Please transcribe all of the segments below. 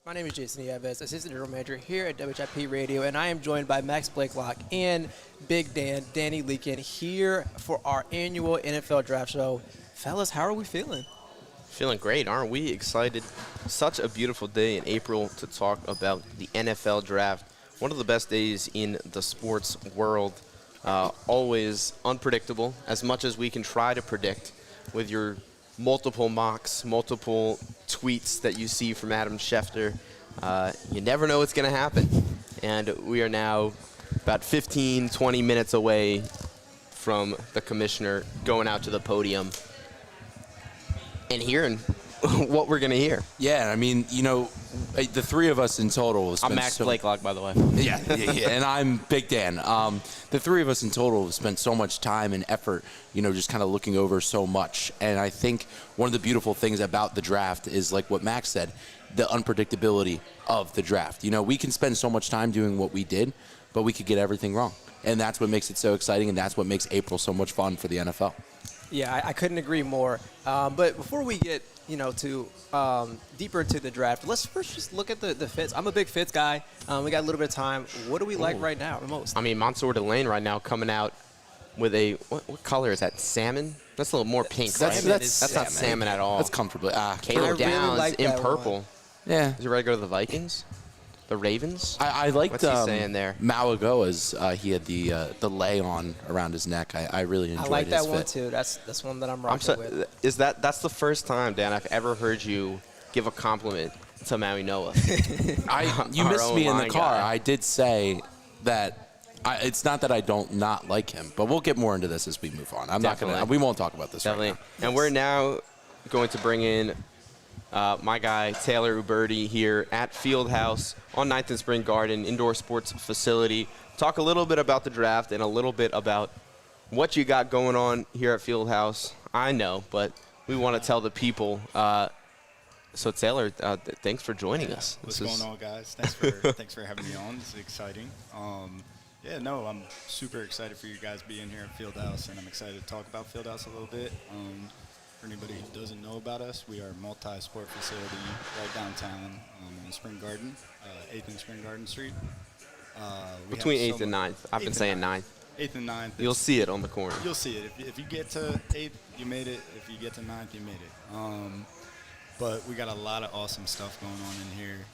My name is Jason Nieves, Assistant General Manager here at WHIP Radio, and I am joined by Max Blakelock and Big Dan, Danny Leakin, here for our annual NFL Draft Show. Fellas, how are we feeling? Feeling great, aren't we? Excited. Such a beautiful day in April to talk about the NFL Draft. One of the best days in the sports world. Always unpredictable, as much as we can try to predict with your multiple mocks, multiple tweets that you see from Adam Schefter. You never know what's going to happen. And we are now about 15, 20 minutes away from the commissioner going out to the podium and hearing what we're going to hear. Yeah, I mean, the three of us in total have spent I'm Max Blakelock, by the way. Yeah, and I'm Big Dan. The three of us in total have spent so much time and effort, just kind of looking over so much. And I think one of the beautiful things about the draft is, like what Max said, the unpredictability of the draft. We can spend so much time doing what we did, but we could get everything wrong. And that's what makes it so exciting, and that's what makes April so much fun for the NFL. Yeah, I couldn't agree more. But before we get to deeper into the draft, let's first just look at the fits. I'm a big fits guy. We got a little bit of time. What do we like right now the most? I mean, Mansour Delane right now coming out with a what color is that? Salmon? That's a little more pink. That's not salmon at all. That's comfortably. Caleb really Downs like in that purple. one. Yeah. Is he ready to go to the Vikings? The Ravens? I liked What's he saying there? Malagoa's. He had the lay on around his neck. I really enjoyed I like his that fit. one too. That's one that I'm rocking with. That's the first time, Dan, I've ever heard you give a compliment to Maui Noah. You missed me in the car. Guy. I did say that it's not that I don't not like him, but we'll get more into this as we move on. We won't talk about this Definitely. right now. And we're now going to bring in my guy, Taylor Uberti, here at Fieldhouse on 9th and Spring Garden, indoor sports facility. Talk a little bit about the draft and a little bit about what you got going on here at Fieldhouse. I know, but we want to tell the people. So, Taylor, thanks for joining us. What's going on, guys? Thanks for having me on. This is exciting. I'm super excited for you guys being here at Fieldhouse, and I'm excited to talk about Fieldhouse a little bit. For anybody who doesn't know about us, we are a multi-sport facility right downtown in Spring Garden, 8th and Spring Garden Street. Between 8th and 9th. I've been saying 9th. 8th and 9th. You'll see it on the corner. You'll see it. If you get to 8th, you made it. If you get to 9th, you made it. But we got a lot of awesome stuff going on in here.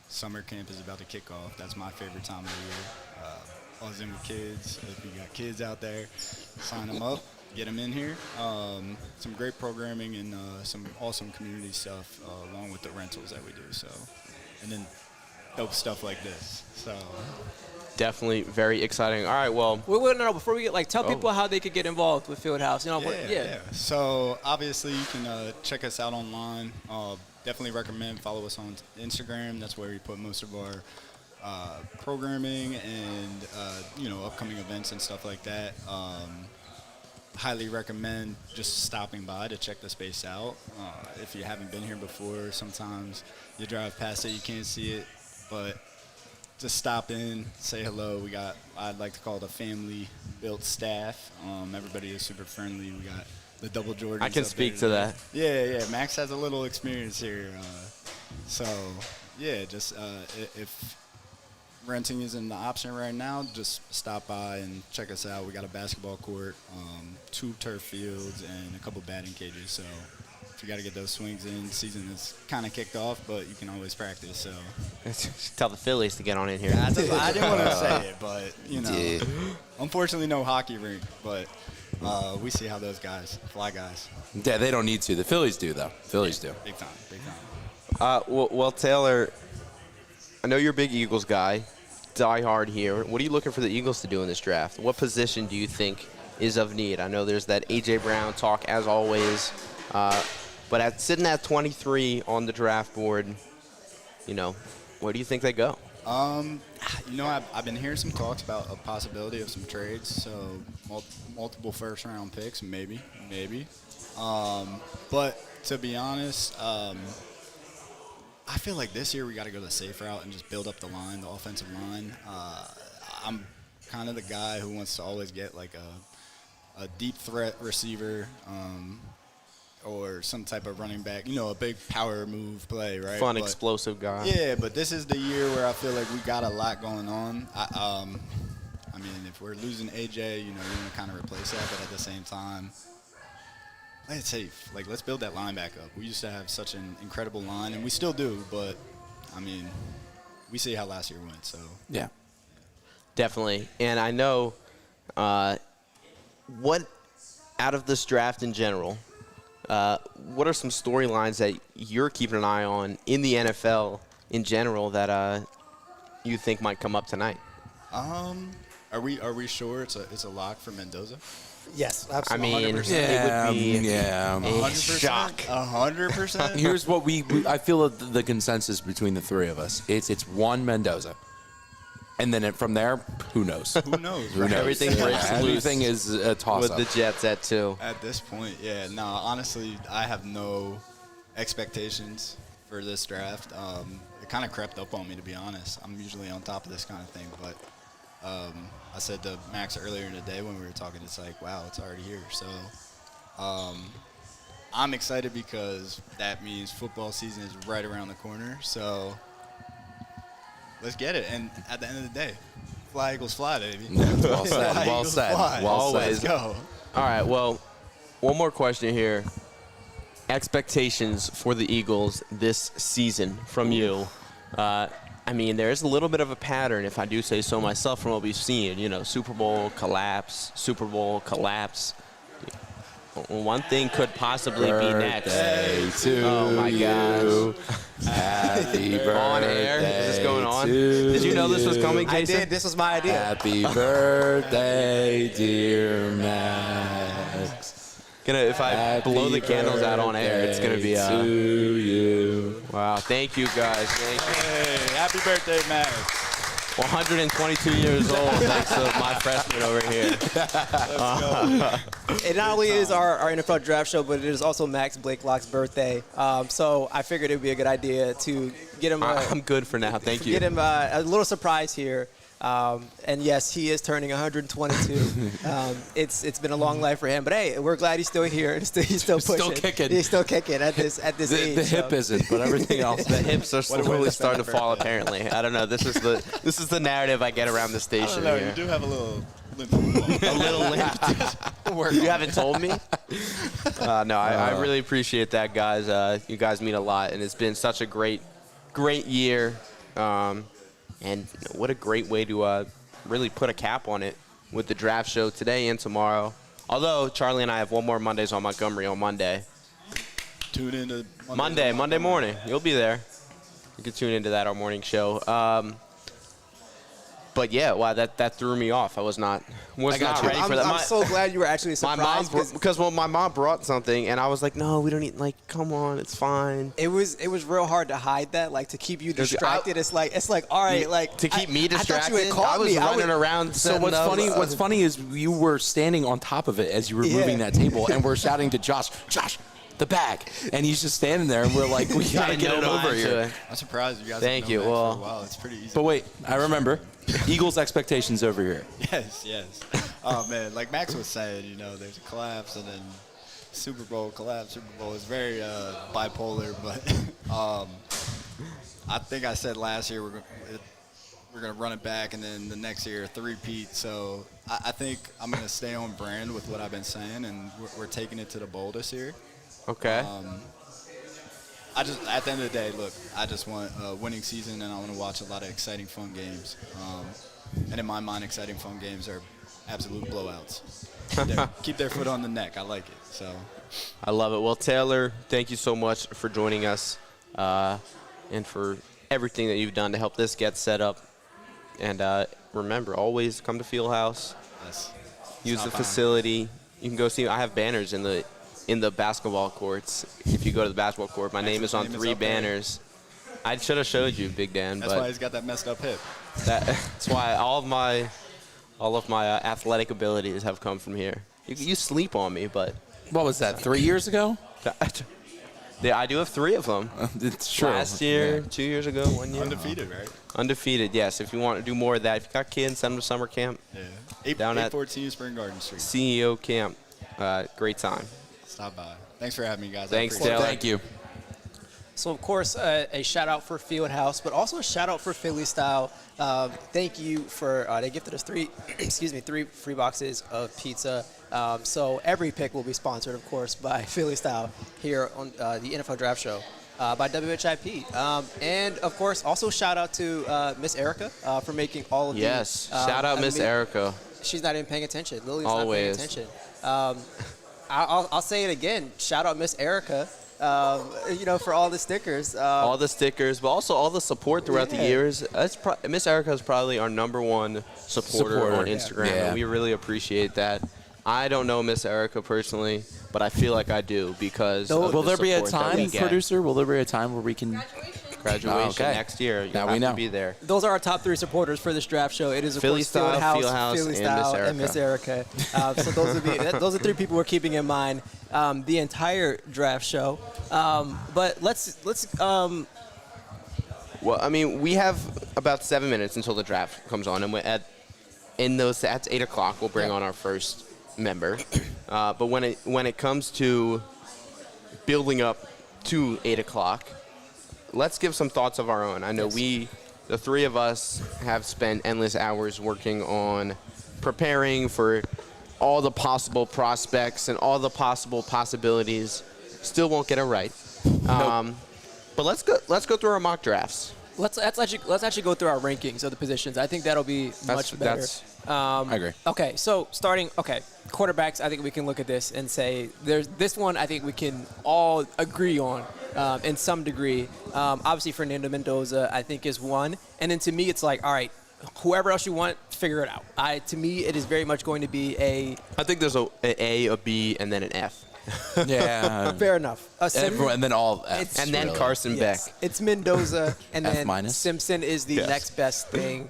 Summer camp is about to kick off. That's my favorite time of the year. I was in with kids. If you got kids out there, sign them up. Get them in here. Some great programming and some awesome community stuff along with the rentals that we do. So, and then dope stuff like this. So, definitely very exciting. All right, well, No, before we get tell people how they could get involved with Fieldhouse. Yeah. So obviously you can check us out online. Definitely recommend follow us on Instagram. That's where we put most of our programming and upcoming events and stuff like that. Highly recommend just stopping by to check the space out. If you haven't been here before, sometimes you drive past it, you can't see it, but just stop in, say hello. I'd like to call it a family-built staff. Everybody is super friendly. We got the double Jordans. I can speak to that. Yeah. Max has a little experience here. Just if renting isn't the option right now, just stop by and check us out. We got a basketball court, 2 turf fields, and a couple batting cages. So if you got to get those swings in, season is kind of kicked off, but you can always practice. So tell the Phillies to get on in here. I didn't want to say it, but unfortunately no hockey rink. But we see how those guys, fly guys. Yeah, they don't need to. The Phillies do, though. Phillies do. Big time. Well, Taylor, I know you're a big Eagles guy, die hard here. What are you looking for the Eagles to do in this draft? What position do you think is of need? I know there's that A.J. Brown talk, as always, but sitting at 23 on the draft board, where do you think they go? I've been hearing some talks about a possibility of some trades, so multiple first-round picks, maybe. But to be honest, I feel like this year we got to go the safe route and just build up the line, the offensive line. I'm kind of the guy who wants to always get like a deep threat receiver. or some type of running back, a big power move play, right? Fun, But- explosive guy. Yeah, but this is the year where I feel like we got a lot going on. I mean, if we're losing AJ, you want to kind of replace that, but at the same time, play it safe. Like, let's build that line back up. We used to have such an incredible line, and we still do, but, I mean, we see how last year went, so. Yeah. Definitely. And I know what out of this draft in general, what are some storylines that you're keeping an eye on in the NFL in general that you think might come up tonight? Are we sure it's a lock for Mendoza? Yes, I absolutely. mean, 100%. it would be yeah. a shock. 100%. Here's what I feel the consensus between the three of us. It's one Mendoza. And then from there, who knows? Who knows? Who right? knows? Everything breaks loose Everything is a toss-up. with the Jets at 2. At this point, yeah. No, honestly, I have no expectations for this draft. It kind of crept up on me, to be honest. I'm usually on top of this kind of thing, but I said to Max earlier in the day when we were talking, it's like, wow, it's already here. So I'm excited because that means football season is right around the corner. So let's get it. And at the end of the day, fly Eagles fly, baby. Well said. Fly, Well Eagles, said. fly. Well Always. said. Let's go. All right, well, one more question here. Expectations for the Eagles this season from you. I mean, there's a little bit of a pattern, if I do say so myself, from what we've seen. Super Bowl collapse, Super Bowl collapse. One thing could possibly be next. Birthday to Oh, my you. gosh. Happy birthday. On air? Is this going on? Did you know this was coming, I Jason? did. This was my idea. Happy birthday, dear Max. If I blow the candles out on air, it's going to be to you. wow. Thank you, guys. Thank you. Hey, happy birthday, Max. 122 years old, thanks to my freshman over here. It not only is our NFL draft show, but it is also Max Blakelock's birthday. So I figured it would be a good idea to get him I'm good for now. Thank you. get him a little surprise here. And yes, he is turning 122. It's been a long life for him, but hey, we're glad he's still here and he's still pushing. Still kicking. He's still kicking at this age. The hip so. isn't, but everything else. The hips are What a way slowly to starting to spend a fall. birthday. Apparently, I don't know. This is the narrative I get around the I station don't know. here. You do have a little limp. A little limp. You haven't told me? No, I really appreciate that, guys. You guys mean a lot, and it's been such a great year. And what a great way to really put a cap on it with the draft show today and tomorrow. Although Charlie and I have one more Mondays on Montgomery on Monday. Tune in to Monday morning. You'll be there. You can tune into that, our morning show. But yeah, wow, that threw me off. I was not ready for that. I'm so glad you were actually My mom, surprised. because my mom brought something, and I was like, no, we don't need, come on, it's fine. It was real hard to hide that, to keep you distracted. It's like all right, To keep me distracted, I thought you had called I was me. running around. So what's funny is you were standing on top of it as you were moving that table, and we're shouting to Josh, the bag, and he's just standing there, and we're like, we gotta get it over here. I'm surprised you guys. Thank have you. known that Well- for a while. It's pretty easy. But wait, I remember Eagles expectations over here. Yes. Oh man, like Max was saying, there's a collapse and then Super Bowl collapse. Super Bowl is very bipolar, but I think I said last year we're gonna run it back, and then the next year a three-peat. So I think I'm gonna stay on brand with what I've been saying, and we're taking it to the bowl this year. Okay. At the end of the day, look, I just want a winning season, and I want to watch a lot of exciting, fun games. And in my mind, exciting, fun games are absolute blowouts. Keep their foot on the neck. I like it. So I love it. Well, Taylor, thank you so much for joining us and for everything that you've done to help this get set up. And remember, always come to Fieldhouse. yes. Use Stop the by. facility. You can go see. I have banners in the basketball courts. If you go to the basketball court, my name is on name is 3 up there. banners. I should have showed you, Big Dan, That's why but he's got that messed up hip. that's why all of my athletic abilities have come from here. You sleep on me, but What was that, 3 years ago? I do have 3 of them. It's true. Last year, Yeah. 2 years ago, 1 year. Undefeated, right? Undefeated, yes. If you want to do more of that, if you got kids, send them to summer camp, Yeah. Down at 814 Spring Garden Street. CEO camp. Great time. Stop by. Thanks for having me, guys. Thanks, I appreciate it. Taylor. Thank you. So, of course, a shout-out for Fieldhouse, but also a shout-out for Philly Style. Thank you for they gifted us three free boxes of pizza. So every pick will be sponsored, of course, by Philly Style here on the NFL Draft Show by WHIP. And, of course, also shout-out to Miss Erica for making all of these. Yes. Shout out Miss Erica. She's not even paying attention. Lillian's Always. not paying attention. I'll say it again. Shout out Miss Erica. For all the stickers. All the stickers, but also all the support throughout the Yeah. years. Miss Erica is probably our #1 supporter on Instagram, Yeah. and we really appreciate that. I don't know Miss Erica personally, but I feel like I do because of Will the there be a support that we time, get. producer? Will there be a time where we can? Graduation Okay. next year. You'll Now have we know. to be there. Those are our top 3 supporters for this draft show. It is, of Philly course, Style, Fieldhouse, Fieldhouse, Philly and Style, Miss and Miss Erica. So those are 3 people we're keeping in mind the entire draft show. But let's Well, I mean, we have about 7 minutes until the draft comes on, and that's 8 o'clock. We'll bring on our first member. But when it comes to building up to 8 o'clock, let's give some thoughts of our own. I know Yes. the 3 of us have spent endless hours working on preparing for all the possible prospects and all the possible possibilities. Still won't get it right. But let's go through our mock drafts. let's actually go through our rankings of the positions. I think that'll be much better. I agree. Okay, so quarterbacks. I think we can look at this and say there's this one. I think we can all agree on in some degree. Obviously, Fernando Mendoza, I think, is one. And then to me, it's like, all right, whoever else you want, figure it out. To me, it is very much going to be I think there's an A, a B, and then an F. Yeah. fair enough. And then all F's, It's- And then really. Carson Yes, Beck. it's Mendoza, and F then minus? Simpson is the Yes. next best thing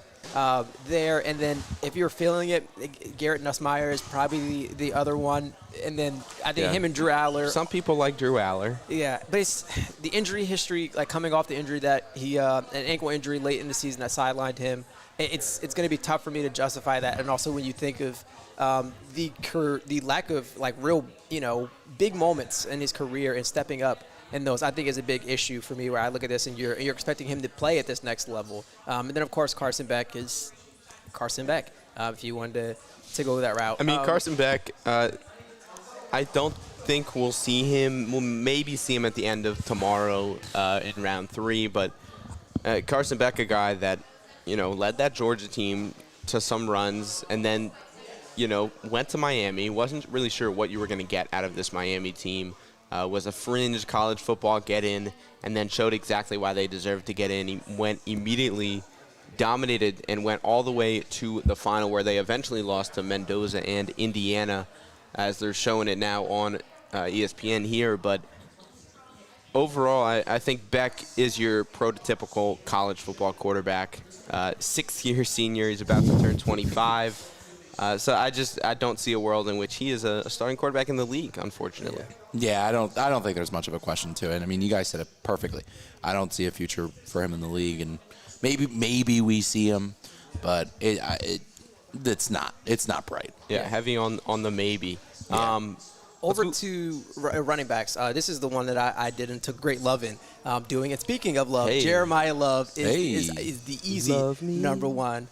there. And then if you're feeling it, Garrett Nussmeier is probably the other one. And then I think Yeah. him and Drew Aller. Some people like Drew Aller. Yeah, but it's the injury history, like coming off the injury that he an ankle injury late in the season that sidelined him. It's going to be tough for me to justify that. And also when you think of the lack of like real big moments in his career and stepping up in those, I think is a big issue for me. Where I look at this and you're expecting him to play at this next level. And then of course Carson Beck is Carson Beck. If you wanted to go that route. I mean, Carson Beck, I don't think we'll see him. We'll maybe see him at the end of tomorrow in round 3. But Carson Beck, a guy that, led that Georgia team to some runs and then, went to Miami. Wasn't really sure what you were going to get out of this Miami team. Was a fringe college football get-in and then showed exactly why they deserved to get in. He went immediately, dominated, and went all the way to the final where they eventually lost to Mendoza and Indiana, as they're showing it now on ESPN here. But overall, I think Beck is your prototypical college football quarterback. 6th-year senior. He's about to turn 25. So I don't see a world in which he is a starting quarterback in the league, unfortunately. Yeah, I don't think there's much of a question to it. I mean, you guys said it perfectly. I don't see a future for him in the league, and maybe we see him, but it's not bright. Yeah, heavy on the maybe. Yeah. Over to running backs. This is the one that I did and took great love in doing. And speaking of love, Hey. Jeremiah Love Hey. is the easy number one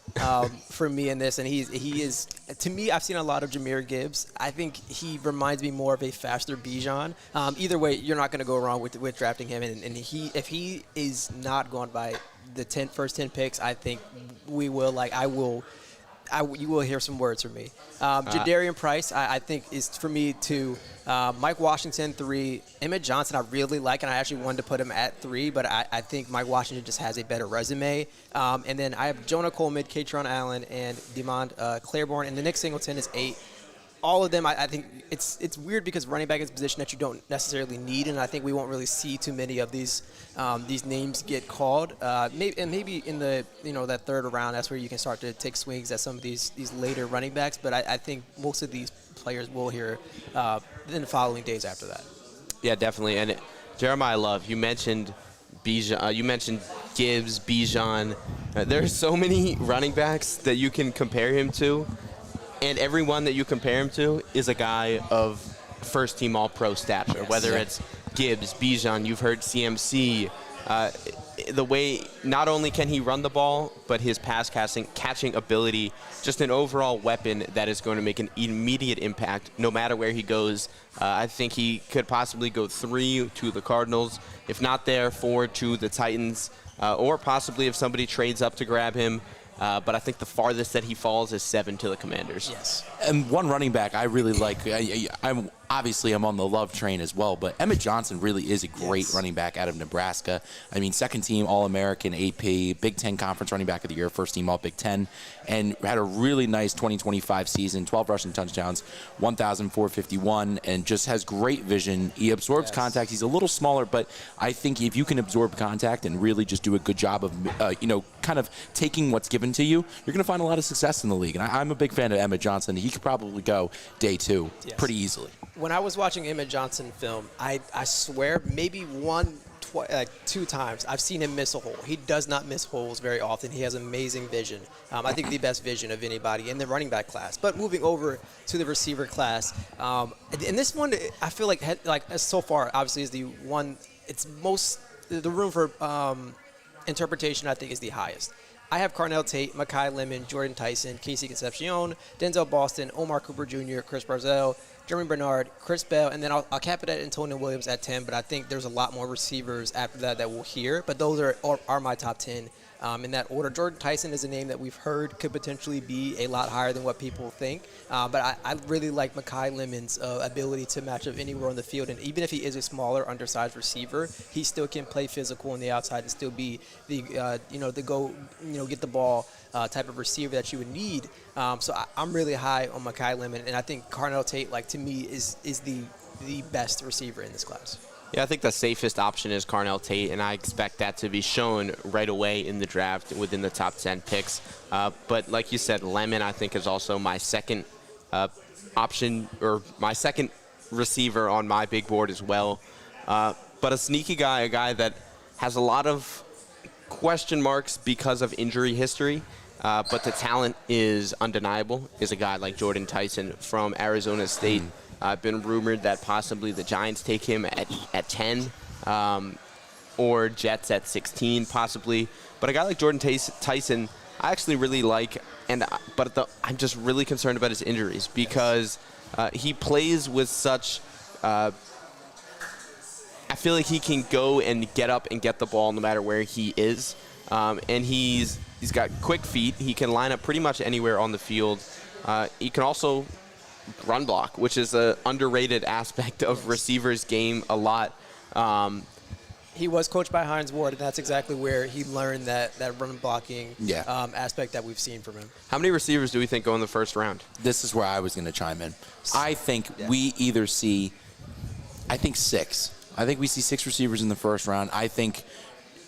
for me in this. And he is, to me, I've seen a lot of Jahmyr Gibbs. I think he reminds me more of a faster Bijan. Either way, you're not going to go wrong with drafting him. And if he is not going by the first 10 picks, I think we will, you will hear some words from me. Jadarian Price, I think, is for me 2. Mike Washington 3. Emmett Johnson, I really like, and I actually wanted to put him at 3, but I think Mike Washington just has a better resume. And then I have Jonah Coleman, Katron Allen, and Demond Claiborne, and the Nick Singleton is 8. All of them, I think it's weird because running back is a position that you don't necessarily need, and I think we won't really see too many of these names get called. Maybe in the that third round, that's where you can start to take swings at some of these later running backs. But I think most of these players will hear in the following days after that. Yeah, definitely. And Jeremiah Love, you mentioned Bijan, you mentioned Gibbs, Bijan. There's so many running backs that you can compare him to. And everyone that you compare him to is a guy of first-team All-Pro stature, whether it's Gibbs, Bijan, you've heard CMC. The way not only can he run the ball, but his pass catching ability, just an overall weapon that is going to make an immediate impact no matter where he goes. I think he could possibly go 3 to the Cardinals, if not there, 4 to the Titans, or possibly if somebody trades up to grab him. But I think the farthest that he falls is 7 to the Commanders. Yes. And one running back I really like, I'm on the love train as well, but Emmett Johnson really is a great running back out of Nebraska. I mean, second team All-American AP, Big Ten Conference running back of the year, first team All-Big Ten, and had a really nice 2025 season, 12 rushing touchdowns, 1,451, and just has great vision. He absorbs contact. He's a little smaller, but I think if you can absorb contact and really just do a good job of, kind of taking what's given to you, you're going to find a lot of success in the league. And I'm a big fan of Emmett Johnson. He could probably go day 2 pretty easily. When I was watching Emmett Johnson film, I swear maybe 2 times I've seen him miss a hole. He does not miss holes very often. He has amazing vision. I think the best vision of anybody in the running back class. But moving over to the receiver class, and this one I feel like so far obviously is the one. It's most the room for interpretation I think is the highest. I have Carnell Tate, Mekhi Lemon, Jordan Tyson, Casey Concepcion, Denzel Boston, Omar Cooper Jr., Chris Barzell, Jeremy Bernard, Chris Bell, and then I'll cap it at Antonio Williams at 10, but I think there's a lot more receivers after that we'll hear. But those are my top 10 in that order. Jordan Tyson is a name that we've heard could potentially be a lot higher than what people think. But I really like Mekhi Lemon's ability to match up anywhere on the field. And even if he is a smaller, undersized receiver, he still can play physical on the outside and still be the, get the ball type of receiver that you would need. So I'm really high on Mekhi Lemon. And I think Carnell Tate, to me, is the best receiver in this class. Yeah, I think the safest option is Carnell Tate, and I expect that to be shown right away in the draft within the top 10 picks. But like you said, Lemon, I think, is also my second option, or my second receiver on my big board as well. But a sneaky guy, a guy that has a lot of question marks because of injury history, but the talent is undeniable, is a guy like Jordan Tyson from Arizona State. Been rumored that possibly the Giants take him at 10 or Jets at 16 possibly. But a guy like Jordan Tyson, I actually really like, but I'm just really concerned about his injuries because he plays with such I feel like he can go and get up and get the ball no matter where he is. And he's got quick feet. He can line up pretty much anywhere on the field. He can also run block, which is an underrated aspect of receivers' game a lot. He was coached by Hines Ward, and that's exactly where he learned that run blocking aspect that we've seen from him. How many receivers do we think go in the first round? This is where I was going to chime in. I think we either see, 6. I think we see 6 receivers in the first round. I think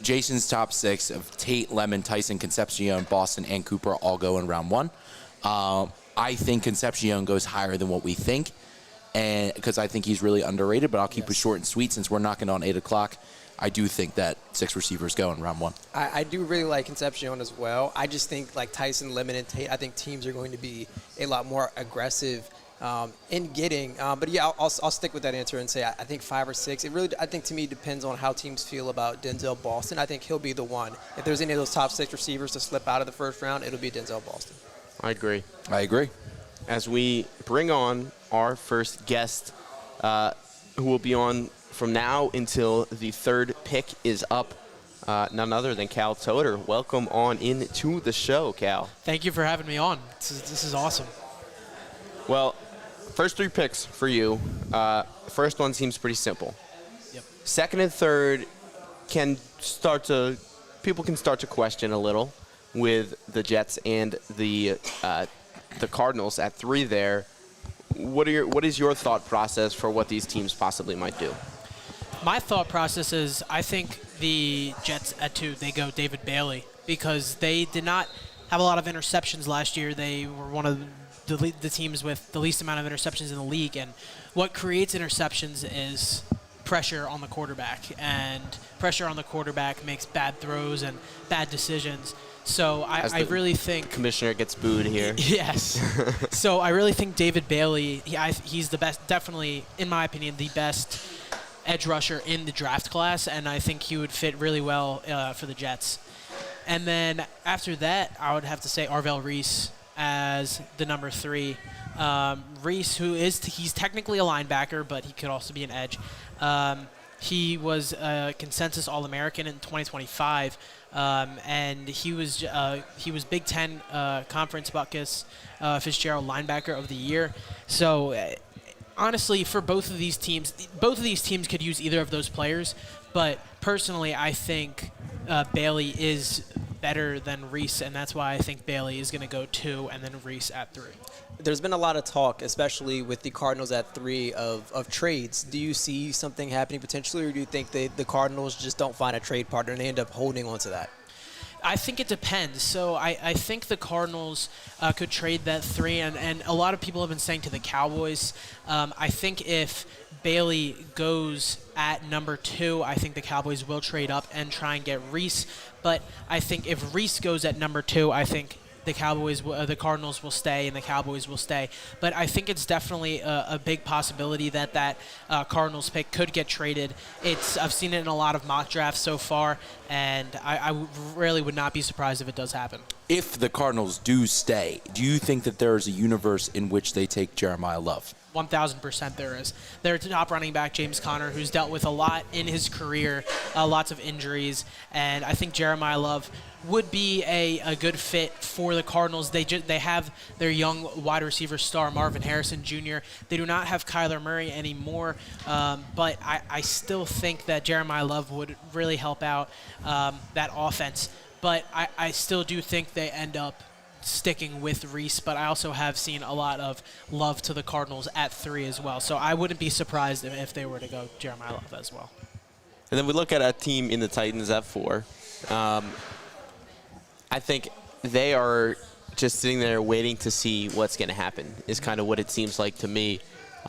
Jason's top 6 of Tate, Lemon, Tyson, Concepcion, Boston, and Cooper all go in round 1. I think Concepcion goes higher than what we think, and because I think he's really underrated, but I'll keep it short and sweet since we're knocking on 8 o'clock. I do think that 6 receivers go in round 1. I do really like Concepcion as well. I just think Tyson, Lemon, and Tate, I think teams are going to be a lot more aggressive in getting. But yeah, I'll stick with that answer and say I think 5 or 6. It really, I think to me, depends on how teams feel about Denzel Boston. I think he'll be the one. If there's any of those top 6 receivers to slip out of the first round, it'll be Denzel Boston. I agree. As we bring on our first guest, who will be on from now until the 3rd pick is up, none other than Cal Toter. Welcome on into the show, Cal. Thank you for having me on. This is awesome. Well, first 3 picks for you. First one seems pretty simple. Yep. Second and third people can start to question a little with the Jets and the Cardinals at 3 there. What is your thought process for what these teams possibly might do? My thought process is I think the Jets at 2, they go David Bailey because they did not have a lot of interceptions last year. They were one of the teams with the least amount of interceptions in the league, and what creates interceptions is pressure on the quarterback, and pressure on the quarterback makes bad throws and bad decisions. So I really think Commissioner gets booed here. yes. So I really think David Bailey, he's the best, definitely, in my opinion, the best edge rusher in the draft class, and I think he would fit really well for the Jets. And then after that, I would have to say Arvell Reese as the number 3. Reese, he's technically a linebacker, but he could also be an edge. He was a consensus All-American in 2025, and he was Big Ten Conference Butkus Fitzgerald Linebacker of the Year. So honestly, for both of these teams could use either of those players. But personally, I think Bailey is better than Reese, and that's why I think Bailey is going to go 2 and then Reese at 3. There's been a lot of talk, especially with the Cardinals at 3, of trades. Do you see something happening potentially, or do you think the Cardinals just don't find a trade partner and they end up holding on to that? I think it depends. So I think the Cardinals could trade that 3, and a lot of people have been saying to the Cowboys. I think if Bailey goes at number 2, I think the Cowboys will trade up and try and get Reese. But I think if Reese goes at number 2, I think the Cardinals will stay and the Cowboys will stay. But I think it's definitely a big possibility that Cardinals pick could get traded. I've seen it in a lot of mock drafts so far, and I really would not be surprised if it does happen. If the Cardinals do stay, do you think that there is a universe in which they take Jeremiah Love? 1,000% there is. Their top running back, James Conner, who's dealt with a lot in his career, lots of injuries, and I think Jeremiah Love would be a good fit for the Cardinals. They have their young wide receiver star, Marvin Harrison Jr. They do not have Kyler Murray anymore, but I still think that Jeremiah Love would really help out that offense. But I still do think they end up sticking with Reese, but I also have seen a lot of love to the Cardinals at 3 as well. So I wouldn't be surprised if they were to go Jeremiah Love as well. And then we look at a team in the Titans at 4. I think they are just sitting there waiting to see what's going to happen is kind of what it seems like to me.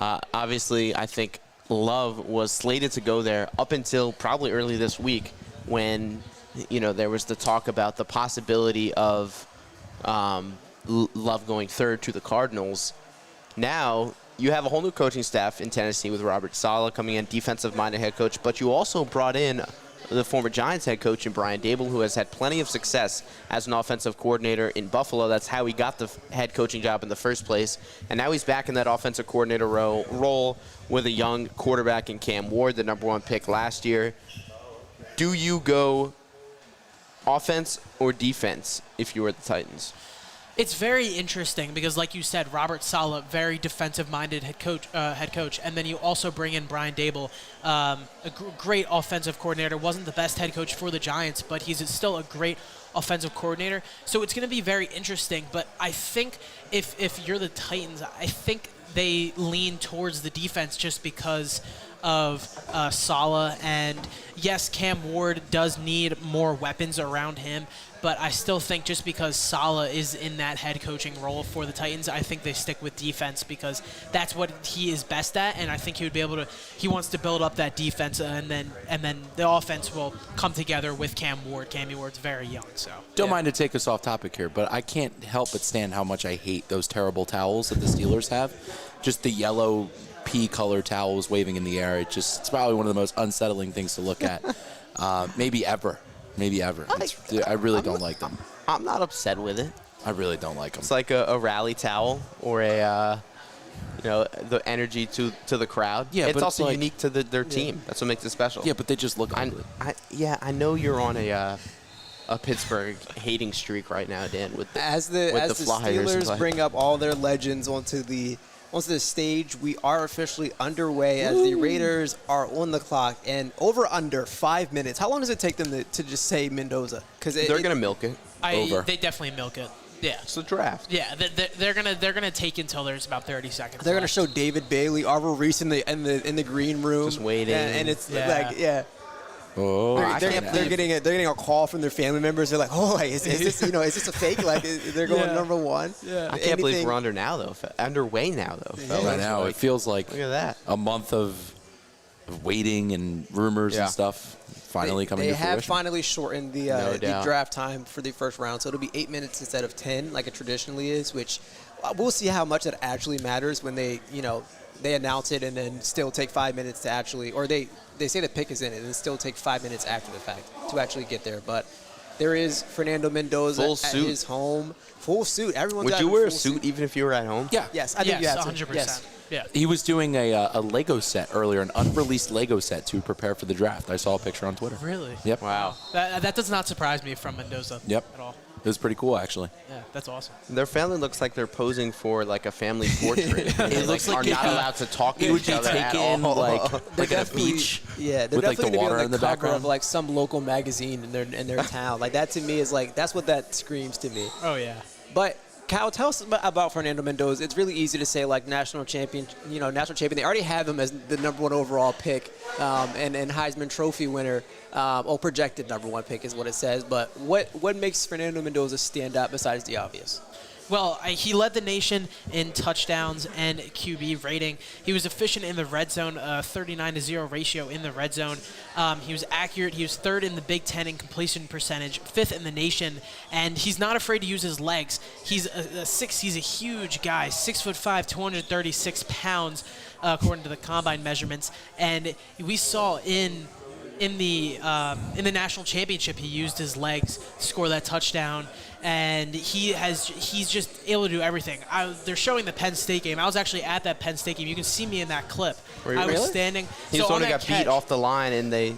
Obviously, I think Love was slated to go there up until probably early this week when, there was the talk about the possibility of Love going 3rd to the Cardinals. Now you have a whole new coaching staff in Tennessee with Robert Saleh coming in, defensive-minded head coach, but you also brought in the former Giants head coach in Brian Daboll, who has had plenty of success as an offensive coordinator in Buffalo. That's how he got the head coaching job in the first place. And now he's back in that offensive coordinator role with a young quarterback in Cam Ward, the number 1 pick last year. Do you go offense or defense if you were the Titans? It's very interesting because, like you said, Robert Saleh, very defensive-minded head coach, and then you also bring in Brian Daboll, a great offensive coordinator. Wasn't the best head coach for the Giants, but he's still a great offensive coordinator. So it's going to be very interesting. But I think if you're the Titans, I think they lean towards the defense just because of Saleh. And yes, Cam Ward does need more weapons around him, but I still think just because Saleh is in that head coaching role for the Titans, I think they stick with defense because that's what he is best at, and I think he would be able to. He wants to build up that defense, and then the offense will come together with Cam Ward. Cam Ward's very young, so. Don't mind to take us off topic here, but I can't help but stand how much I hate those terrible towels that the Steelers have. Just the yellow pea-color towels waving in the air. It's probably one of the most unsettling things to look at, maybe ever. I really don't like them. I'm not upset with it. I really don't like them. It's like a rally towel or the energy to the crowd. Yeah, it's but also like, unique to their team. That's what makes it special. Yeah, but they just look ugly. I know you're on a Pittsburgh hating streak right now, Dan. With the Flyers Steelers bring up all their legends onto the stage, we are officially underway as the Raiders are on the clock and under 5 minutes. How long does it take them to just say Mendoza? Because they're going to milk it. They definitely milk it. Yeah, it's the draft. Yeah, they're gonna take until there's about 30 seconds. They're gonna show David Bailey, Arvell Reese in the green room, just waiting, and it's like Oh, they're getting a call from their family members. They're like, oh, is this a fake? Like they're going number 1. Yeah. I can't believe we're underway now though. Right now, it feels like look at that. a month of waiting and rumors Yeah. and stuff finally coming They to have fruition. finally shortened the, No the doubt. draft time for the first round, so it'll be 8 minutes instead of 10, like it traditionally is. Which we'll see how much that actually matters when they announce it and then still take 5 minutes to actually, or they say the pick is in it and then still take 5 minutes after the fact to actually get there. But there is Fernando Mendoza Full at suit. his home, full suit. Everyone's Would got you a wear a full suit even if you were at home? Yeah. Yes, I think yes, you have to. 100%. Yes. Yeah. He was doing a Lego set earlier, an unreleased Lego set to prepare for the draft. I saw a picture on Twitter. Really? Yep. Wow. That does not surprise me from Mendoza Yep. at all. It was pretty cool, actually. Yeah, that's awesome. Their family looks like they're posing for like a family portrait. They looks like are it not would- allowed to talk to It would each be other at taken all. like They're at a definitely- beach. Yeah, they're with, like, the definitely water gonna in be the on the cover background. of like some local magazine in their town. Like that to me is like that's what that screams to me. Oh yeah. But Kyle, tell us about Fernando Mendoza. It's really easy to say like national champion. National champion. They already have him as the number 1 overall pick and Heisman Trophy winner. Projected number 1 pick is what it says. But what makes Fernando Mendoza stand out besides the obvious? Well, he led the nation in touchdowns and QB rating. He was efficient in the red zone, 39-0 ratio in the red zone. He was accurate. He was 3rd in the Big Ten in completion percentage, 5th in the nation, and he's not afraid to use his legs. He's he's a huge guy, 6'5", 236 pounds, according to the combine measurements. And we saw in the national championship, he used his legs to score that touchdown, and he's just able to do everything. They're showing the Penn State game. I was actually at that Penn State game. You can see me in that clip. Were you I was really? standing. He so was the one on who that got catch, beat off the line, and they.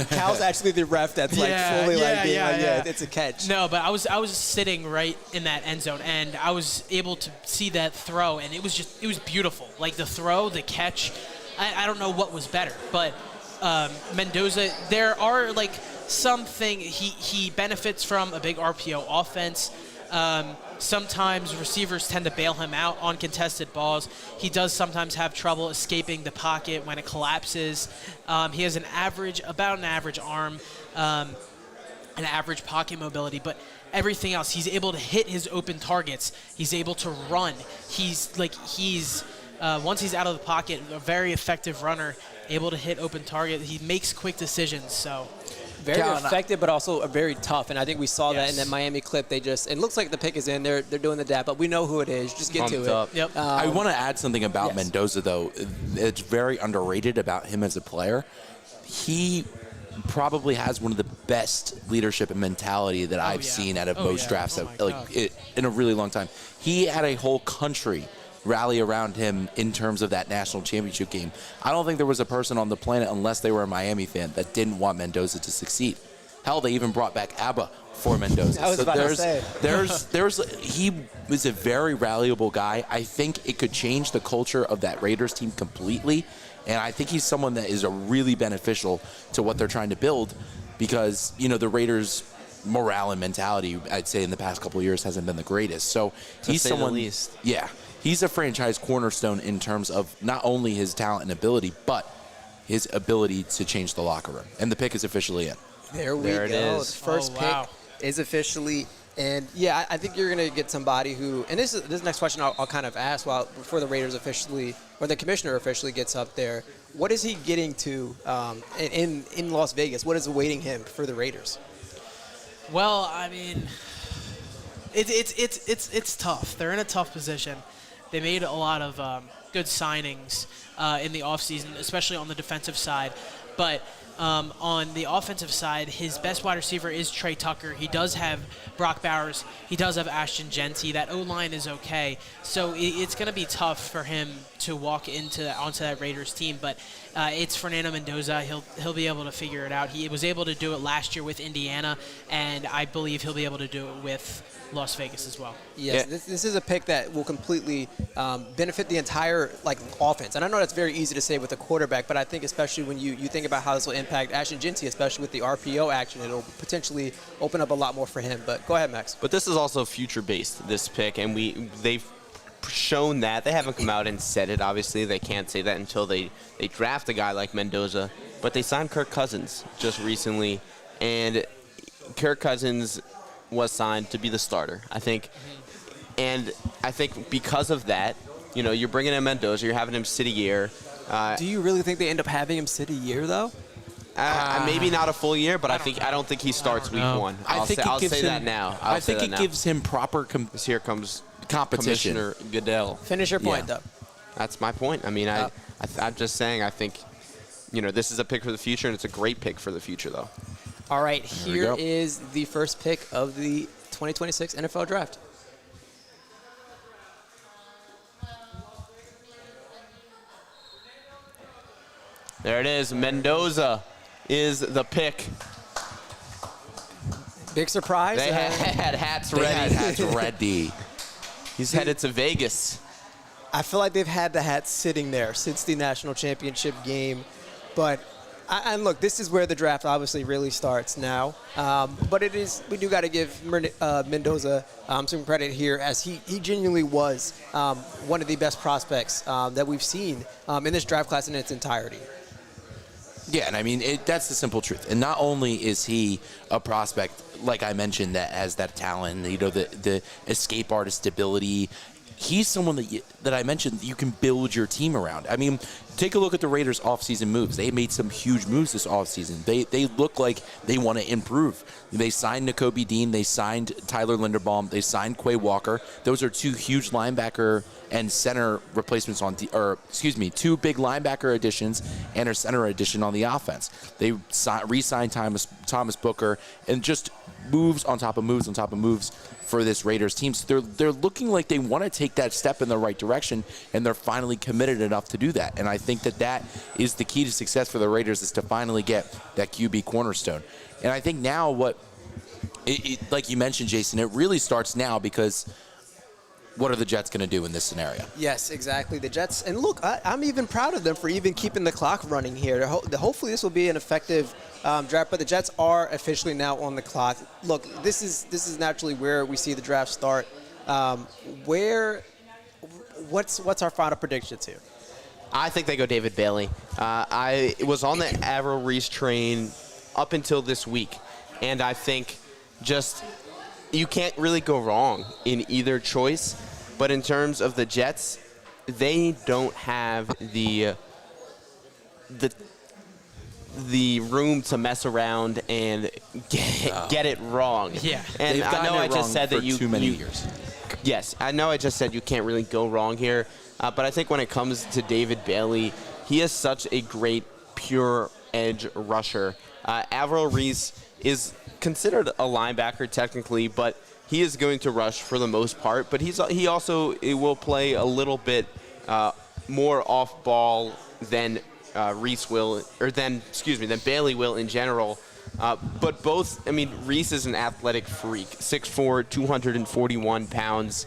Cal's actually the ref that's like fully like being like, yeah. it's a catch. No, but I was sitting right in that end zone, and I was able to see that throw, and it was beautiful. Like the throw, the catch. I don't know what was better, but Mendoza, there are like something he benefits from a big RPO offense. Sometimes receivers tend to bail him out on contested balls. He does sometimes have trouble escaping the pocket when it collapses. He has about an average arm, an average pocket mobility, but everything else, he's able to hit his open targets. He's able to run. Once he's out of the pocket, a very effective runner, able to hit open target. He makes quick decisions. So Very Cal, effective, but also very tough. And I think we saw that in Yes. that Miami clip. It looks like the pick is in. They're doing the dap, but we know who it is. Just get to Pumped it. up. Yep. I want to add something about yes. Mendoza, though. It's very underrated about him as a player. He probably has one of the best leadership and mentality that I've yeah. seen out of Oh, most yeah. drafts Oh, my God. in a really long time. He had a whole country rally around him in terms of that national championship game. I don't think there was a person on the planet, unless they were a Miami fan, that didn't want Mendoza to succeed. Hell, they even brought back ABBA for Mendoza. I was about to say. He was a very valuable guy. I think it could change the culture of that Raiders team completely. And I think he's someone that is really beneficial to what they're trying to build because, the Raiders' morale and mentality, I'd say, in the past couple of years hasn't been the greatest. So he's say the someone. least. Yeah. He's a franchise cornerstone in terms of not only his talent and ability, but his ability to change the locker room. And the pick is officially in. There we There it go. is. The first wow. pick is officially. And yeah, I think you're going to get somebody who, and this next question I'll kind of ask before the Raiders officially, or the commissioner officially gets up there. What is he getting to in Las Vegas? What is awaiting him for the Raiders? Well, I mean, it's tough. They're in a tough position. They made a lot of good signings in the offseason, especially on the defensive side. But on the offensive side, his best wide receiver is Trey Tucker. He does have Brock Bowers. He does have Ashton Genty. That O-line is okay. So it's going to be tough for him to walk onto that Raiders team. But it's Fernando Mendoza. He'll be able to figure it out. He was able to do it last year with Indiana, and I believe he'll be able to do it with Las Vegas as well. Yes, Yeah. this is a pick that will completely benefit the entire offense. And I know that's very easy to say with a quarterback, but I think especially when you think about how this will impact Ashton Genty, especially with the RPO action, it'll potentially open up a lot more for him. But go ahead, Max. But this is also future-based, this pick, and they've shown that. They haven't come out and said it, obviously. They can't say that until they draft a guy like Mendoza. But they signed Kirk Cousins just recently, and Kirk Cousins was signed to be the starter, I think. And I think because of that, you're bringing in Mendoza, you're having him sit a year. Do you really think they end up having him sit a year, though? Maybe not a full year, but I don't think he starts week know. one. I think I'll it gives say him, that now. I think it gives him proper Here comes competition. Commissioner Goodell. Finish your point, Yeah. though. That's my point. I mean, I'm just saying. I think, this is a pick for the future, and it's a great pick for the future, though. All right, we here go. is the first pick of the 2026 NFL Draft. There it is. Mendoza is the pick. Big surprise. They had hats They ready. had hats ready. He's headed to Vegas. I feel like they've had the hats sitting there since the national championship game. But, and look, this is where the draft obviously really starts now. But we do got to give Mendoza some credit here, as he genuinely was one of the best prospects that we've seen in this draft class in its entirety. Yeah, and I mean, that's the simple truth. And not only is he a prospect, like I mentioned, that has that talent, the escape artist ability, he's someone that I mentioned you can build your team around. I mean, take a look at the Raiders' offseason moves. They made some huge moves this offseason. They look like they want to improve. They signed Nakobe Dean. They signed Tyler Linderbaum. They signed Quay Walker. Those are two huge linebacker and center replacements two big linebacker additions and a center addition on the offense. They re-signed Thomas Booker, and just moves on top of moves on top of moves for this Raiders team. So they're looking like they want to take that step in the right direction, and they're finally committed enough to do that. And I think that is the key to success for the Raiders, is to finally get that QB cornerstone. And I think now like you mentioned, Jason, it really starts now, because what are the Jets going to do in this scenario? Yes, exactly. The Jets, and look, I'm even proud of them for even keeping the clock running here. Hopefully this will be an effective draft, but the Jets are officially now on the clock. Look, this is naturally where we see the draft start. What's our final predictions here? I think they go David Bailey. I was on the Avril Reese train up until this week, and I think just you can't really go wrong in either choice. But in terms of the Jets, they don't have the room to mess around and get it wrong. Yeah. And They've I gotten know it I just wrong said for that too many years. Yes, I know I just said you can't really go wrong here, but I think when it comes to David Bailey, he is such a great pure edge rusher. Avril Reese is considered a linebacker technically, but he is going to rush for the most part. But he also will play a little bit more off ball than Reese will, or than Bailey will in general. But Reese is an athletic freak, 6'4", 241 pounds.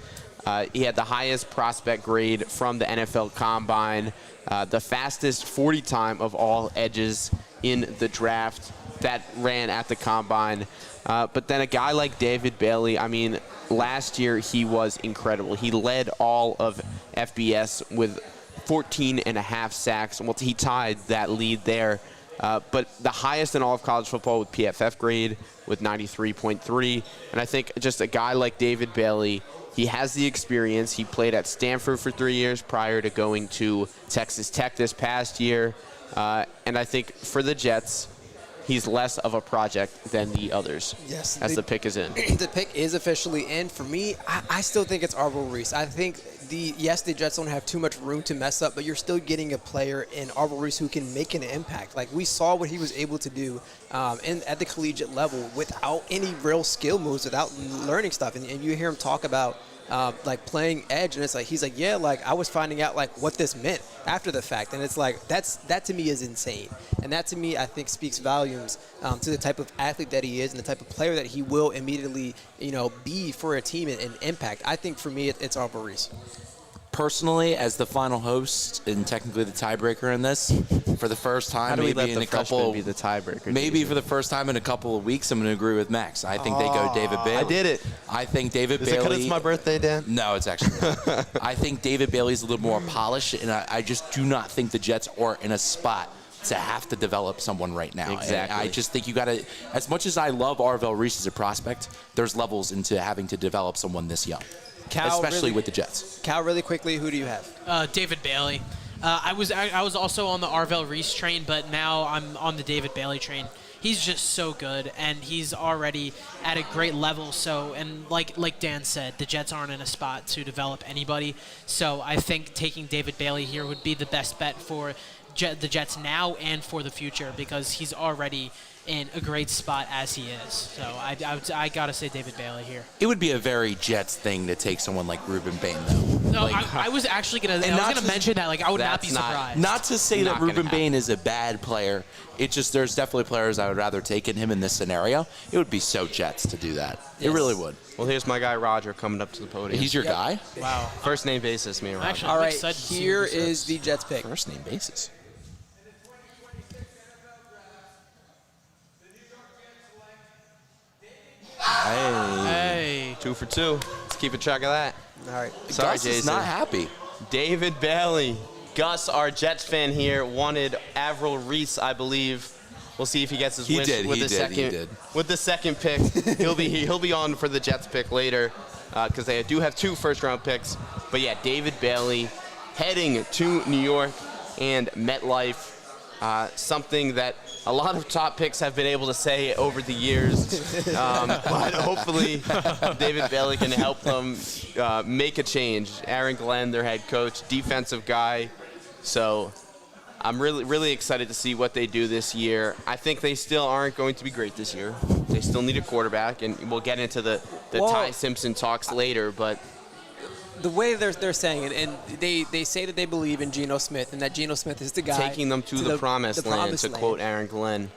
He had the highest prospect grade from the NFL Combine, the fastest 40 time of all edges in the draft that ran at the Combine. But then a guy like David Bailey, last year he was incredible. He led all of FBS with 14 and a half sacks. Well, he tied that lead there. But the highest in all of college football with PFF grade with 93.3. And I think just a guy like David Bailey, he has the experience. He played at Stanford for 3 years prior to going to Texas Tech this past year. And I think for the Jets, he's less of a project than the others. Yes. As the pick is in. The pick is officially in. For me, I still think it's Avril Reese. I think the Jets don't have too much room to mess up, but you're still getting a player in Avril Reese who can make an impact. Like, we saw what he was able to do at the collegiate level without any real skill moves, without learning stuff. And you hear him talk about playing edge, and it's like he's like, yeah, like I was finding out like what this meant after the fact, and it's like that to me is insane, and that to me I think speaks volumes to the type of athlete that he is and the type of player that he will immediately be for a team and impact. I think for me it's Avril Reese. Personally, as the final host and technically the tiebreaker in this, for the first time, How do we maybe let in the a couple, freshman be the tiebreaker? maybe Jason? for the first time in a couple of weeks, I'm going to agree with Max. I think they go David Bailey. I did it. I think David Is Bailey. it because it's my birthday, Dan? No, it's actually not. I think David Bailey's a little more polished, and I just do not think the Jets are in a spot to have to develop someone right now. Exactly. And I just think you got to, as much as I love Arvell Reese as a prospect, there's levels into having to develop someone this young. Cal, especially really, with the Jets. Cal, really quickly, who do you have? David Bailey. I was also on the Arvell Reese train, but now I'm on the David Bailey train. He's just so good, and he's already at a great level. So, and like Dan said, the Jets aren't in a spot to develop anybody. So I think taking David Bailey here would be the best bet for the Jets now and for the future, because he's already in a great spot as he is. So I gotta say David Bailey here. It would be a very Jets thing to take someone like Ruben Bain, though. No, Like, I was actually gonna. And I not was gonna to- mention that. Like, I would not be That's not- surprised. not to say Not that gonna Ruben happen. Bain is a bad player. It's just there's definitely players I would rather take in him in this scenario. It would be so Jets to do that. It Yes. really would. Well, here's my guy Roger coming up to the podium. He's your Yep. guy? Wow. First name basis, me and Roger. Actually, All I'm right, excited to see here what he is says. the Jets pick. First name basis. Hey. 2 for 2. Let's keep a track of that. All right. Sorry, Gus Jason. is not happy. David Bailey. Gus, our Jets fan here, wanted Avril Reese, I believe. We'll see if he gets his He wish did, with he the did, second he did. with the second pick. He'll be on for the Jets pick later, because they do have 2 first-round picks. But yeah, David Bailey heading to New York and MetLife. Something that a lot of top picks have been able to say over the years. But hopefully David Bailey can help them make a change. Aaron Glenn, their head coach, defensive guy. So I'm really excited to see what they do this year. I think they still aren't going to be great this year. They still need a quarterback, and we'll get into the Well, Ty Simpson talks later. But The way they're saying it, and they say that they believe in Geno Smith, and that Geno Smith is the guy taking them to the promised land, promised to land. quote Aaron Glenn.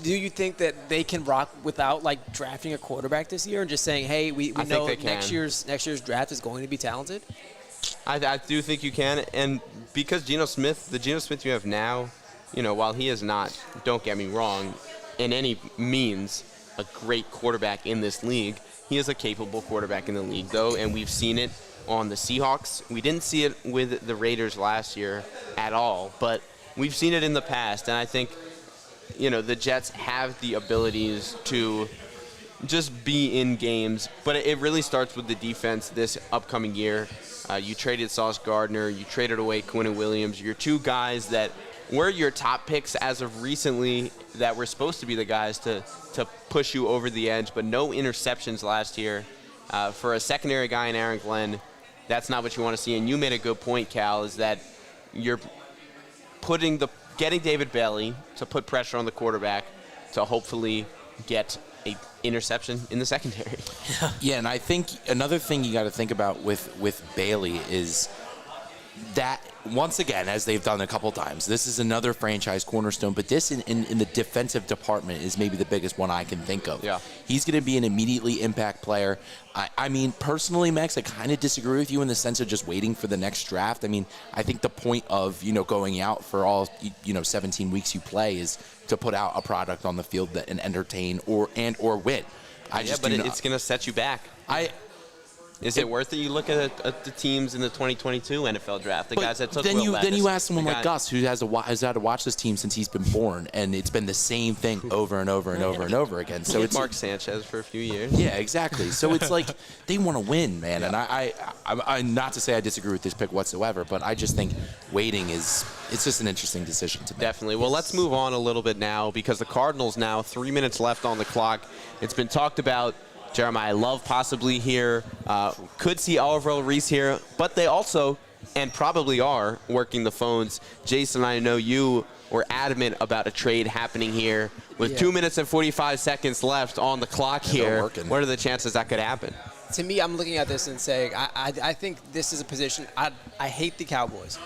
Do you think that they can rock without like drafting a quarterback this year and just saying, hey, we I think know they can. next year's draft is going to be talented? I do think you can, and because the Geno Smith you have now, while he is not, don't get me wrong, in any means a great quarterback in this league, he is a capable quarterback in the league, though, and we've seen it on the Seahawks. We didn't see it with the Raiders last year at all, but we've seen it in the past, and I think, the Jets have the abilities to just be in games, but it really starts with the defense this upcoming year. You traded Sauce Gardner, you traded away Quinnen Williams. Your 2 guys that were your top picks as of recently that were supposed to be the guys to push you over the edge, but no interceptions last year. For a secondary guy in Aaron Glenn, that's not what you want to see. And you made a good point, Cal, is that you're getting David Bailey to put pressure on the quarterback to hopefully get a interception in the secondary. Yeah, and I think another thing you got to think about with Bailey is that, once again, as they've done a couple times, this is another franchise cornerstone, but this in the defensive department is maybe the biggest one I can think of. Yeah. He's going to be an immediately impact player. I mean, personally, Max, I kind of disagree with you in the sense of just waiting for the next draft. I mean, I think the point of, going out for all, 17 weeks you play is to put out a product on the field that and entertain or win. It's going to set you back. Is it worth it? You look at the teams in the 2022 NFL draft, the guys that took then Will you Levis, ask someone the like guy- Gus, who has had to watch this team since he's been born, and it's been the same thing over and over and over and over again. So it's Mark Sanchez for a few years. Yeah, exactly. So it's like they want to win, man. And I'm not to say I disagree with this pick whatsoever, but I just think waiting it's just an interesting decision to make. Definitely. Well, let's move on a little bit now because the Cardinals now 3 minutes left on the clock. It's been talked about. Jeremiah Love possibly here. Could see Avril Reese here, but they also, and probably are, working the phones. Jason, I know you were adamant about a trade happening here with 2 minutes and 45 seconds left on the clock here. Working. What are the chances that could happen? To me, I'm looking at this and saying, I think this is a position, I hate the Cowboys.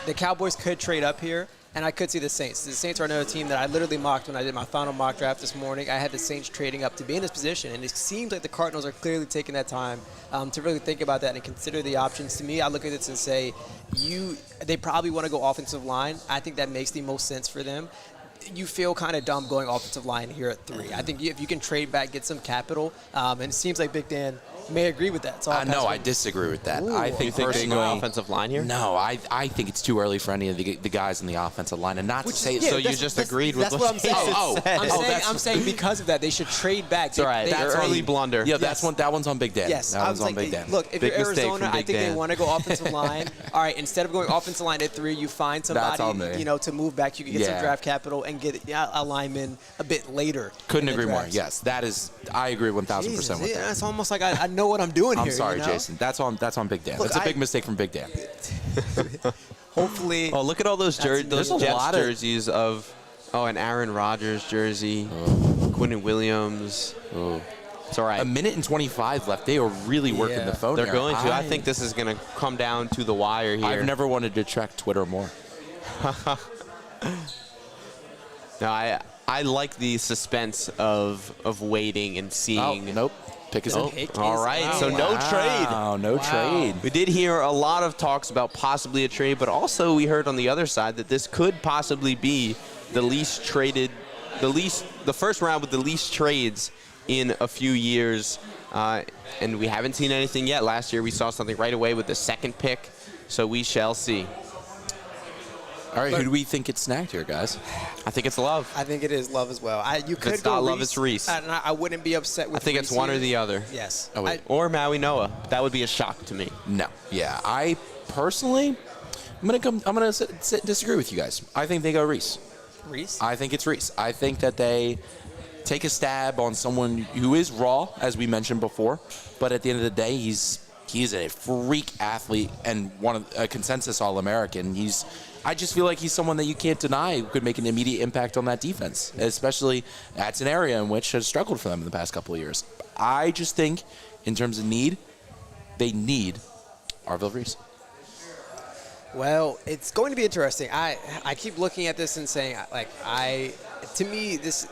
The Cowboys could trade up here, and I could see the Saints. The Saints are another team that I literally mocked when I did my final mock draft this morning. I had the Saints trading up to be in this position, and it seems like the Cardinals are clearly taking that time to really think about that and consider the options. To me, I look at this and say, they probably want to go offensive line. I think that makes the most sense for them. You feel kind of dumb going offensive line here at 3. I think if you can trade back, get some capital, and it seems like Big Dan, may agree with that. So No, I disagree with that. I You think think they go personally, offensive line here? no, I think it's too early for any of the guys in the offensive line, and not to say so you just agreed with that's what I'm saying. Jason said. I'm saying because of that, they should trade back. It's all right. That's early blunder. Yeah, Yes. that one's on Big Dan. Yes, that I one's was on like, Big Dan. look, if Big you're mistake Arizona, from I Big think they Dan. want to go offensive line. All right, instead of going offensive line at 3, you find That's on somebody, me. to move back. You can get some Yeah. draft capital and get a lineman a bit later. Couldn't in the agree more. drafts. Yes, that is. I agree 1,000% Jesus, with yeah, that. it's almost like I know what I'm doing I'm here. sorry, you know? Jason. That's on Big Dan. Look, That's a big mistake from Big Dan. Hopefully, Oh, look at all those That's- those there's a Jets lot of- jerseys of an Aaron Rodgers jersey, Quinnen Williams. It's all right. A minute and 25 left. They are really working Yeah. the phone. They're here. going to. I think this is going to come down to the wire here. I've never wanted to check Twitter more. No, I like the suspense of waiting and Oh, seeing. nope. Pick is in. Pick All is right, out. so no trade. Oh, no trade. We did hear a lot of talks about possibly a trade, but also we heard on the other side that this could possibly be the first round with the least trades in a few years, and we haven't seen anything yet. Last year we saw something right away with the second pick, so we shall see. All right, who do we think gets snagged here, guys? I think it's Love. I think it is Love as well. You could it's go not Reese, Love, it's Reese. And I wouldn't be upset with. I think it's Reese one or here. the other. Yes. Oh, wait. Or Maui Noah. That would be a shock to me. No. Yeah, I personally, I'm gonna disagree with you guys. I think they go Reese. Reese. I think it's Reese. I think that they take a stab on someone who is raw, as we mentioned before, but at the end of the day, he's a freak athlete and a consensus All-American. I just feel like he's someone that you can't deny who could make an immediate impact on that defense, especially that's an area in which has struggled for them in the past couple of years. I just think, in terms of need, they need Arvil Reese. Well, it's going to be interesting. I keep looking at this and saying, to me, it's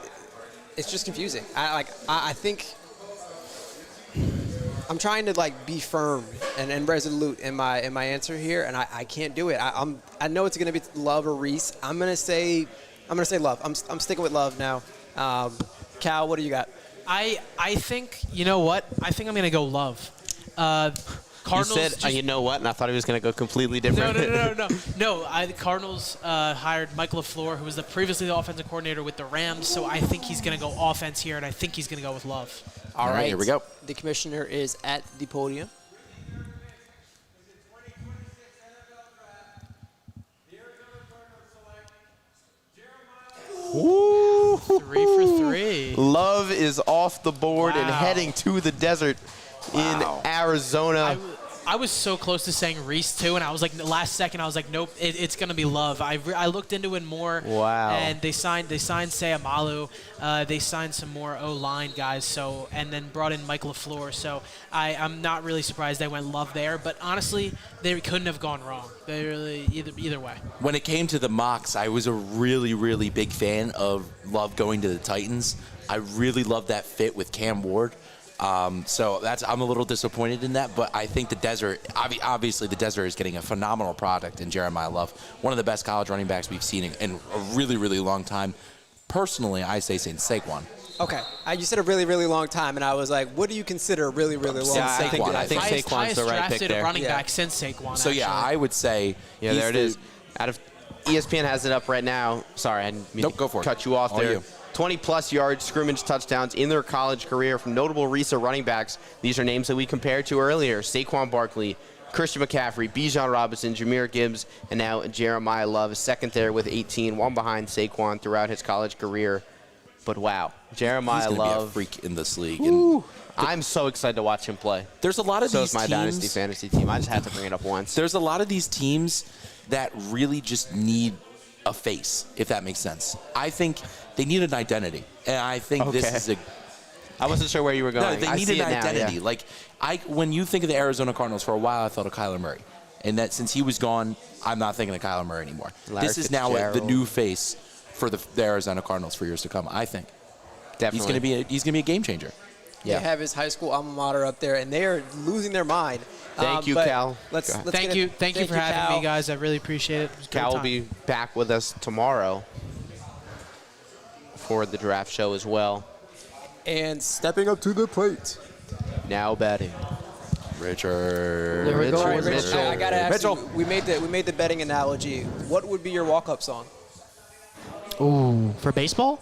just confusing. I think I'm trying to be firm and resolute in my answer here, and I can't do it. I know it's going to be Love or Reese. I'm gonna say Love. I'm sticking with Love now. Cal, what do you got? I think, you know what? I think I'm going to go Love. Cardinals You said, you know what? And I thought he was going to go completely different. No. The Cardinals hired Mike LaFleur, who was previously the offensive coordinator with the Rams, so I think he's going to go offense here, and I think he's going to go with Love. All right, here we go. The commissioner is at the podium. Ooh. 3 for 3. Love is off the board and Wow. heading to the desert in Arizona. I was so close to saying Reese too, and I was like, the last second, I was like, nope, it's gonna be Love. I looked into it more. Wow. And they signed Sayamalu. They signed some more O-line guys. So and then brought in Mike LaFleur. So I'm not really surprised they went Love there. But honestly, they couldn't have gone wrong. They really either way. When it came to the mocks, I was a really, really big fan of Love going to the Titans. I really loved that fit with Cam Ward. So I'm a little disappointed in that, but I think the desert, obviously the desert is getting a phenomenal product in Jeremiah Love, one of the best college running backs we've seen in a really, really long time. Personally, I say Saquon. Okay, you said a really, really long time, and I was like, what do you consider a really, really long Yeah, time? Saquon. I think highest Saquon's the right drafted pick there. running Yeah. back since Saquon. So yeah, actually. I would say Yeah, he's there it the- is. Out of ESPN has it up right now. Sorry, I didn't mean Nope, to go for it. cut you off All there. you. 20-plus yards, scrimmage touchdowns in their college career from notable recent running backs. These are names that we compared to earlier. Saquon Barkley, Christian McCaffrey, Bijan Robinson, Jahmyr Gibbs, and now Jeremiah Love, second there with 18, one behind Saquon throughout his college career. But wow, he's Jeremiah going to be a Love. freak in this league. And I'm so excited to watch him play. there's a lot of So these is my teams. Dynasty Fantasy team. I just had to bring it up once. There's a lot of these teams that really just need a face, if that makes sense. I think they need an identity, and I think this Okay. is a. I wasn't sure where you were No, going. they I need see an it now, identity. yeah. Like when you think of the Arizona Cardinals, for a while I thought of Kyler Murray, and that since he was gone, I'm not thinking of Kyler Murray anymore. Larry This is now the Fitzgerald. new face for the Arizona Cardinals for years to come. I think Definitely. he's gonna be a game changer. Yeah. They have his high school alma mater up there, and they are losing their mind. Thank you, but Cal. Let's Go ahead. Thank you for having Cal. me, guys. I really appreciate it. It was a great Cal will time. be back with us tomorrow for the draft show as well. And stepping up to the plate, Now batting. Richard. There we go. All right, Richard. Rich, I gotta ask Mitchell. you, we made the betting analogy. What would be your walk-up song? Ooh, for baseball?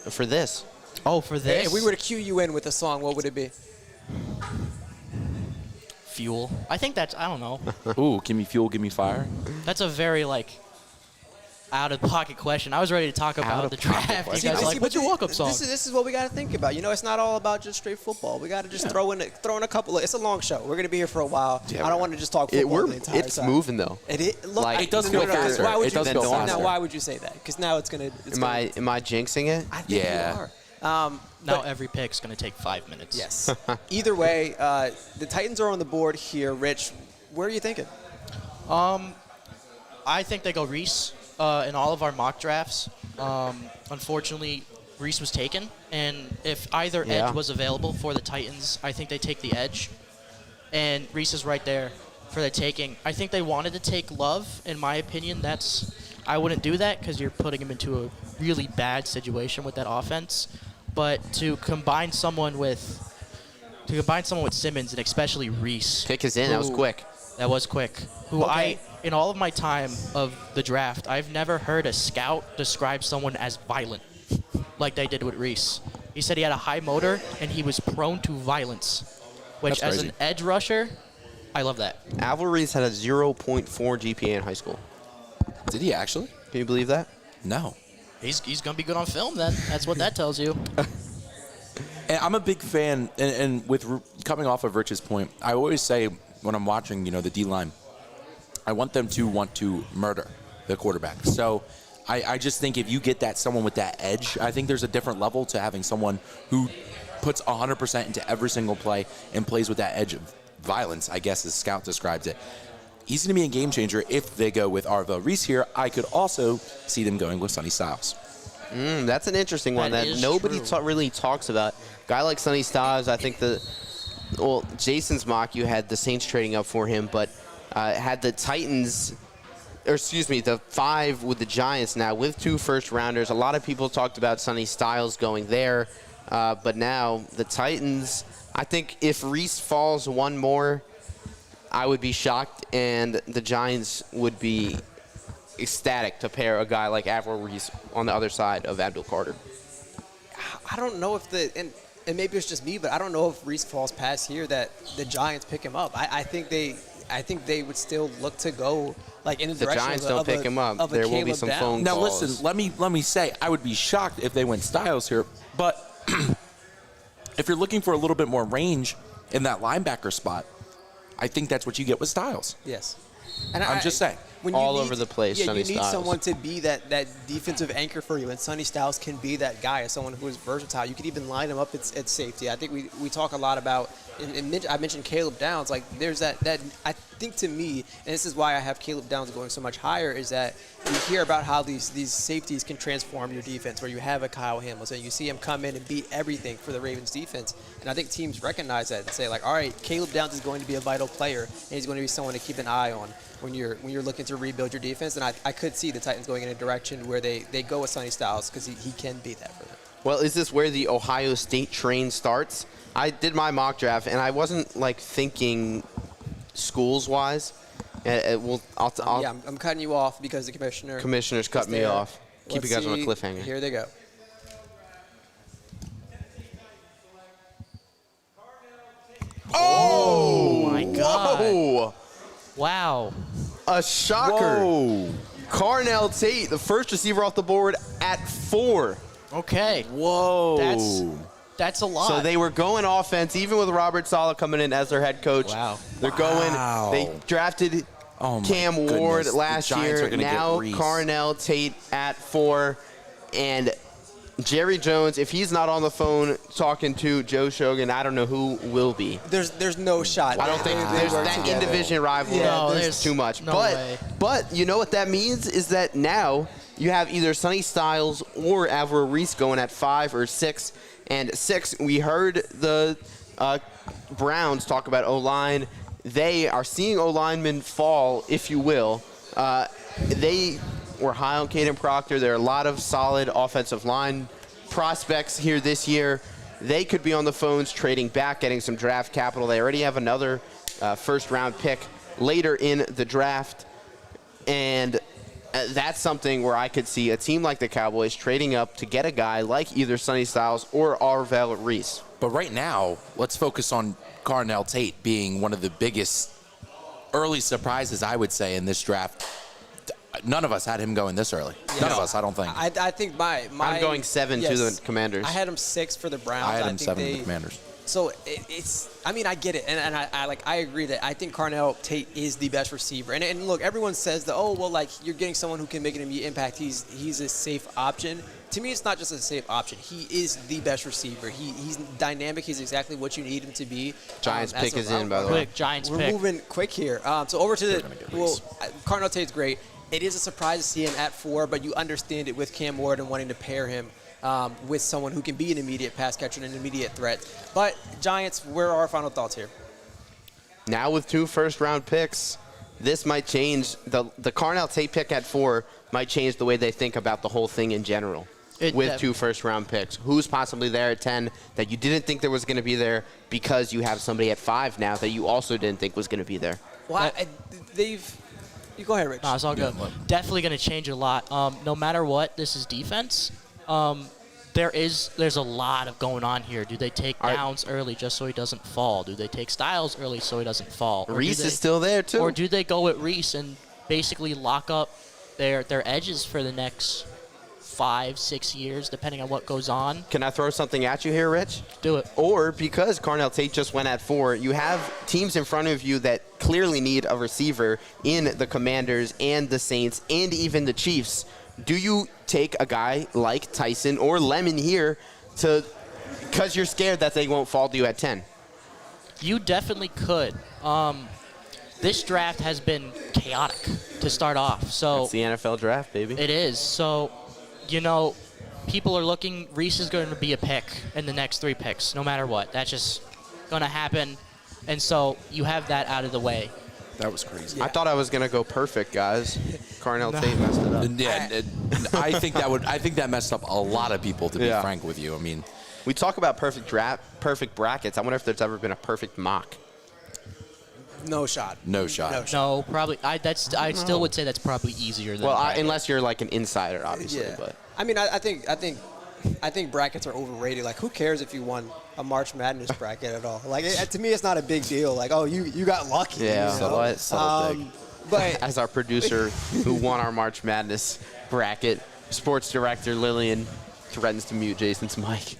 For this. Oh, for this? If we were to cue you in with a song, what would it be? Fuel. I think that's, I don't know. Ooh, give me fuel, give me fire. That's a very, out of pocket question. I was ready to talk about the draft. You guys are like, what's your walk-up song? This is what we got to think about. You know, it's not all about just straight football. We got to just throw in a couple of. It's a long show. We're gonna be here for a while. Yeah, I don't want to just talk football the entire It's time. moving though. Look, Like, It does feel faster. Why would It you does say feel that? faster. Now, why would you say that? Because now it's gonna. Am I jinxing it? I think Yeah. you are. Now but- every pick's going to take 5 minutes. Yes. Either way, the Titans are on the board here. Rich, where are you thinking? I think they go Reese in all of our mock drafts. Unfortunately, Reese was taken, and if either Yeah. edge was available for the Titans, I think they take the edge. And Reese is right there for the taking. I think they wanted to take Love. In my opinion, I wouldn't do that because you're putting him into a really bad situation with that offense. But to combine someone with Simmons and especially Reese, Pick is in. That was who- quick. that was quick. Who Okay. in all of my time of the draft, I've never heard a scout describe someone as violent like they did with Reese. He said he had a high motor and he was prone to violence, which That's as crazy. an edge rusher, I love that. Alvarez had a 0.4 GPA in high school. Did he actually? Can you believe that? No. He's going to be good on film then. That's what that tells you. And I'm a big fan, and with coming off of Rich's point, I always say when I'm watching, the D-line, I want them to want to murder the quarterback. So I just think if you get someone with that edge, I think there's a different level to having someone who puts 100% into every single play and plays with that edge of violence, I guess as Scout describes it. He's going to be a game changer if they go with Arvell Reese here. I could also see them going with Sonny Styles. That's an interesting one That that is nobody true. really talks about. Guy like Sonny Styles, I think Jason's mock, you had the Saints trading up for him, but had the Titans, the 5 with the Giants now with 2 first-rounders. A lot of people talked about Sonny Styles going there, but now the Titans, I think if Reese falls one more, I would be shocked, and the Giants would be ecstatic to pair a guy like Avril Reese on the other side of Abdul Carter. I don't know if and maybe it's just me, but I don't know if Reese falls past here that the Giants pick him up. I think they would still look to go in the The direction Giants of don't of pick him up. of a There will be Caleb some Downs. phone Now calls. listen, let me say I would be shocked if they went Styles here, but if you're looking for a little bit more range in that linebacker spot, I think that's what you get with Styles. Yes. And I'm just saying. when All over the place, Yeah, Sonny you need Styles. someone to be that defensive anchor for you, and Sonny Styles can be that guy, as someone who is versatile. You could even line him up at safety. I think we talk a lot about, I mentioned Caleb Downs. There's that I think to me, and this is why I have Caleb Downs going so much higher, is that you hear about how these safeties can transform your defense, where you have a Kyle Hamilton. You see him come in and beat everything for the Ravens defense. And I think teams recognize that and say, all right, Caleb Downs is going to be a vital player, and he's going to be someone to keep an eye on when you're looking to rebuild your defense. And I could see the Titans going in a direction where they go with Sonny Styles because he can be that for them. Well, is this where the Ohio State train starts? I did my mock draft, and I wasn't thinking schools-wise. I'm cutting you off because the Commissioner's cut me there. off. Keep you Let's guys on a see. cliffhanger. Here they go. Oh my God. Whoa! Wow. A shocker. Whoa. Carnell Tate, the first receiver off the board at 4. Okay. Whoa. That's a lot. So they were going offense, even with Robert Saleh coming in as their head coach. Wow. They're Wow. going. They drafted Oh my Cam goodness. Ward The last Giants year. are gonna get Now Reese. Carnell Tate at 4, and Jerry Jones. If he's not on the phone talking to Joe Shogan, I don't know who will be. There's no shot. I don't think They there's work that together. in-division rivalry. Yeah, No, there's there's too much. no way. But you know what that means is that now you have either Sonny Styles or Avril Reese going at 5 or 6. And 6, we heard the Browns talk about O-line. They are seeing O-linemen fall, if you will. They were high on Caden Proctor. There are a lot of solid offensive line prospects here this year. they could be on the phones trading back, getting some draft capital. They already have another first-round pick later in the draft. And that's something where I could see a team like the Cowboys trading up to get a guy like either Sonny Styles or Arvell Reese. But right now, let's focus on Carnell Tate being one of the biggest early surprises, I would say, in this draft. None of us had him going this early. None of us, I don't think. I think my I'm going 7 to the Commanders. I had him 6 for the Browns. I had him think 7 to the Commanders. So it's, I mean, I get it, and I agree that I think Carnell Tate is the best receiver. And look, everyone says that, oh, well, like, you're getting someone who can make an immediate impact. He's a safe option. To me, it's not just a safe option. He is the best receiver. He's dynamic. He's exactly what you need him to be. Giants pick is in, by the way. Quick, Giants We're pick. moving quick here. So over to Carnell Tate's great. It is a surprise to see him at 4, but you understand it with Cam Ward and wanting to pair him with someone who can be an immediate pass catcher and an immediate threat. But Giants, where are our final thoughts here? Now with 2 first-round picks, this might change. The Carnell Tate pick at 4 might change the way they think about the whole thing in general. With 2 first-round picks, who's possibly there at 10 that you didn't think there was going to be there because you have somebody at 5 now that you also didn't think was going to be there? Well, you go ahead, Rich. No, it's all good. Definitely going to change a lot. No matter what, this is defense. There's a lot of going on here. Do they take Downs early just so he doesn't fall? Do they take Styles early so he doesn't fall? Reese is still there, too. Or do they go with Reese and basically lock up their edges for the next 5-6 years, depending on what goes on? Can I throw something at you here, Rich? Do it. Or because Carnell Tate just went at 4, you have teams in front of you that clearly need a receiver in the Commanders and the Saints and even the Chiefs. Do you take a guy like Tyson or Lemon here because you're scared that they won't fall to you at 10? You definitely could. This draft has been chaotic to start off. So It's the NFL draft, baby. it is. So, people are looking. Reese is going to be a pick in the next 3 picks, no matter what. That's just going to happen. And so you have that out of the way. That was crazy. I thought I was going to go perfect, guys. Carnell Tate messed it up. Yeah, I think that messed up a lot of people, to be frank with you. I mean, We talk about perfect brackets. I wonder if there's ever been a perfect mock. No shot. no shot. No, probably. I still would say that's probably easier than. Well, bracket. unless you're like an insider, obviously. Yeah. But I mean, I think brackets are overrated. Like, who cares if you won a March Madness bracket at all? Like, to me, it's not a big deal. Like, oh, you got lucky. Yeah. You know? Subtle dig. But as our producer who won our March Madness bracket, sports director Lillian threatens to mute Jason's mic.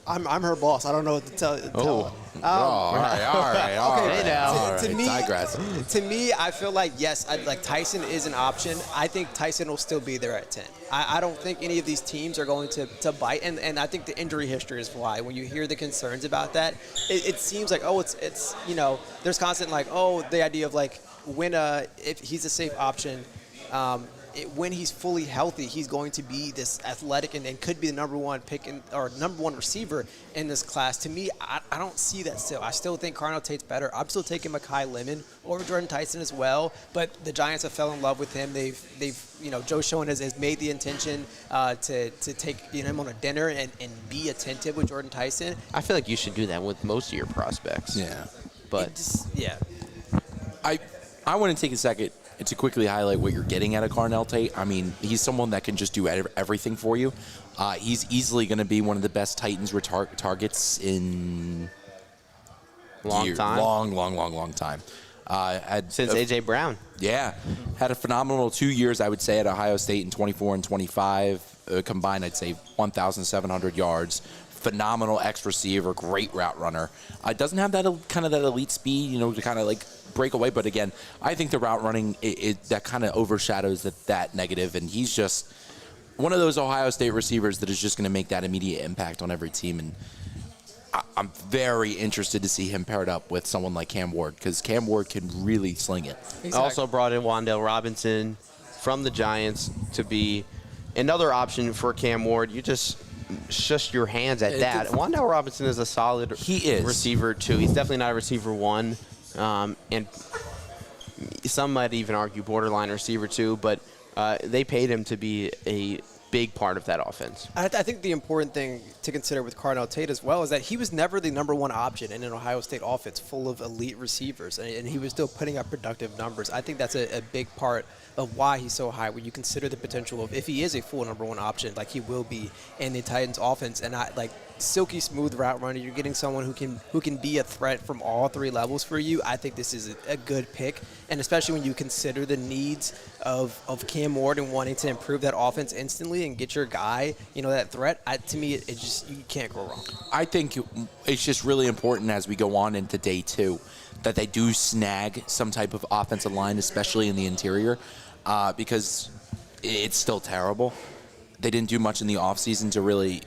I'm her boss. I don't know what to tell her. All right. Okay, All right. to me, Digress. To me, I feel like, yes, like Tyson is an option. I think Tyson will still be there at 10. I don't think any of these teams are going to bite, and I think the injury history is why. When you hear the concerns about that, it seems like, oh, it's there's constant like, oh, the idea of like if he's a safe option, when he's fully healthy, he's going to be this athletic and could be the number one pick or number one receiver in this class. To me, I don't see that still. I still think Carnell Tate's better. I'm still taking Mekhi Lemon over Jordan Tyson as well. But the Giants have fell in love with him. They've Joe Schoen has made the intention to take him on a dinner and be attentive with Jordan Tyson. I feel like you should do that with most of your prospects. Yeah. But I want to take a second to quickly highlight what you're getting at a Carnell Tate. I mean, he's someone that can just do everything for you. He's easily going to be one of the best Titans targets in long time. Long time. Since A.J. Brown. Yeah. Had a phenomenal 2 years, I would say, at Ohio State in 24 and 25. Combined, I'd say 1,700 yards. Phenomenal X receiver, great route runner. Doesn't have that kind of that elite speed, to kind of like break away. But again, I think the route running that kind of overshadows that negative, and he's just one of those Ohio State receivers that is just going to make that immediate impact on every team. And I'm very interested to see him paired up with someone like Cam Ward, because Cam Ward can really sling it. Exactly. Also brought in Wan'Dale Robinson from the Giants to be another option for Cam Ward. You just shush your hands at that. Wan'Dale Robinson is a solid receiver, too. He's definitely not a receiver 1. And some might even argue borderline receiver 2, but they paid him to be a big part of that offense. I think the important thing to consider with Carnell Tate as well is that he was never the number one option in an Ohio State offense full of elite receivers, and he was still putting up productive numbers. I think that's a big part of why he's so high when you consider the potential of if he is a full number one option like he will be in the Titans offense, and not like silky smooth route runner. You're getting someone who can be a threat from all three levels for you. I think this is a good pick, and especially when you consider the needs of Cam Ward and wanting to improve that offense instantly and get your guy, that threat. To me, it just, you can't go wrong. I think it's just really important as we go on into day 2 that they do snag some type of offensive line, especially in the interior, because it's still terrible. They didn't do much in the offseason to really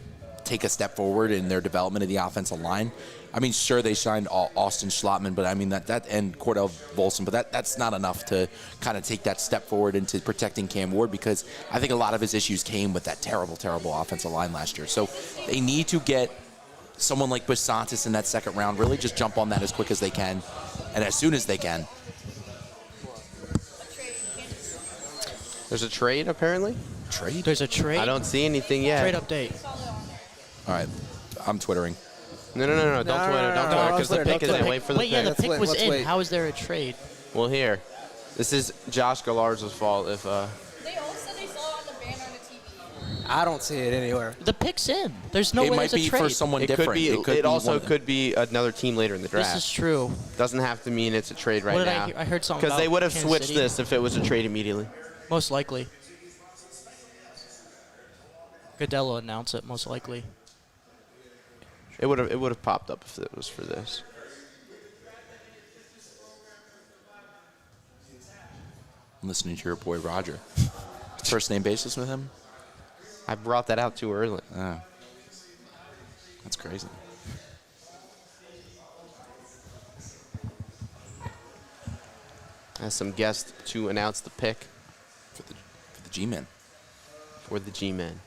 take a step forward in their development of the offensive line. I mean, sure, they signed Austin Schlottman, but I mean that and Cordell Volson, but that's not enough to kind of take that step forward into protecting Cam Ward, because I think a lot of his issues came with that terrible, terrible offensive line last year. So they need to get someone like Bisontis in that second round, really just jump on that as quick as they can and as soon as they can. There's a trade, apparently? Trade? There's a trade. I don't see anything yet. Trade update. All right, I'm twittering. No, don't Twitter, don't Twitter, because the pick is in. Wait for the Wait, yeah, pick. the pick was let's in. wait. How is there a trade? Well, here. This is Josh Gallard's fault if They all said they saw it on the banner on the TV. I don't see it anywhere. The pick's in. There's no It way might there's a be trade. for someone it different. could be. It, be also one- could be another team later in the draft. This is true. Doesn't have to mean it's a trade right What did now. I hear? I heard something Because they about would have Kansas switched City. this if it was a trade immediately. Most likely. Goodell will announce it, most likely. It would have popped up if it was for this. I'm listening to your boy Roger. First name basis with him? I brought that out too early. Oh. That's crazy. As some guests to announce the pick For the G-Men. for the G-Men.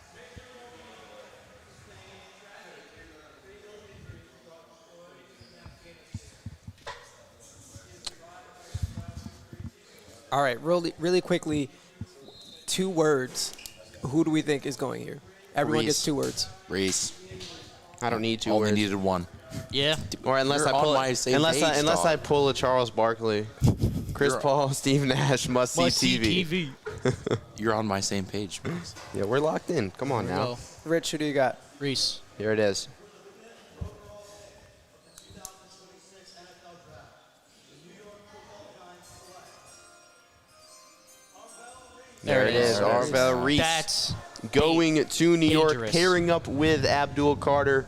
All right, really quickly, 2 words. Who do we think is going here? Everyone gets Reese. 2 words. Reese. I don't need 2 Only words. needed one. Yeah. Or unless You're I pull on my same unless page, unless dog. I pull a Charles Barkley, Chris You're- Paul, Steve Nash, must see TV. You're on my same page, Reese. Yeah, we're locked in. Come on now. Well, Rich, who do you got? Reese. Here it is. There it is. Arvell Reese That's going to New York, dangerous. pairing up with Abdul Carter.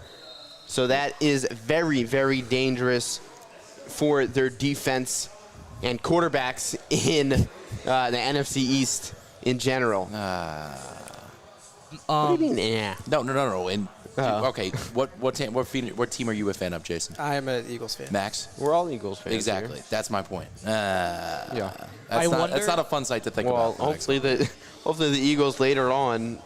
So that is very, very dangerous for their defense and quarterbacks in the NFC East in general. What do you mean, yeah? No. And Oh. okay, what team are you a fan of, Jason? I am an Eagles fan. Max? We're all Eagles fans. Exactly. here. That's my point. Yeah. That's not a fun sight to think Well, about. hopefully the Eagles later on,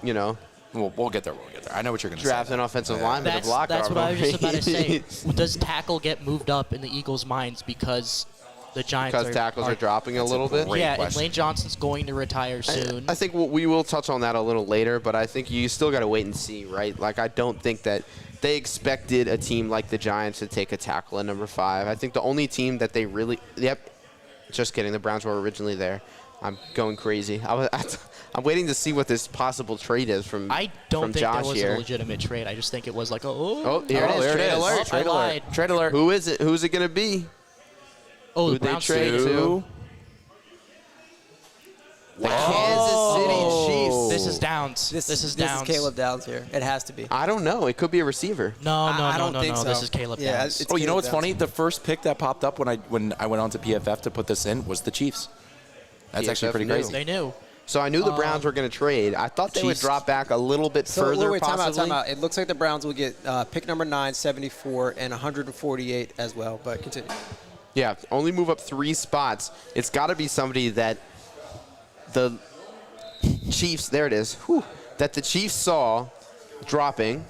We'll get there. I know what you're going to say. draft an offensive lineman to block That's our what I was just about to say. Maurice. Does tackle get moved up in the Eagles' minds because the Giants Because tackles are dropping a That's a little bit. great Yeah, and question. Lane Johnson's going to retire soon. I think we will touch on that a little later, but I think you still got to wait and see, right? Like, I don't think that they expected a team like the Giants to take a tackle at number 5. I think the only team that they really – just kidding. The Browns were originally there. I'm going crazy. I'm waiting to see what this possible trade is from I don't from think Josh there was here. a legitimate trade. I just think it was like, Oh, here it is. there it Trade is. alert. Oh, Trade I alert. lied. Trade alert. Who is it? Who's it going to be? Oh, the Who'd they Browns trade traded. to? The Kansas City Chiefs. This is Downs. This is Downs. This is Caleb Downs here. It has to be. I don't know. It could be a receiver. No, I don't think so. This is Caleb Yeah, Downs. it's Oh, you know Caleb what's Downs. funny? The first pick that popped up when I went on to PFF to put this in was the Chiefs. That's actually PFF pretty knew. crazy. They knew. So I knew the Browns were going to trade. I thought they would Chiefs. drop back a little bit So further, wait, time possibly. out. It looks like the Browns will get pick number 9, 74, and 148 as well. But continue. Yeah, only move up 3 spots. It's got to be somebody that the Chiefs, there it is, that the Chiefs saw dropping.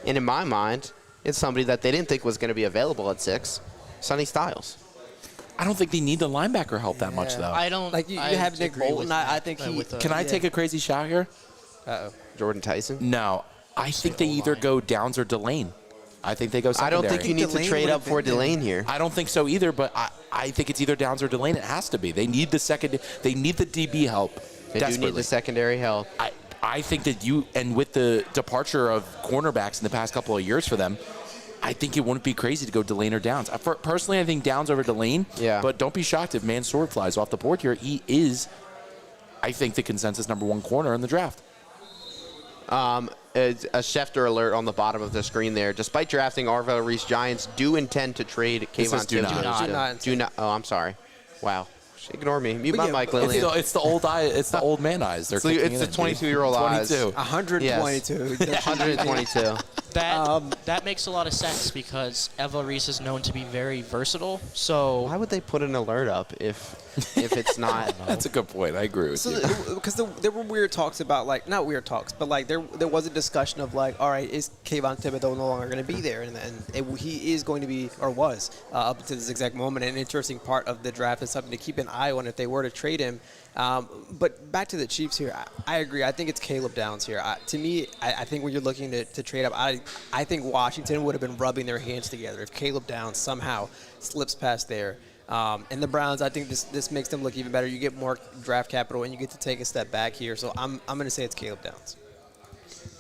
And in my mind, it's somebody that they didn't think was going to be available at 6, Sonny Styles. I don't think they need the linebacker help that much, though. I don't. Like you I have Nick agree Bolton. with I that, think with he. Can I take a crazy shot here? Uh-oh. Jordan Tyson? No, I think they either go Downs or Delane. I think they go I secondary. don't think you need to Delane trade would've up for been there. Delane here. I don't think so either, but I think it's either Downs or Delane. It has to be. They need the second. They need the DB help. They do need desperately. the secondary help. I think that and with the departure of cornerbacks in the past couple of years for them, I think it wouldn't be crazy to go Delane or Downs. Personally, I think Downs over Delane. Yeah. But don't be shocked if Mansour flies off the board here. He is, I think, the consensus #1 corner in the draft. It's a Schefter alert on the bottom of the screen there. Despite drafting Arvell Reese, Giants do intend to trade This Kayvon is do Thibodeau. not. Do not. Oh, I'm sorry. Wow. Ignore me. Mute my yeah, mic, but Lillian. It's the old eye. It's the old man eyes. They're It's the kicking in. 22-year-old eyes. 22. 122. 122. That makes a lot of sense because Eva Reese is known to be very versatile. So Why would they put an alert up if it's not? That's a good point. I agree with you. Because there were weird talks about, like, not weird talks, but like there was a discussion of like, all right, is Kayvon Thibodeau no longer going to be there? And he is going to be, or was, up to this exact moment, an interesting part of the draft and something to keep an eye on if they were to trade him. But back to the Chiefs here, I agree. I think it's Caleb Downs here. To me, I think when you're looking to trade up, I think Washington would have been rubbing their hands together if Caleb Downs somehow slips past there. And the Browns, I think this makes them look even better. You get more draft capital, and you get to take a step back here. So I'm going to say it's Caleb Downs.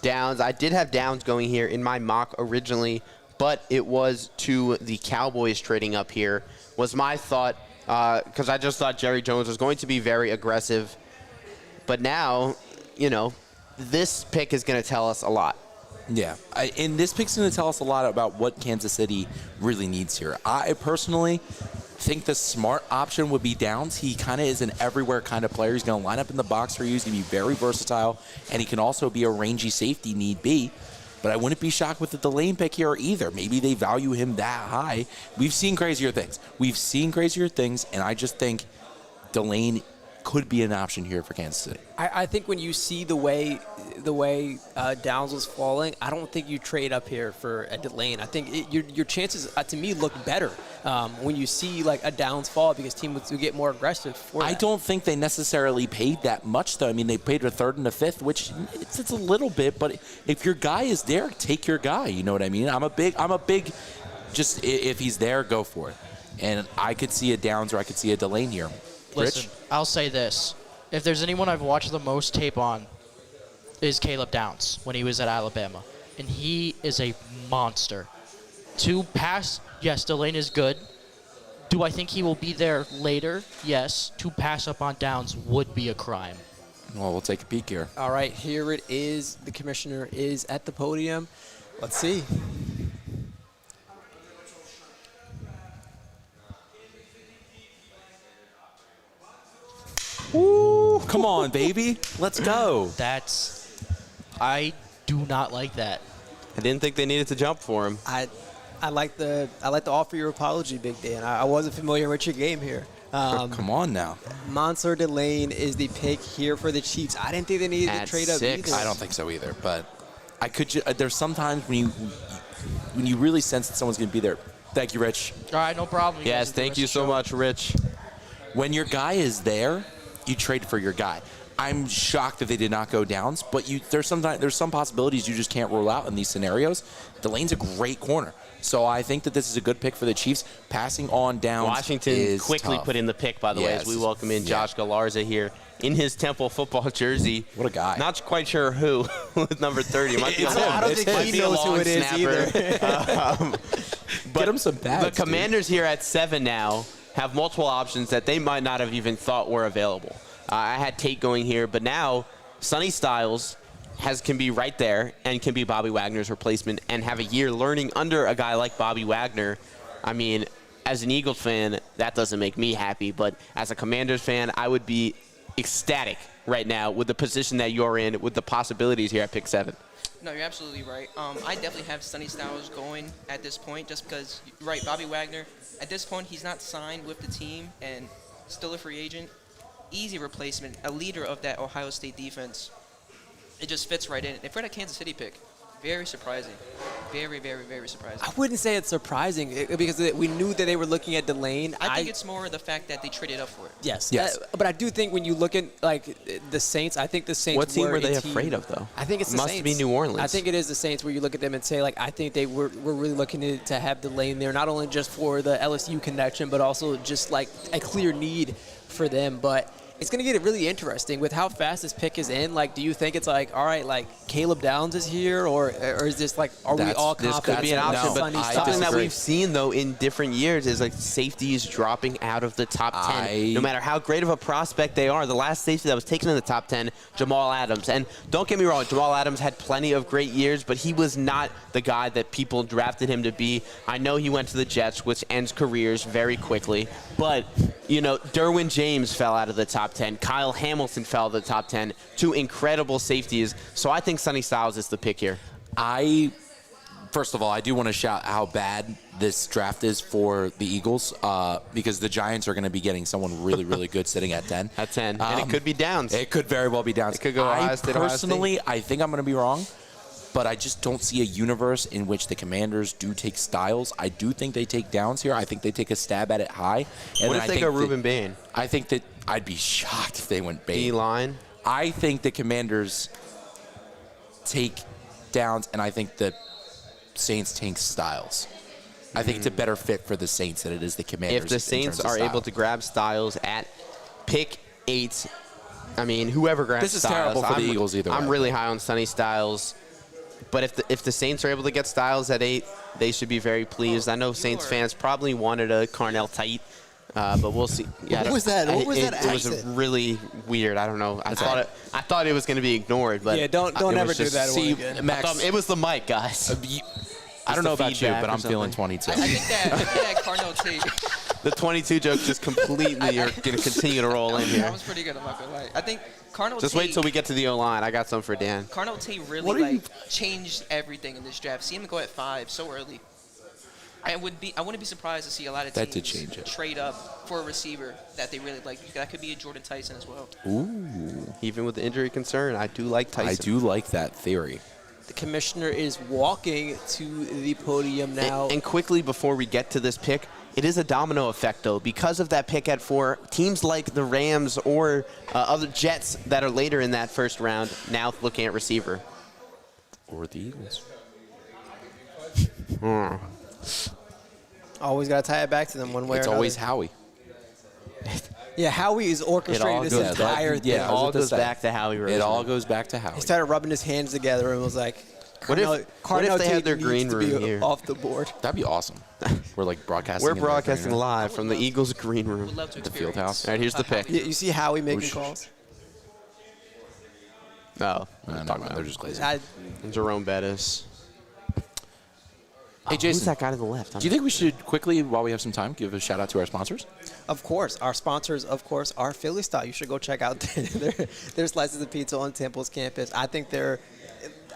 Downs. I did have Downs going here in my mock originally, but it was to the Cowboys trading up here was my thought because I just thought Jerry Jones was going to be very aggressive. But now, this pick is going to tell us a lot. Yeah, and this pick's going to tell us a lot about what Kansas City really needs here. I personally think the smart option would be Downs. He kind of is an everywhere kind of player. He's going to line up in the box for you. He's going to be very versatile, and he can also be a rangy safety need be. But I wouldn't be shocked with the Delane pick here either. Maybe they value him that high. We've seen crazier things. And I just think Delane could be an option here for Kansas City. I think when you see the way Downs was falling, I don't think you trade up here for a Delane. I think your chances, to me, look better when you see like a Downs fall because teams will get more aggressive for I that. don't think they necessarily paid that much, though. I mean, they paid a third and a fifth, which it's a little bit. But if your guy is there, take your guy. You know what I mean? I'm a big, just if he's there, go for it. And I could see a Downs or I could see a Delane here. listen, Rich? I'll say this: if there's anyone I've watched the most tape on, is Caleb Downs when he was at Alabama, and he is a monster. To pass, yes, Delane is good. Do I think he will be there later? Yes. To pass up on Downs would be a crime. Well, we'll take a peek here. All right, here it is. The commissioner is at the podium. Let's see. Woo! Come on, baby. Let's go. I do not like that. I didn't think they needed to jump for him. I like to offer your apology, Big Dan. I wasn't familiar with your game here. Come on now. Mansour Delane is the pick here for the Chiefs. I didn't think they needed At to trade up 6. either. I don't think so either, but I could. There's sometimes when you really sense that someone's going to be there. Thank you, Rich. All right, no problem. Yes, thank you so much, Rich. When your guy is there, you trade for your guy. I'm shocked that they did not go Downs, but there's some possibilities you just can't rule out in these scenarios. Delane's a great corner, so I think that this is a good pick for the Chiefs. Passing on Downs Washington is quickly tough. put in the pick, by the way, as we welcome in Josh Galarza here in his Temple football jersey. What a guy. Not quite sure who with number 30. Might be I don't think he knows who it is either. But Get him some bags, the Commanders here at 7 now have multiple options that they might not have even thought were available. I had Tate going here, but now Sonny Styles can be right there and can be Bobby Wagner's replacement and have a year learning under a guy like Bobby Wagner. I mean, as an Eagles fan, that doesn't make me happy, but as a Commanders fan, I would be ecstatic right now with the position that you're in, with the possibilities here at pick 7. No, you're absolutely right. I definitely have Sonny Styles going at this point just because, right, Bobby Wagner, at this point, he's not signed with the team and still a free agent. Easy replacement, a leader of that Ohio State defense. It just fits right in. If we're at a Kansas City pick, Very surprising. Very, very, very surprising. I wouldn't say it's surprising because we knew that they were looking at Delane. I think it's more the fact that they traded up for it. Yes. Yes. But I do think when you look at like the Saints, I think the Saints. What team were they a team- afraid of, though? I think it's the Must Saints. be New Orleans. I think it is the Saints where you look at them and say like I think they were really looking to have Delane there, not only just for the LSU connection, but also just like a clear need for them. But it's going to get really interesting with how fast this pick is in. Like, do you think it's like, all right, like Caleb Downs is here, or is this like, are we That's- all this confident? Could be an No, option, but Sonny I Styles? something that disagree. we've seen though in different years is like safeties dropping out of the top 10. No matter how great of a prospect they are, the last safety that was taken in the top 10, Jamal Adams. And don't get me wrong, Jamal Adams had plenty of great years, but he was not the guy that people drafted him to be. I know he went to the Jets, which ends careers very quickly, but you know, Derwin James fell out of the top 10. Kyle Hamilton fell out of the top 10. Two incredible safeties. So I think Sonny Styles is the pick here. First of all, I do want to shout how bad this draft is for the Eagles because the Giants are going to be getting someone really, really good sitting at 10. At 10. And it could be Downs. It could very well be Downs. It could go Ohio State, Ohio State. Personally, I think I'm going to be wrong, but I just don't see a universe in which the Commanders do take Styles. I do think they take Downs here. I think they take a stab at it high. And What then if I they think go that- Ruben Bain? I think that I'd be shocked if they went Bain. D-line? I think the Commanders take Downs, and I think the Saints take Styles. I think it's a better fit for the Saints than it is the Commanders. If the in Saints terms of are style. able to grab Styles at pick 8, I mean, whoever grabs This is Styles, terrible for the I'm- Eagles either I'm way. really high on Sonny Styles. But if the Saints are able to get Styles at 8, they should be very pleased. I know Saints fans probably wanted a Carnell Tate, but we'll see. Yeah, What was that? What was that It was accent? really weird. I don't know. I thought it was going to be ignored, but Yeah, don't it was ever do just- that one See, again. Max, It was the mic, guys. I don't the know about you, feedback but or I'm feeling something. 22. I think that Carnell Tate, The 22 joke just completely are going to continue to roll in that here. was pretty good. I'm not gonna lie. I think Carnell Just Tate. wait till we get to the O-line. I got some for Dan. Carnell Tate really changed everything in this draft. See him go at 5 so early. I wouldn't be surprised to see a lot of That teams did change it. trade up for a receiver that they really like. That could be a Jordan Tyson as well. Even with the injury concern, I do like Tyson. I do like that theory. The commissioner is walking to the podium now. And quickly before we get to this pick, it is a domino effect, though. Because of that pick at 4, teams like the Rams or other Jets that are later in that first round now looking at receiver. Or the Eagles. Always got to tie it back to them one way It's or always another. Howie. Yeah, Howie is orchestrating this goes- entire thing. It all was what goes they back to Howie Roseman. It all goes back to Howie. He started rubbing his hands together and was like, What if- Carnell what if they had Tate their needs green to be room here? off the board. That'd be awesome. We're like broadcasting. We're in their broadcasting green room. live from the Eagles green room. Would love to The experience. field house. All right, here's the pick. You see Howie making Whoosh. calls? No, No, never mind. They're just lazy. Jerome Bettis. Hey, Who's Jason, that guy to the left? do you think we should quickly, while we have some time, give a shout out to our sponsors? Of course, our sponsors, of course, are Philly Style. You should go check out their slices of pizza on Temple's campus. I think they're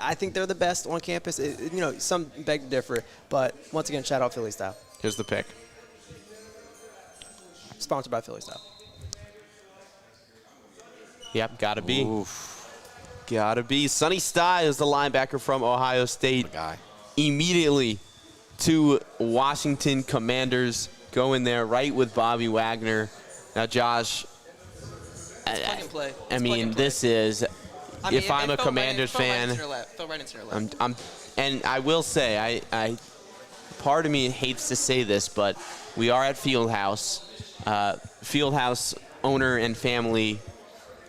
the best on campus. Some beg to differ, but once again, shout out Philly Style. Here's the pick. Sponsored by Philly Style. Yep, gotta be. Oof, Gotta be. Sonny Styles, the linebacker from Ohio State. the guy. Immediately to Washington Commanders, going there right with Bobby Wagner. Now, Josh, Plug and play. I It's plug mean, and play. this is, I mean, if I'm it a fell Commanders right fan, into their lap. Fell right into their lap. and I will say, I part of me hates to say this, but we are at Fieldhouse. Fieldhouse owner and family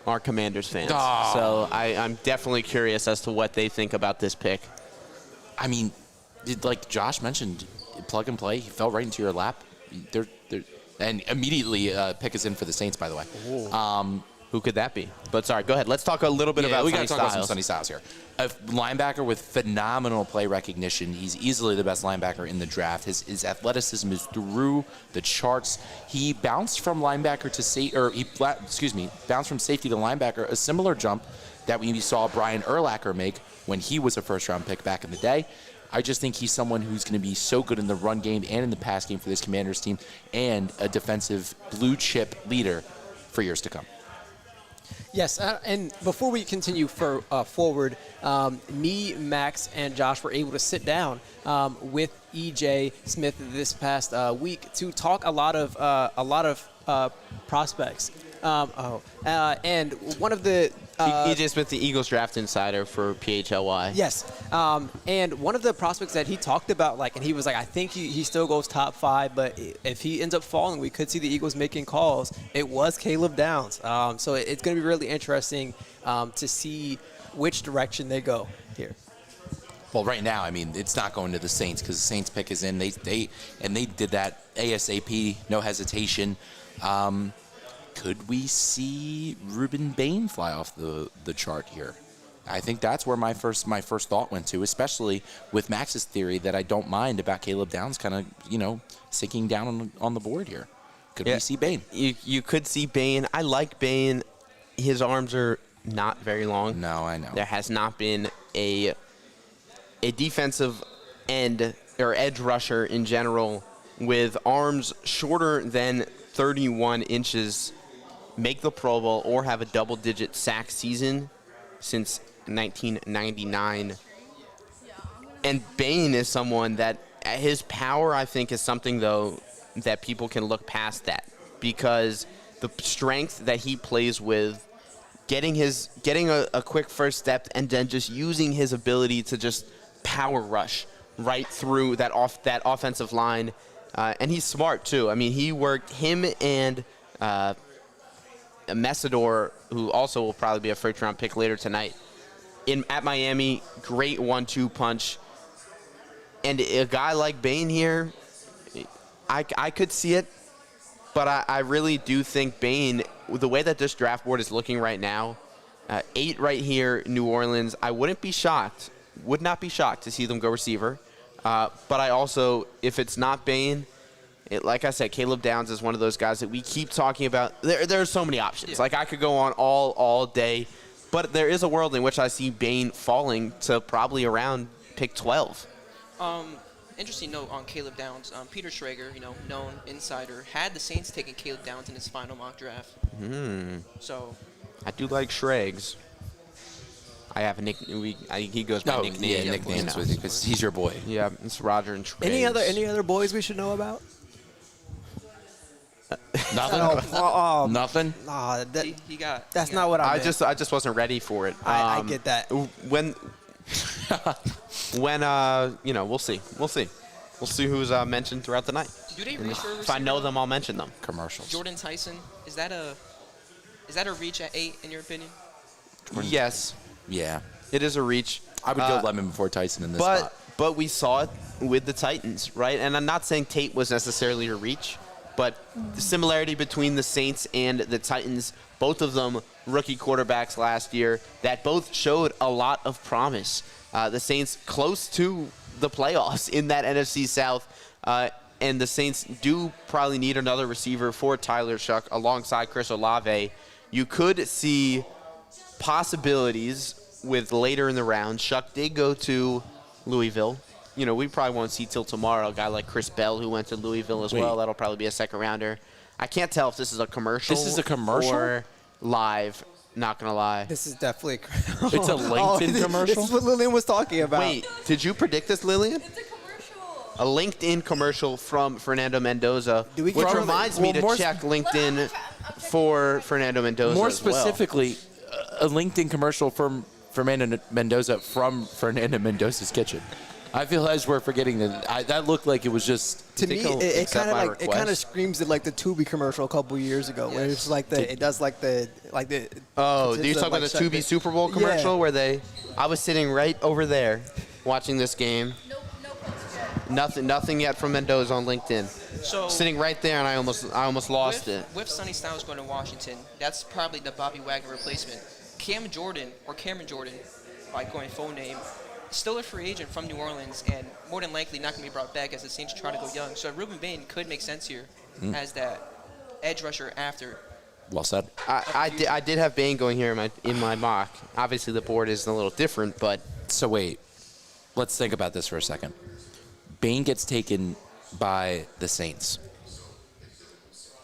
are Commanders fans. Aw. So I'm definitely curious as to what they think about this pick. I mean, like Josh mentioned, plug and play. He fell right into your lap. And immediately pick us in for the Saints, by the way. Who could that be? But sorry, go ahead. Let's talk a little bit about we Sonny got to talk about some Styles. Sonny Styles here. A linebacker with phenomenal play recognition. He's easily the best linebacker in the draft. His athleticism is through the charts. He bounced from linebacker to bounced from safety to linebacker, a similar jump that we saw Brian Urlacher make when he was a first-round pick back in the day. I just think he's someone who's going to be so good in the run game and in the pass game for this Commanders team, and a defensive blue chip leader for years to come. Yes, and before we continue forward, me, Max, and Josh were able to sit down with EJ Smith this past week to talk a lot of prospects. And one of the EJ Smith, the Eagles draft insider for PHLY. yes, and one of the prospects that he talked about, and he was like, I think he still goes top 5, but if he ends up falling, we could see the Eagles making calls. It was Caleb Downs. So it's going to be really interesting to see which direction they go here. Well, right now, I mean, it's not going to the Saints because the Saints pick is in. They did that ASAP, no hesitation. Could we see Ruben Bain fly off the chart here? I think that's where my first thought went to, especially with Max's theory that I don't mind about Caleb Downs kind of, sinking down on the board here. Could we see Bain? You could see Bain. I like Bain. His arms are not very long. No, I know. There has not been a defensive end or edge rusher in general with arms shorter than 31 inches make the Pro Bowl or have a double-digit sack season since 1999. And Bain is someone that his power, I think, is something, though, that people can look past that because the strength that he plays with, getting a quick first step and then just using his ability to just power rush right through that offensive line. And he's smart, too. I mean, him and Messidor, who also will probably be a first-round pick later tonight, at Miami, great 1-2 punch. And a guy like Bain here, I could see it, but I really do think Bain, the way that this draft board is looking right now, 8 right here, New Orleans, I would not be shocked to see them go receiver. But I also, if it's not Bain, like I said, Caleb Downs is one of those guys that we keep talking about. There are so many options. Yeah. Like, I could go on all day. But there is a world in which I see Bain falling to probably around pick 12. Interesting note on Caleb Downs. Peter Schrager, known insider, had the Saints taking Caleb Downs in his final mock draft. So, I do like Schrags. I have a nickname. He goes by nickname. Yeah, nicknames with you because he's your boy. Yeah, it's Roger and Schrags. Any other boys we should know about? Nothing. Nothing. Nah, that's not what I meant. I just wasn't ready for it. I get that. When we'll see. We'll see who's mentioned throughout the night. Do they reach for a If I know receiver? them, I'll mention them. Commercials. Jordan Tyson, is that a reach at 8 in your opinion? Yes, Yeah. it is a reach. I would go Lemon before Tyson in this spot. But we saw it with the Titans, right? And I'm not saying Tate was necessarily a reach, but the similarity between the Saints and the Titans, both of them rookie quarterbacks last year that both showed a lot of promise. The Saints close to the playoffs in that NFC South, and the Saints do probably need another receiver for Tyler Shuck alongside Chris Olave. You could see possibilities with later in the round. Shuck did go to Louisville. We probably won't see till tomorrow a guy like Chris Bell who went to Louisville as well. That'll probably be a second rounder. I can't tell if this is a commercial. This is a commercial? Or live. Not going to lie. This is definitely. It's a LinkedIn commercial? This is what Lillian was talking about. Wait, did you predict this, Lillian? It's a commercial. A LinkedIn commercial from Fernando Mendoza, Do we which get- reminds me well, to more check LinkedIn for Fernando Mendoza More as well. specifically, a LinkedIn commercial from Fernando Mendoza from Fernando Mendoza's kitchen. I feel as we're forgetting that lould look like it was just. To think me, he'll it accept kind of my it kind of request. screams it like the Tubi commercial a couple years ago, where it's like it does like the. Oh, do you it's talk about like the Tubi Super Bowl Yeah. commercial where I was sitting right over there watching this game. No posts yet. Nothing yet from Mendoza on LinkedIn. So Sitting right there, and I almost lost it. With Sonny Styles going to Washington, that's probably the Bobby Wagner replacement. Cameron Jordan, by going full name, still a free agent from New Orleans, and more than likely not going to be brought back as the Saints try to go young. So Ruben Bain could make sense here as that edge rusher after. Well said. I did have Bain going here in my mock. Obviously, the board is a little different, but So wait, let's think about this for a second. Bain gets taken by the Saints.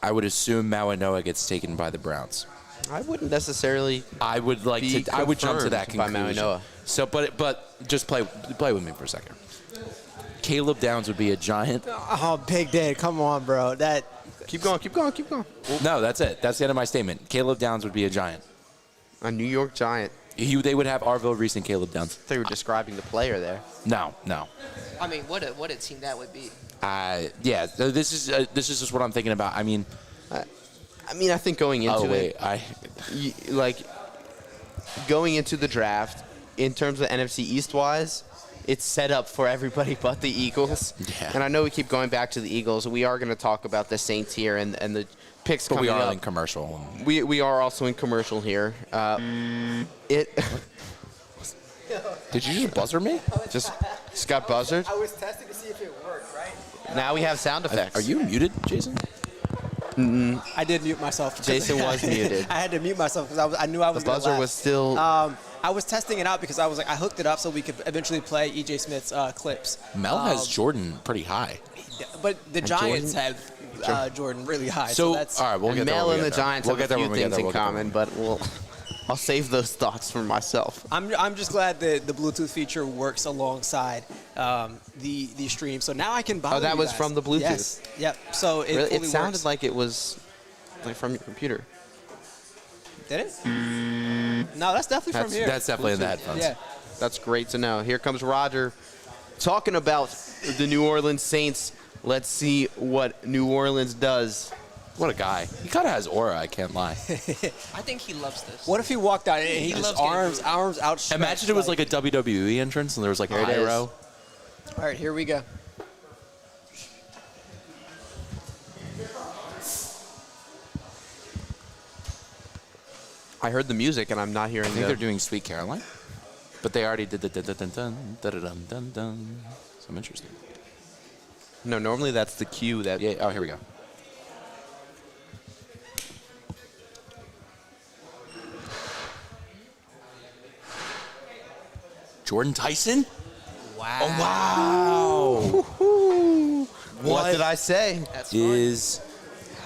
I would assume Mawanoa gets taken by the Browns. I wouldn't necessarily. I would like Be to. I would jump to that confirmed by Maui conclusion. Noah. So, but just play with me for a second. Caleb Downs would be a giant. Oh, Big Dan, come on, bro. That Keep going. No, that's it. That's the end of my statement. Caleb Downs would be a giant. A New York Giant. They would have Arville Reese and Caleb Downs. They were describing the player there. No. I mean, what a team that would be. Yeah. This is just what I'm thinking about. I mean, I think going into it, going into the draft, in terms of NFC East-wise, it's set up for everybody but the Eagles. Yeah. And I know we keep going back to the Eagles. We are going to talk about the Saints here and the picks but coming we are up. in commercial. We are also in commercial here. Did you just buzzer me? just got buzzed? I was testing to see if it worked, right? Now we have sound effects. Are you muted, Jason? I did mute myself. Jason was muted. I had to mute myself because I knew I was The gonna buzzer laugh. was still. I was testing it out because I was like, I hooked it up so we could eventually play EJ Smith's clips. Mel has Jordan pretty high. But the Giants have Jordan really high. So, So, that's all right, we'll get there. Mel when and we the get there. Giants We'll have get a there few when we get things there. in We'll get there. common, but I'll save those thoughts for myself. I'm just glad that the Bluetooth feature works alongside the stream. So now I can buy. Oh, that was from the Bluetooth? Yes. Yep. So it Really? fully It sounded works. like it was like from your computer. Did it? No, that's definitely from here. That's definitely in the headphones. Yeah. That's great to know. Here comes Roger talking about the New Orleans Saints. Let's see what New Orleans does. What a guy. He kind of has aura, I can't lie. I think he loves this. What if he walked out and he He just loves getting arms outstretched? Imagine it was like a WWE entrance and there was like a There it high is. row. All right, here we go. I heard the music and I'm not I hearing think they're the. doing Sweet Caroline. But they already did the dun-dun-dun, dun-dun-dun-dun. So I'm interested. No, normally that's the cue that. Yeah, oh, here we go. Jordan Tyson? Wow. What did I say? That's fun. Is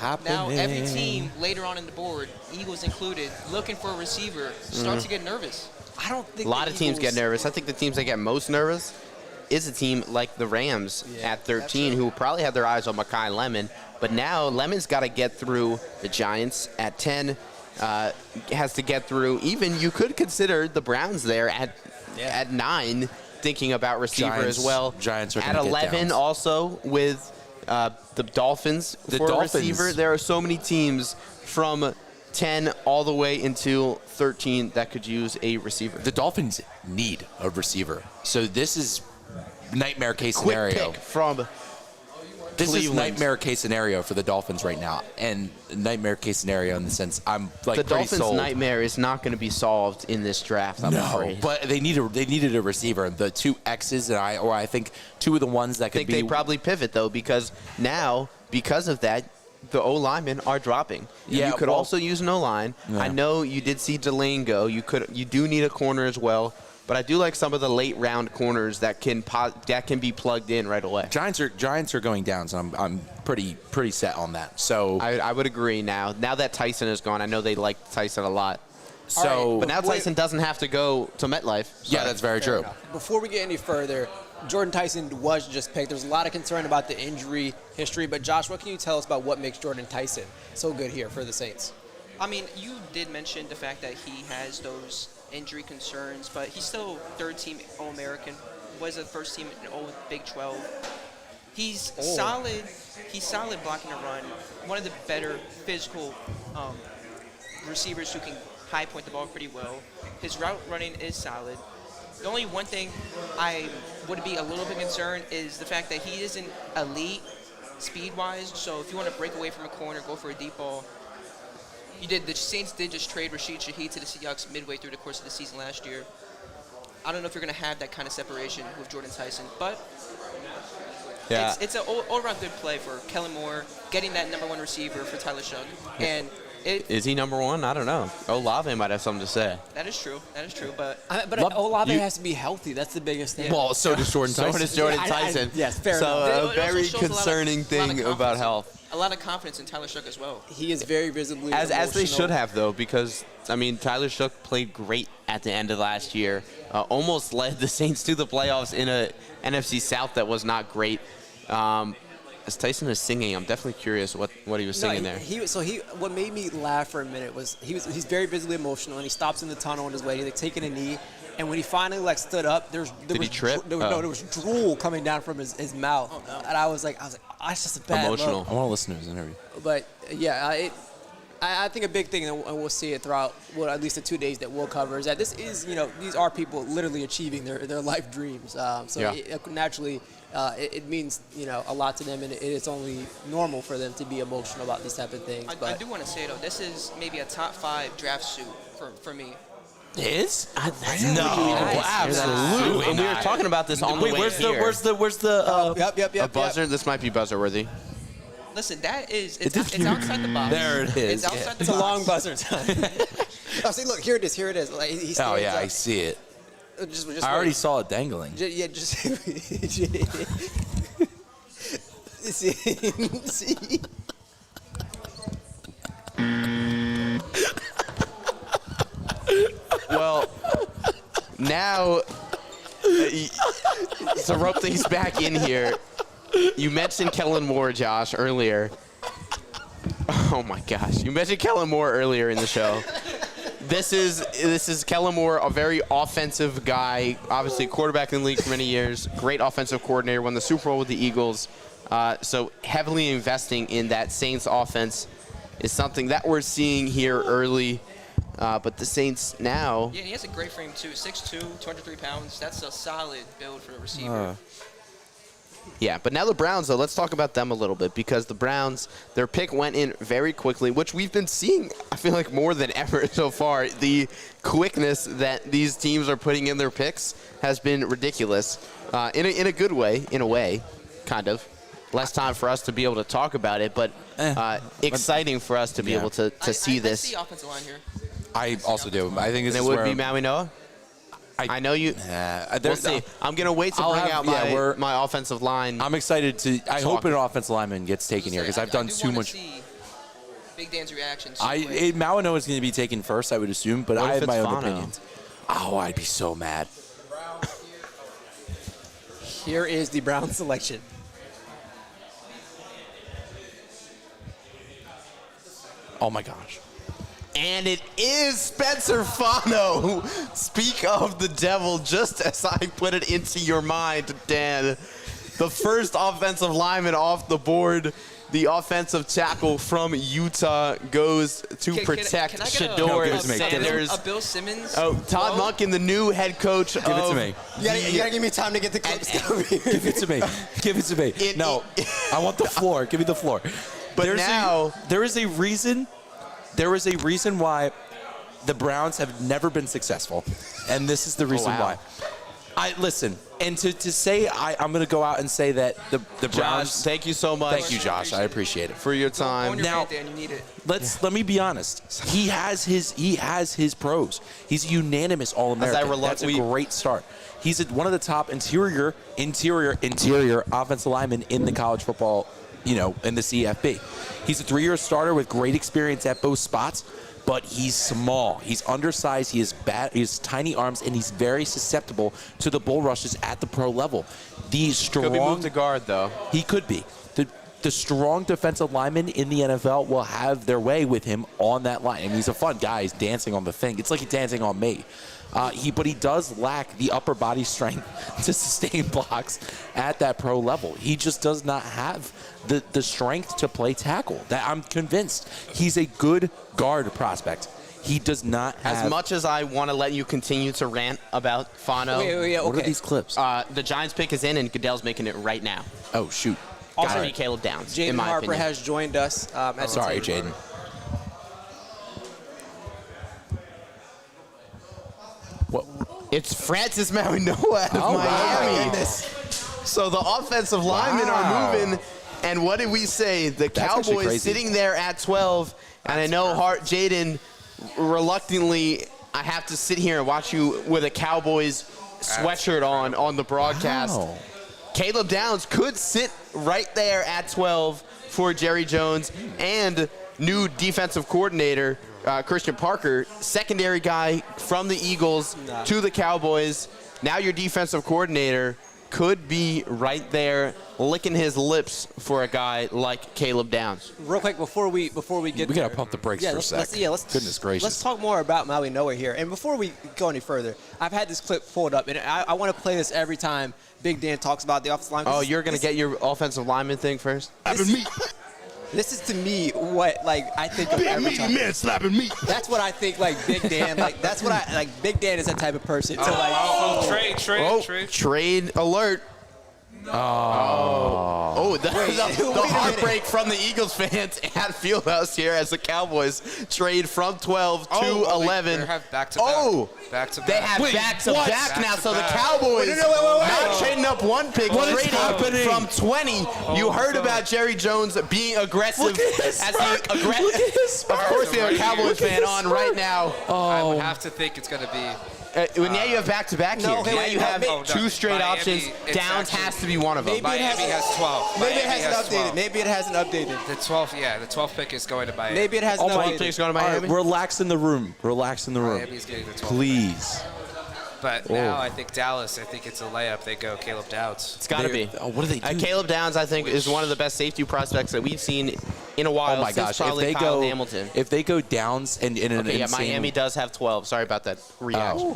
happening. Now, every team later on in the board, Eagles included, looking for a receiver, starts to get nervous. I don't think A lot the of teams get Eagles- nervous. I think the teams that get most nervous is a team like the Rams at 13, who probably had their eyes on Mekhi Lemon. But now Lemon's got to get through the Giants at 10. Has to get through. Even you could consider the Browns there at 9, thinking about receiver Giants- as well. Giants are at gonna get 11 downs. also with the Dolphins The for Dolphins. a receiver. There are so many teams from 10 all the way into 13 that could use a receiver. The Dolphins need a receiver. So this is nightmare case Quick scenario. pick from This is Cleveland. nightmare case scenario for the Dolphins right now. And nightmare case scenario in the sense I'm like the pretty Dolphins' sold. nightmare is not going to be solved in this draft. I'm No, afraid. but they needed a receiver. The two X's and I think two of the ones that I could think be they probably pivot though, because now because of that, the O linemen are dropping. Yeah, you could well- also use an O line. Yeah. I know you did see Delane go. You do need a corner as well. But I do like some of the late round corners that can be plugged in right away. Giants are going down, so I'm pretty set on that. So I would agree now. Now that Tyson is gone, I know they like Tyson a lot. so But now Wait. Tyson doesn't have to go to MetLife. yeah, that's very Fair true. enough. Before we get any further, Jordan Tyson was just picked. There's a lot of concern about the injury history, but Josh, what can you tell us about what makes Jordan Tyson so good here for the Saints? I mean, you did mention the fact that he has those injury concerns, but he's still third-team All-American. Was a first-team in All Big 12. He's solid. He's solid blocking a run. One of the better physical receivers who can high point the ball pretty well. His route running is solid. The only one thing I would be a little bit concerned is the fact that he isn't elite speed-wise. So if you want to break away from a corner, go for a deep ball. The Saints did just trade Rashid Shaheed to the Seahawks midway through the course of the season last year. I don't know if you're going to have that kind of separation with Jordan Tyson, but it's an all-around good play for Kellen Moore, getting that number one receiver for Tyler Shug. And Is he number one? I don't know. Olave might have something to say. That is true. That is true. But But Olave has to be healthy. That's the biggest thing. Well, so does Jordan So Tyson. does Jordan Yeah, Tyson. yes, fair so enough. It a also very shows a lot of- concerning a lot of thing about confidence. health. A lot of confidence in Tyler Shook as well. He is very visibly As they emotional. should have, though, because, I mean, Tyler Shook played great at the end of last year. Almost led the Saints to the playoffs in a NFC South that was not great. As Tyson is singing, I'm definitely curious what he was singing there. What made me laugh for a minute was he's very visibly emotional, and he stops in the tunnel on his way. He's like taking a knee, and when he finally stood up, there Did was he trip? There was drool coming down from his mouth, and I was like, oh, that's just a bad Emotional. look. I want to listen to his interview. But yeah, I think a big thing, and we'll see it throughout, well, at least the 2 days that we'll cover, is that this is, these are people literally achieving their life dreams. Naturally, it means, a lot to them, and it's only normal for them to be emotional about these type of things. I do want to say, though, this is maybe a top 5 draft suit for me. Is? No, absolutely. And we were talking about this on the way where's here. the Yep. A buzzer? This might be buzzer-worthy. Listen, it's outside the box. There it is. It's outside the It's a box. long buzzer time. Oh, see, look, here it is. Like, he Oh stands yeah, up. I see it. Just I already wait. saw it dangling. Just see. Well, now to rope things back in here, you mentioned Kellen Moore, Josh, earlier. Oh my gosh, you mentioned Kellen Moore earlier in the show. This is Kellen Moore, a very offensive guy, obviously a quarterback in the league for many years, great offensive coordinator, won the Super Bowl with the Eagles. So heavily investing in that Saints offense is something that we're seeing here early. But the Saints now. Yeah, he has a great frame too. 6'2", 203 pounds. That's a solid build for a receiver. Yeah, but now the Browns, though, let's talk about them a little bit because the Browns, their pick went in very quickly, which we've been seeing, I feel like, more than ever so far. The quickness that these teams are putting in their picks has been ridiculous in a good way, in a way, kind of. Less time for us to be able to talk about it, but exciting for us to be able to see I this. see offensive line here. I also do. I think this And is it would where be Maui Noah? I know you. We'll see. I'm going to wait to I'll bring have- out yeah, my offensive line. I'm excited to. I hope an offensive lineman gets taken here because I've done I do too wanna much. see Big Dan's reaction. Mauano is going to be taken first, I would assume, but What I if have my it's own Fano? opinions. Oh, I'd be so mad. Here is the Brown selection. Oh my gosh. And it is Spencer Fano. Speak of the devil, just as I put it into your mind, Dan. The first offensive lineman off the board. The offensive tackle from Utah goes to protect can I get Shador give it to me. Sanders. a Bill Simmons. Oh, Todd Monken, the new head coach. Give it to me. You gotta give me time to get the clips down here. Give it to me. Give it to me. No, I want the floor. Give me the floor. But there is a reason. There is a reason why the Browns have never been successful, and this is the reason wow. why. Listen, and to say I'm going to go out and say that the Josh, Browns. thank you so much. Thank you, Josh. I appreciate it. For your Go on time. your Now- rant, Dan. You need it. Let me be honest. He has his pros. He's a unanimous All-American. That's a great start. He's one of the top interior offensive linemen in the college football, in the CFB. He's a 3-year starter with great experience at both spots, but he's small. He's undersized. He has tiny arms, and he's very susceptible to the bull rushes at the pro level. The strong Could be moved to guard, though. He could be. The strong defensive linemen in the NFL will have their way with him on that line. I mean, he's a fun guy. He's dancing on the thing. It's like he's dancing on me. But he does lack the upper body strength to sustain blocks at that pro level. He just does not have the strength to play tackle. That I'm convinced. He's a good guard prospect. He does not have. As much as I want to let you continue to rant about Fano, What are these clips? the Giants pick is in, and Goodell's making it right now. Oh, shoot. Gotta be Caleb Downs, in Jaden my Harper opinion. has joined us. At Sorry, the table. Jaden. What? It's Francis Maui Noah out of Miami. So the offensive linemen are moving. And what did we say? The That's actually Cowboys crazy. sitting there at 12, And I know Jaden, reluctantly, I have to sit here and watch you with a Cowboys sweatshirt on the broadcast. Wow. Caleb Downs could sit right there at 12 for Jerry Jones and new defensive coordinator Christian Parker, secondary guy from the Eagles to the Cowboys. Now your defensive coordinator could be right there licking his lips for a guy like Caleb Downs. Real quick before we get We there, gotta pump the brakes for a sec. Goodness gracious. Let's talk more about Maui Noah here. And before we go any further, I've had this clip pulled up, and I want to play this every time Big Dan talks about the offensive line. Oh, you're going to get your offensive lineman thing first? This is to me what I think of every time. Man slapping me. That's what I think Big Dan. That's what I like. Big Dan is that type of person. Trade alert. The heartbreak from the Eagles fans at Fieldhouse here as the Cowboys trade from 12 to 11. They have back-to-back. They have back-to-back now, so the Cowboys not trading up one pick, trading from 20. You heard about Jerry Jones being aggressive. Of course, we have a Cowboys fan on right now. I would have to think it's going to be. Now you have back-to-back here. Now you have two straight Miami, options. Downs has to be one of them. Miami has 12. Maybe it Miami hasn't has updated. 12. Maybe it hasn't updated. The 12th pick is going to Miami. Maybe it hasn't updated. Picks going to All Miami. right, relax in the room. Relax in the room. Miami's getting the 12th. Please. But now I think Dallas, I think it's a layup. They go Caleb Downs. It's got to be. What do they do? Caleb Downs, I think, is one of the best safety prospects that we've seen in a while. Oh my since gosh! If probably they Kyle go, Hamilton. if they go Downs and in an Okay, insane, Miami does have 12. Sorry about that reaction.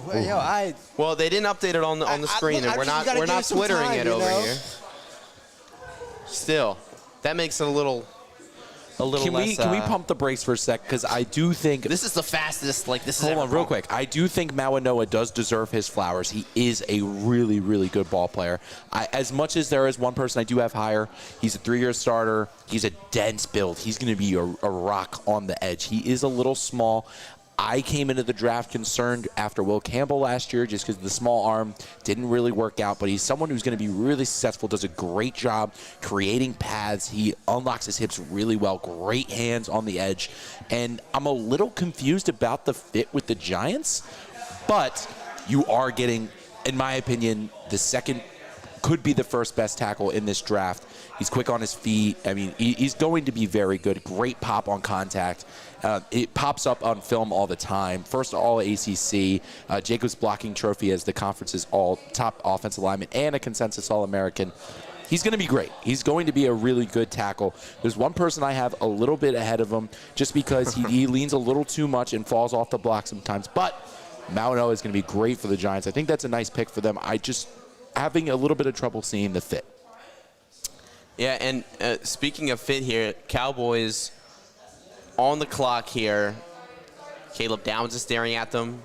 Well, they didn't update it on the screen, and we're not twittering it over here. Still, that makes it a little Can less. we pump the brakes for a sec? Because I do think This is the fastest. This is Hold on, ever real pumped. quick. I do think Mawanoa does deserve his flowers. He is a really, really good ball player. As much as there is one person I do have higher, he's a 3-year starter. He's a dense build. He's going to be a rock on the edge. He is a little small. I came into the draft concerned after Will Campbell last year just because the small arm didn't really work out, but he's someone who's going to be really successful, does a great job creating paths. He unlocks his hips really well, great hands on the edge, and I'm a little confused about the fit with the Giants, but you are getting, in my opinion, the second, could be the first best tackle in this draft. He's quick on his feet. I mean, he's going to be very good. Great pop on contact. It pops up on film all the time. First all ACC, Jacobs Blocking Trophy as the conference's all top offensive lineman and a consensus All-American. He's going to be great. He's going to be a really good tackle. There's one person I have a little bit ahead of him just because he leans a little too much and falls off the block sometimes. But Mawanoa is going to be great for the Giants. I think that's a nice pick for them. I just having a little bit of trouble seeing the fit. Yeah, and speaking of fit here, Cowboys on the clock here. Caleb Downs is staring at them.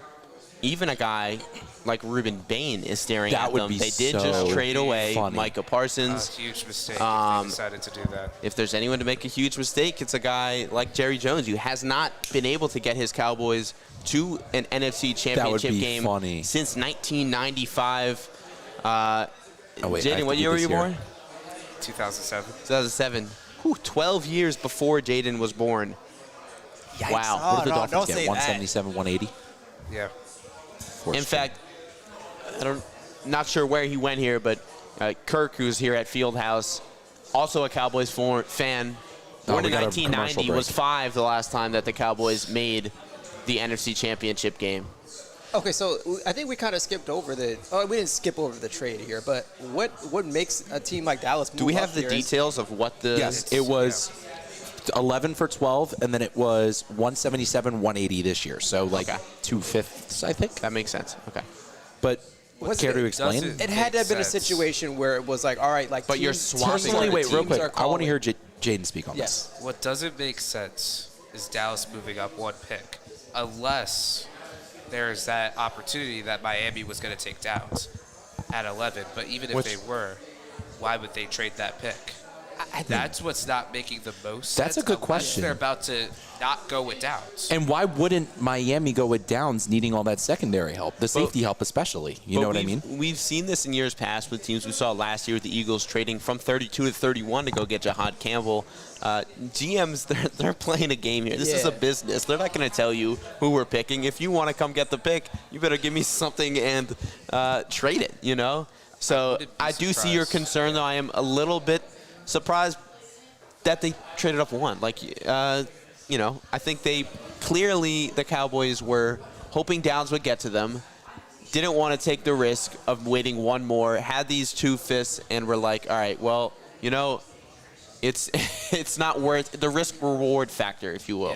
Even a guy like Ruben Bain is staring That at would them. be They did so just trade away funny. Micah Parsons. Huge mistake if they decided to do that. If there's anyone to make a huge mistake, it's a guy like Jerry Jones, who has not been able to get his Cowboys to an NFC Championship be game funny. since 1995. Wait, Jaden, what year were you born? 2007. 2007. 12 years before Jaden was born. Yikes. Wow. Oh, What did the no, Dolphins don't get? say that. 177, 180? Yeah. In fact, not sure where he went here, but Kirk, who's here at Fieldhouse, also a Cowboys fan, born in we got a commercial 1990, break. was 5 the last time that the Cowboys made the NFC Championship game. Okay, so I think we kind of skipped over we didn't skip over the trade here, but what makes a team like Dallas move Do we up have the here is- details of what the... Yes, it was 11 for 12, and then it was 177, 180 this year. So, like, Okay. 2/5, I think. That makes sense. Okay. But What's care it- to explain? does It had to have been a Makes sense. situation where it was like, all right, like But you're teams- swapping Personally, the wait, real teams quick. are I want to calling- hear Jaden speak on Yes. What doesn't make sense is Dallas moving up one pick, unless there's that opportunity that Miami was going to take Downs at 11. But even if they were, why would they trade that pick? That's what's not making the most That's sense. a good unless question. They're about to not go with Downs. And why wouldn't Miami go with Downs needing all that secondary help, the safety help especially? You know what I mean? We've seen this in years past with teams. We saw last year with the Eagles trading from 32 to 31 to go get Jahad Campbell. GMs, they're playing a game here. This is a business. They're not going to tell you who we're picking. If you want to come get the pick, you better give me something and trade it, you know? So I do see your concern, though. I am a little bit surprised that they traded up one. Like, you know, I think they clearly, the Cowboys were hoping Downs would get to them, didn't want to take the risk of waiting one more, had these 2 fists, and were like, all right, well, you know, it's not worth the risk-reward factor, if you will.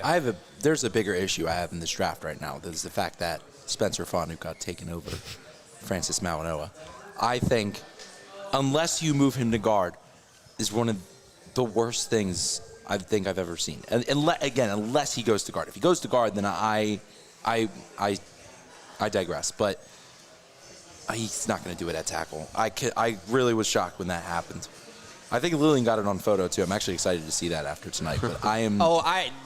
There's a bigger issue I have in this draft right now. There's the fact that Spencer Fanu got taken over Francis Mauanoa. I think unless you move him to guard is one of the worst things I think I've ever seen. And unless he goes to guard. If he goes to guard, then I digress. But he's not going to do it at tackle. I really was shocked when that happened. I think Lillian got it on photo too. I'm actually excited to see that after tonight. But I am.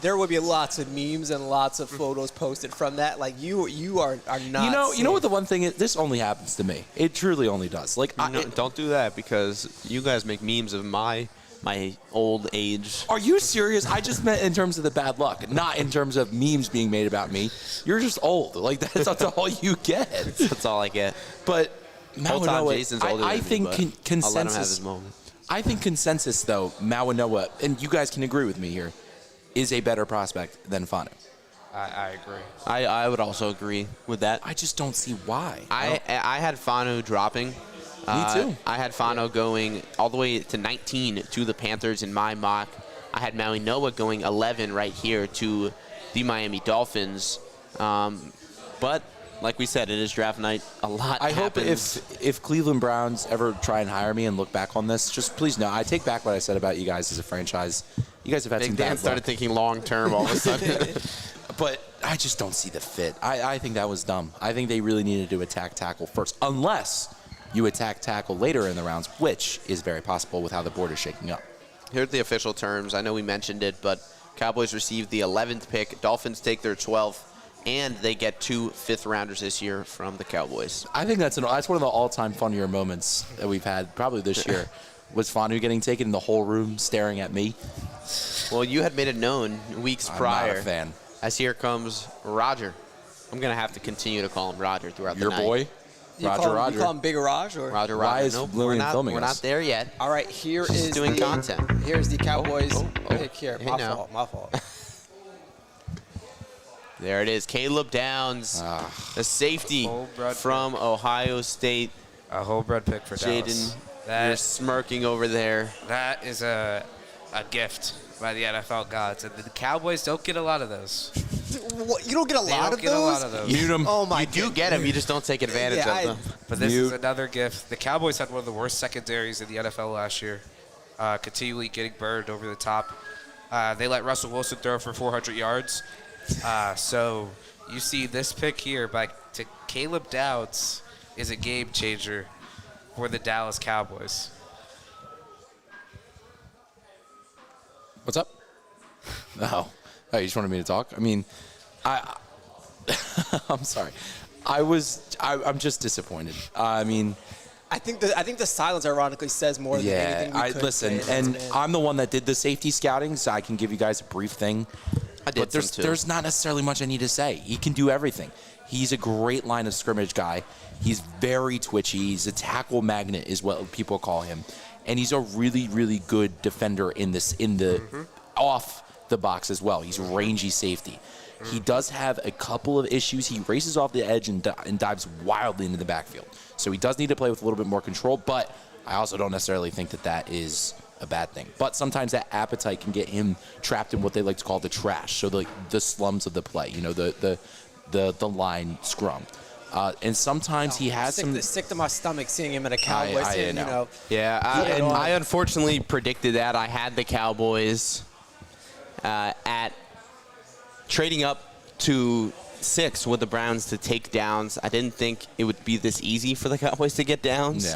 There will be lots of memes and lots of photos posted from that. Like you are not. You know what the one thing is? This only happens to me. It truly only does. Like, Don't do that because you guys make memes of my old age. Are you serious? I just meant in terms of the bad luck, not in terms of memes being made about me. You're just old. Like that's all you get. That's all I get. But Mauanoa, Jason's older I than think me, but I'll let him have consensus. his moment. I think consensus though, Mauanoa, and you guys can agree with me here, is a better prospect than Fanu. I agree. I would also agree with that. I just don't see why. I had Fanu dropping. Me too. I had Fano going all the way to 19 to the Panthers in my mock. I had Mauanoa going 11 right here to the Miami Dolphins. But like we said, it is draft night. A lot happens. Hope if Cleveland Browns ever try and hire me and look back on this, just please know I take back what I said about you guys as a franchise. You guys have had some Big bad Dan luck. started thinking long term all of a sudden. But I just don't see the fit. I think that was dumb. I think they really needed to attack tackle first, unless you attack tackle later in the rounds, which is very possible with how the board is shaking up. Here are the official terms. I know we mentioned it, but Cowboys received the 11th pick. Dolphins take their 12th, and they get 2 fifth-rounders this year from the Cowboys. I think that's one of the all-time funnier moments that we've had probably this year. Was Fanu getting taken in the whole room staring at me? Well, you had made it known weeks prior. I'm not a fan. As here comes Roger. I'm going to have to continue to call him Roger throughout Your the night. boy? You Roger. call him Big Raj or Roger. Why is Nope, Lillian filming we're us? not there yet. All right, here is doing content. Here's the Cowboys pick here. Hey, My now. fault. There it is. Caleb Downs, a safety Whole-bred from Ohio State. A whole-bred pick for Dallas. Jaden, you're smirking over there. That is a gift by the NFL gods. And the Cowboys don't get a lot of those. What, you don't get a They lot don't of get a those? lot of those. Mute him. Oh my! You do get them, you just don't take advantage of them. But this Mute. is another gift. The Cowboys had one of the worst secondaries in the NFL last year, continually getting burned over the top. They let Russell Wilson throw for 400 yards. So you see this pick here to Caleb Downs is a game changer for the Dallas Cowboys. What's up? Oh, you just wanted me to talk? I mean, I'm sorry. I'm just disappointed. I mean, I think the silence ironically says more than anything we could listen, say. and I'm the one that did the safety scouting, so I can give you guys a brief thing. I did But there's not necessarily much I need to say. He can do everything. He's a great line of scrimmage guy. He's very twitchy. He's a tackle magnet is what people call him. And he's a really, really good defender in the off the box as well. He's rangy safety. He does have a couple of issues. He races off the edge and dives wildly into the backfield. So he does need to play with a little bit more control, but I also don't necessarily think that is a bad thing. But sometimes that appetite can get him trapped in what they like to call the trash, so the slums of the play, the line scrum. And sometimes he has sick to my stomach seeing him in a Cowboys I team, know. Yeah, I unfortunately predicted that. I had the Cowboys at trading up to 6 with the Browns to take Downs. I didn't think it would be this easy for the Cowboys to get Downs,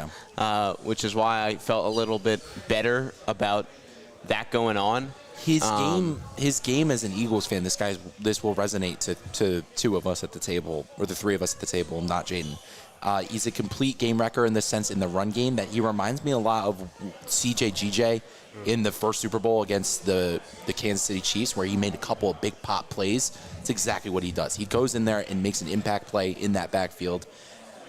which is why I felt a little bit better about that going on. His game as an Eagles fan, this will resonate to two of us at the table, or the three of us at the table, not Jaden. He's a complete game wrecker in the sense in the run game that he reminds me a lot of CJ in the first Super Bowl against the Kansas City Chiefs, where he made a couple of big pop plays. It's exactly what he does. He goes in there and makes an impact play in that backfield.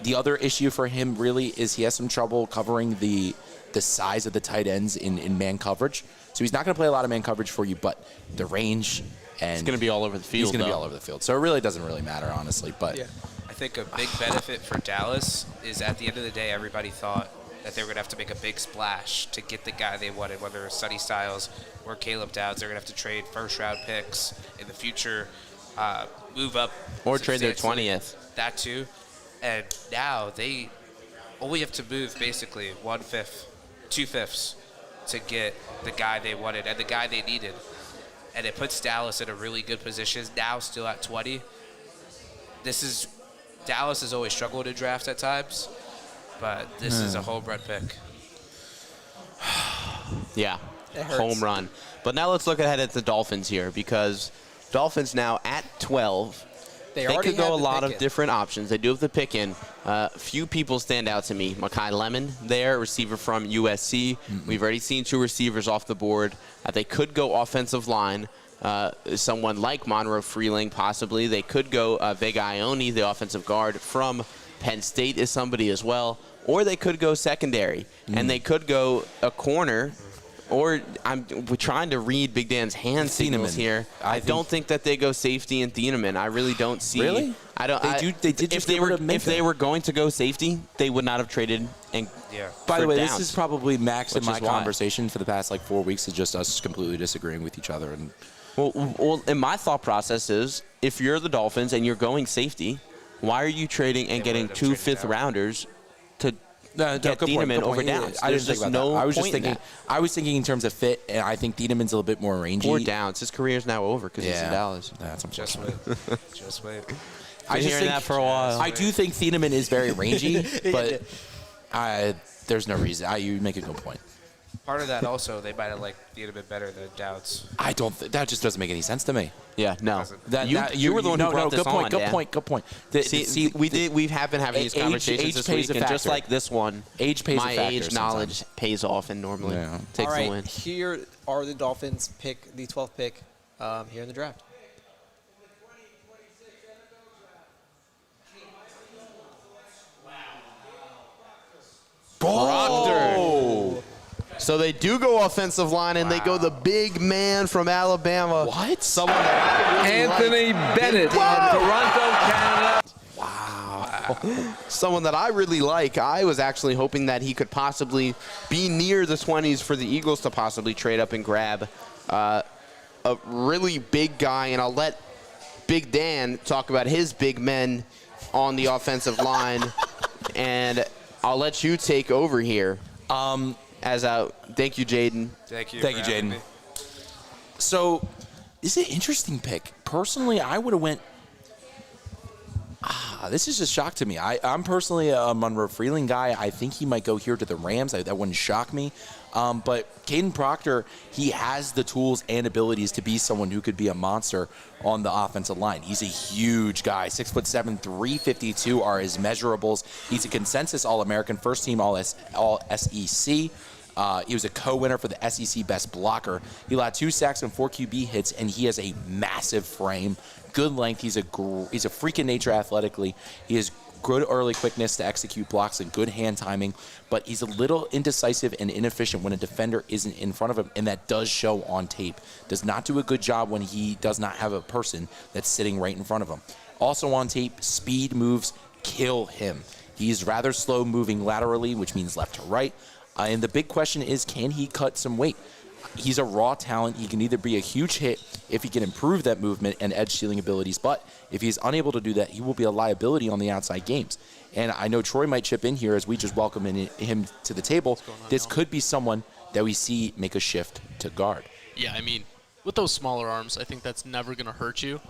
The other issue for him really is he has some trouble covering the size of the tight ends in man coverage. So he's not going to play a lot of man coverage for you, but the range and He's going to be all over the field. He's going to be all over the field. So it really doesn't really matter, honestly. But I think a big benefit for Dallas is at the end of the day, everybody thought that they were going to have to make a big splash to get the guy they wanted, whether it was Sonny Styles or Caleb Dowds. They're going to have to trade first-round picks in the future, move up. Or trade their substantially. 20th. That too. And now they only have to move basically 1/5, 2/5 to get the guy they wanted and the guy they needed. And it puts Dallas in a really good position, now still at 20. Dallas has always struggled to draft at times, but this is a home run pick. Yeah, It hurts. home run. But now let's look ahead at the Dolphins here, because Dolphins now at 12. They already could go have a the lot pick of in. different options. They do have the pick in. Few people stand out to me. Makai Lemon there, receiver from USC. We've already seen 2 receivers off the board. They could go offensive line. Someone like Monroe Freeling, possibly. They could go Vega Ione, the offensive guard from Penn State, is somebody as well. Or they could go secondary. And they could go a corner. Or we're trying to read Big Dan's hand signals Thieneman. here. I don't think that they go safety and Thieneman. I really don't see. Really? I don't. They did just if they get rid were of if they Minka. were going to go safety, they would not have traded. And Yeah. by the for way, Downs. this is probably Max and Which my is why. conversation for the past 4 weeks is just us completely disagreeing with each other. And Well, and my thought process is, if you're the Dolphins and you're going safety, why are you trading and getting wouldn't have 2 traded fifth-rounders to get good point, Thieneman good over point. Yeah, Downs? I There's didn't think just about no that. I was just point in thinking. I was thinking in terms of fit, and I think Thieneman's a little bit more rangy. that. Or Downs. His career's now over because he's in Yeah. Dallas. That's Just unfortunate. wait. Just wait. I Been just hearing think that for a while. I do think Thieneman is very rangy, but there's no reason. You make a good point. Part of that also, they might have liked Thieneman better than Dowds. I don't. That just doesn't make any sense to me. Yeah, no. That You were the one who brought this good point, on, Good Dan. point. Good point. See, we have been having these Age- conversations age this pays week, a and just factor. like this one, Age pays a my factor age knowledge pays off and normally Yeah. takes All the right, win. here are the Dolphins pick the 12th pick here in the draft. Proctor. So they do go offensive line, and they go the big man from Alabama. What? Someone that I really Anthony like. Bennett from Toronto, Canada. Someone that I really like. I was actually hoping that he could possibly be near the 20s for the Eagles to possibly trade up and grab a really big guy. And I'll let Big Dan talk about his big men on the offensive line. And I'll let you take over here. Thank you, Jaden. Thank you. Thank you, for having Jaden. me. So, this is an interesting pick. Personally, I would have went. This is just shock to me. I'm personally a Monroe Freeling guy. I think he might go here to the Rams. That wouldn't shock me. But Caden Proctor, he has the tools and abilities to be someone who could be a monster on the offensive line. He's a huge guy. 6'7", 352 are his measurables. He's a consensus All-American, first team All-SEC. He was a co-winner for the SEC Best Blocker. He allowed 2 sacks and 4 QB hits, and he has a massive frame, good length. He's a freak in nature athletically. He has good early quickness to execute blocks and good hand timing, but he's a little indecisive and inefficient when a defender isn't in front of him, and that does show on tape. Does not do a good job when he does not have a person that's sitting right in front of him. Also on tape, speed moves kill him. He's rather slow moving laterally, which means left to right. And the big question is, can he cut some weight? He's a raw talent. He can either be a huge hit if he can improve that movement and edge stealing abilities, but if he's unable to do that, he will be a liability on the outside games. And I know Troy might chip in here as we just welcome him to the table. This could be someone that we see make a shift to guard. Yeah, I mean, with those smaller arms, I think that's never going to hurt you.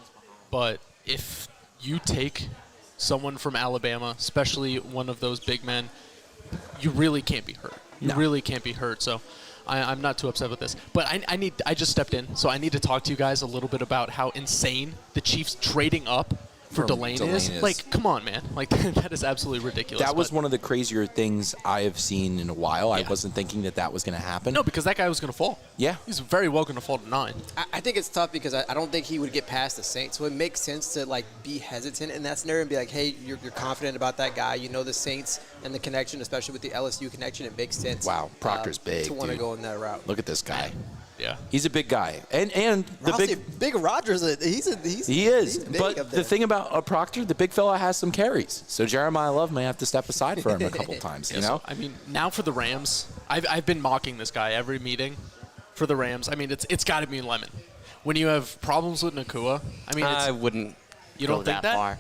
But if you take someone from Alabama, especially one of those big men, you really can't be hurt. You really can't be hurt. So I'm not too upset with this. But I just stepped in, so I need to talk to you guys a little bit about how insane the Chiefs trading up for Delane is. Like, come on, man. Like, that is absolutely ridiculous. That was one of the crazier things I have seen in a while. Yeah. I wasn't thinking that was going to happen. No, because that guy was going to fall. Yeah. He's very well going to fall to 9. I think it's tough because I don't think he would get past the Saints. So it makes sense to like be hesitant in that scenario and be like, hey, you're confident about that guy. You know the Saints and the connection, especially with the LSU connection. It makes sense. Wow, Proctor's big, to want to dude. go in that route. Look at this guy. Yeah. He's a big guy. And the Big Rogers, he is. big But up the there. thing about Proctor, the big fella has some carries. So Jeremiah Love may have to step aside for him a couple times, you know? I mean, now for the Rams, I've been mocking this guy every meeting for the Rams. I mean, it's got to be Lemon. When you have problems with Nakua, I mean, I wouldn't you go don't think that that? far.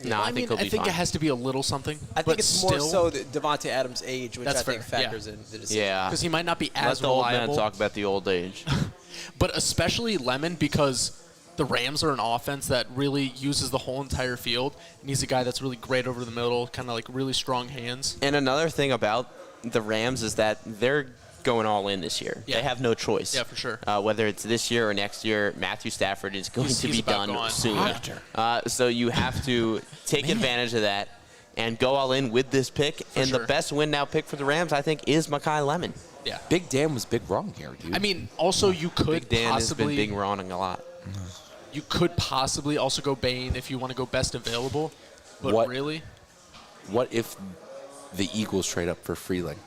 No, I think he'll be I think fine. it has to be a little something. I but think it's still, more so the Devontae Adams' age, which That's I think fair, yeah. factors in the decision. Yeah. because he might not be Let as the old man reliable. talk about the old age. But especially Lemon, because the Rams are an offense that really uses the whole entire field, and he's a guy that's really great over the middle, kind of like really strong hands. And another thing about the Rams is that they're going all in this year. Yeah. They have no choice. Yeah, for sure. Whether it's this year or next year, Matthew Stafford is going to He's be about done gone. soon. Yeah. So you have to take advantage of that and go all in with this pick. And sure. the best win now pick for the Rams, I think, is Mekhi Lemon. Yeah. Big Dan was big wrong here, dude. I mean, also you could Big Dan has been possibly big wronging a lot. you could possibly also go Bane if you want to go best available. But What- really, what if the Eagles trade up for Freeling?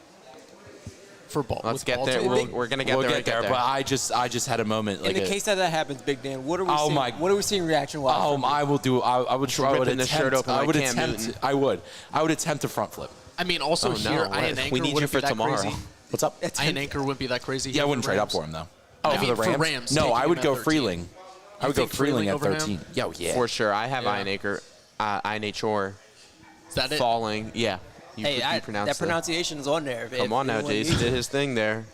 for ball, Let's with get there. Baltimore, We're going to get We'll there. get there, but I just had a moment. In Like the a- case that happens, Big Dan, what are we Oh seeing? my- What are we seeing reaction-wise? Oh, I will do. I would try. I would ripping the shirt attempt. open I like would Cam attempt. Newton. I would attempt a front flip. I mean, also Oh, no. here, What? Iron Anchor We need you wouldn't for be that tomorrow. crazy. What's up? Iron Anchor wouldn't be that crazy. Yeah, I here wouldn't for trade the up for Rams. him though. I for mean, the for Rams. Rams, No, taking I him would at go 13. Freeling. I would go think Freeling Freeling at over him? 13. Yeah. For sure. I have Yeah. Iron Acre, Iron Achor Is that it? falling. Yeah. You, Hey, you pronounced that pronunciation is on there. Come on now, Jace did his thing there.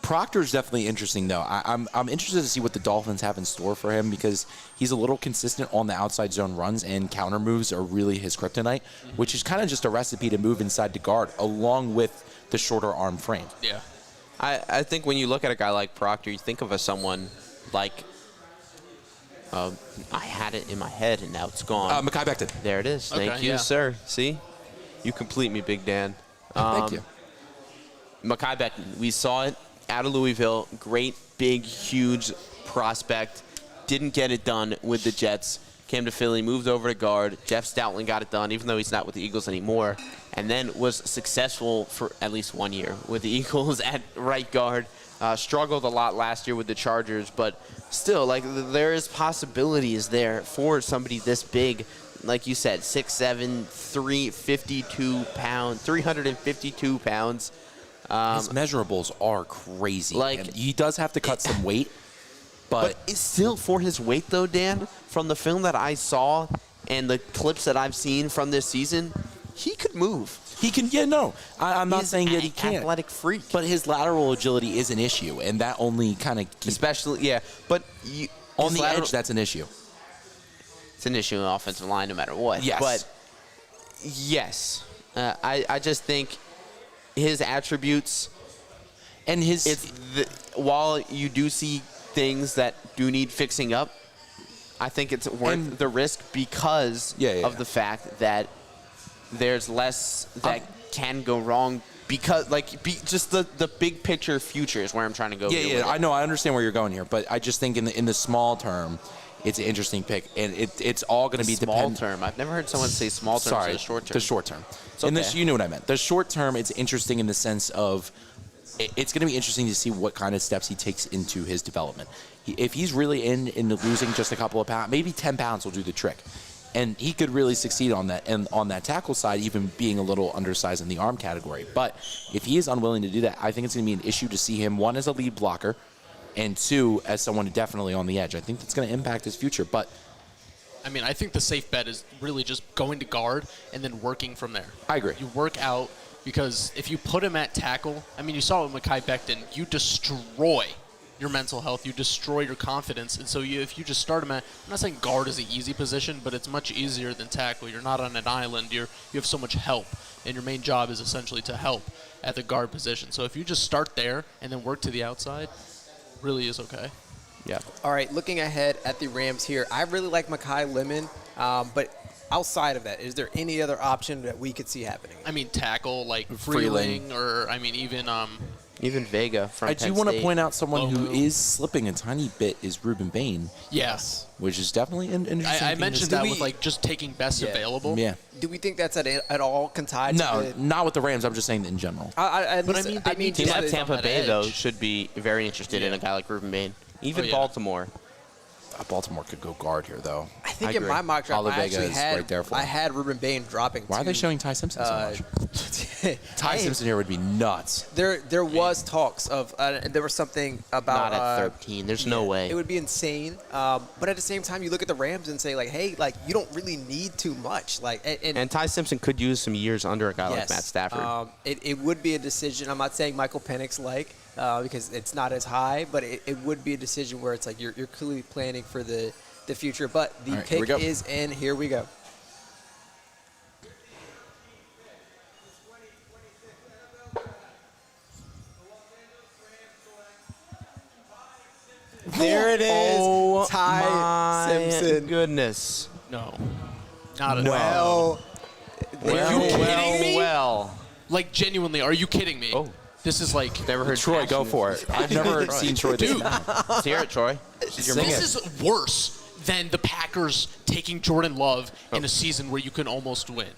Proctor's definitely interesting though. I'm interested to see what the Dolphins have in store for him because he's a little consistent on the outside zone runs and counter moves are really his kryptonite, which is kind of just a recipe to move inside the guard along with the shorter arm frame. Yeah. I think when you look at a guy like Proctor, you think of someone like I had it in my head and now it's gone. Mekhi Becton. There it is. Okay, Thank you, yeah. sir. See, you complete me, Big Dan. Thank you. Mekhi Becton, we saw it out of Louisville. Great, big, huge prospect. Didn't get it done with the Jets. Came to Philly, moved over to guard. Jeff Stoutland got it done, even though he's not with the Eagles anymore. And then was successful for at least 1 year with the Eagles at right guard. Struggled a lot last year with the Chargers, but still, like, there is possibilities there for somebody this big. Like you said, 6'7", 352 pounds. His measurables are crazy. Like- And he does have to cut some weight, But it's still for his weight, though, Dan, from the film that I saw and the clips that I've seen from this season, he could move. he can. Yeah, no, I'm not He's saying that he an can't. athletic freak. But his lateral agility is an issue, and that only kind of keeps Especially, yeah. But on his the lateral- edge. That's an issue. It's an issue in the offensive line no matter what. Yes. But, yes. I just think his attributes, And his while you do see things that do need fixing up, I think it's worth And- the risk because of the fact that there's less that can go wrong because, just the big picture future is where I'm trying to go. Yeah, here yeah, with it. I know. I understand where you're going here, but I just think in the small term, it's an interesting pick, and it's all going to be Small dependent. term. I've never heard someone say small term Sorry, to the short term. The short term. It's And okay. this, you know what I meant. The short term, it's interesting in the sense of it's going to be interesting to see what kind of steps he takes into his development. If he's really into losing just a couple of pounds, maybe 10 pounds will do the trick. And he could really succeed on that, and on that tackle side, even being a little undersized in the arm category. But if he is unwilling to do that, I think it's going to be an issue to see him, one, as a lead blocker, and two, as someone definitely on the edge. I think that's going to impact his future. But I mean, I think the safe bet is really just going to guard and then working from there. I agree. You work out because if you put him at tackle, I mean, you saw it with Mekhi Becton, you destroy your mental health. You destroy your confidence. And so if you just start him at, I'm not saying guard is an easy position, but it's much easier than tackle. You're not on an island. You have so much help, and your main job is essentially to help at the guard position. So if you just start there and then work to the outside, really is okay. Yeah. All right, looking ahead at the Rams here, I really like Mekhi Lemon, but outside of that, is there any other option that we could see happening? I mean, tackle like Freeling. Freeling, or I mean, Even Vega from I Penn do want to State. point out someone who Logo. is slipping a tiny bit is Ruben Bain, yes. which is definitely an interesting I thing to mentioned see. that with like just taking best available. Yeah. Do we think that's at all tied No, to the not with the Rams. I'm just saying in general. But I mean, they need Teams to like get Tampa on that Bay, though, edge. should be very interested in a guy like Ruben Bain. Even yeah. Baltimore. Baltimore could go guard here, though. I think in agree. my mock draft, I Olivega actually is had right there for I him. had Ruben Bain dropping. Why are they to, showing Ty Simpson so much? Ty Hey, Simpson here would be nuts. There was talks of there was something about Not at 13. There's no way. It would be insane. But at the same time, you look at the Rams and say like, hey, like you don't really need too much. Like And Ty Simpson could use some years under a guy yes, like Matt Stafford. It would be a decision. I'm not saying Michael Penix because it's not as high, but it would be a decision where it's like you're clearly planning for the future. But the All right, here we pick go. is in. Here we go. There it is. Oh, Ty my Simpson. goodness. No, not at Well, all. Well, you kidding me? well. Like genuinely, are you kidding me? Oh. This is like Never heard Troy, go passion. for it. I've never seen Troy this Dude. mad. Let's hear it, Troy. Sing this it. is worse than the Packers taking Jordan Love in a season where you can almost win.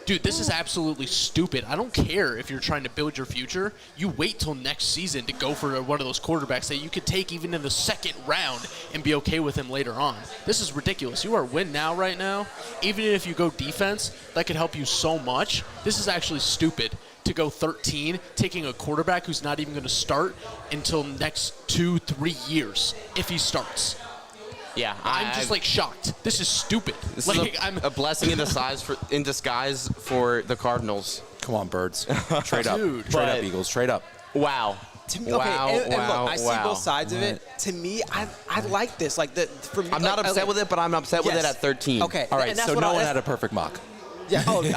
Dude, this is absolutely stupid. I don't care if you're trying to build your future. You wait till next season to go for one of those quarterbacks that you could take even in the second round and be okay with him later on. This is ridiculous. You are win now right now. Even if you go defense, that could help you so much. This is actually stupid to go 13, taking a quarterback who's not even going to start until next 2-3 years if he starts. Yeah, I'm just like shocked. This is stupid. This Like is I'm a blessing in disguise for the Cardinals. Come on, birds. Trade up. Dude. Trade up, But- Eagles. Trade up. Wow. To me, Wow, okay, and wow, look, I see wow. both sides of it. To me, I like this. Like for me, I'm not upset with it, but I'm upset with Yes. it at 13. Okay, All right, and that's so what no one that's- had a perfect mock. Yeah. Oh, we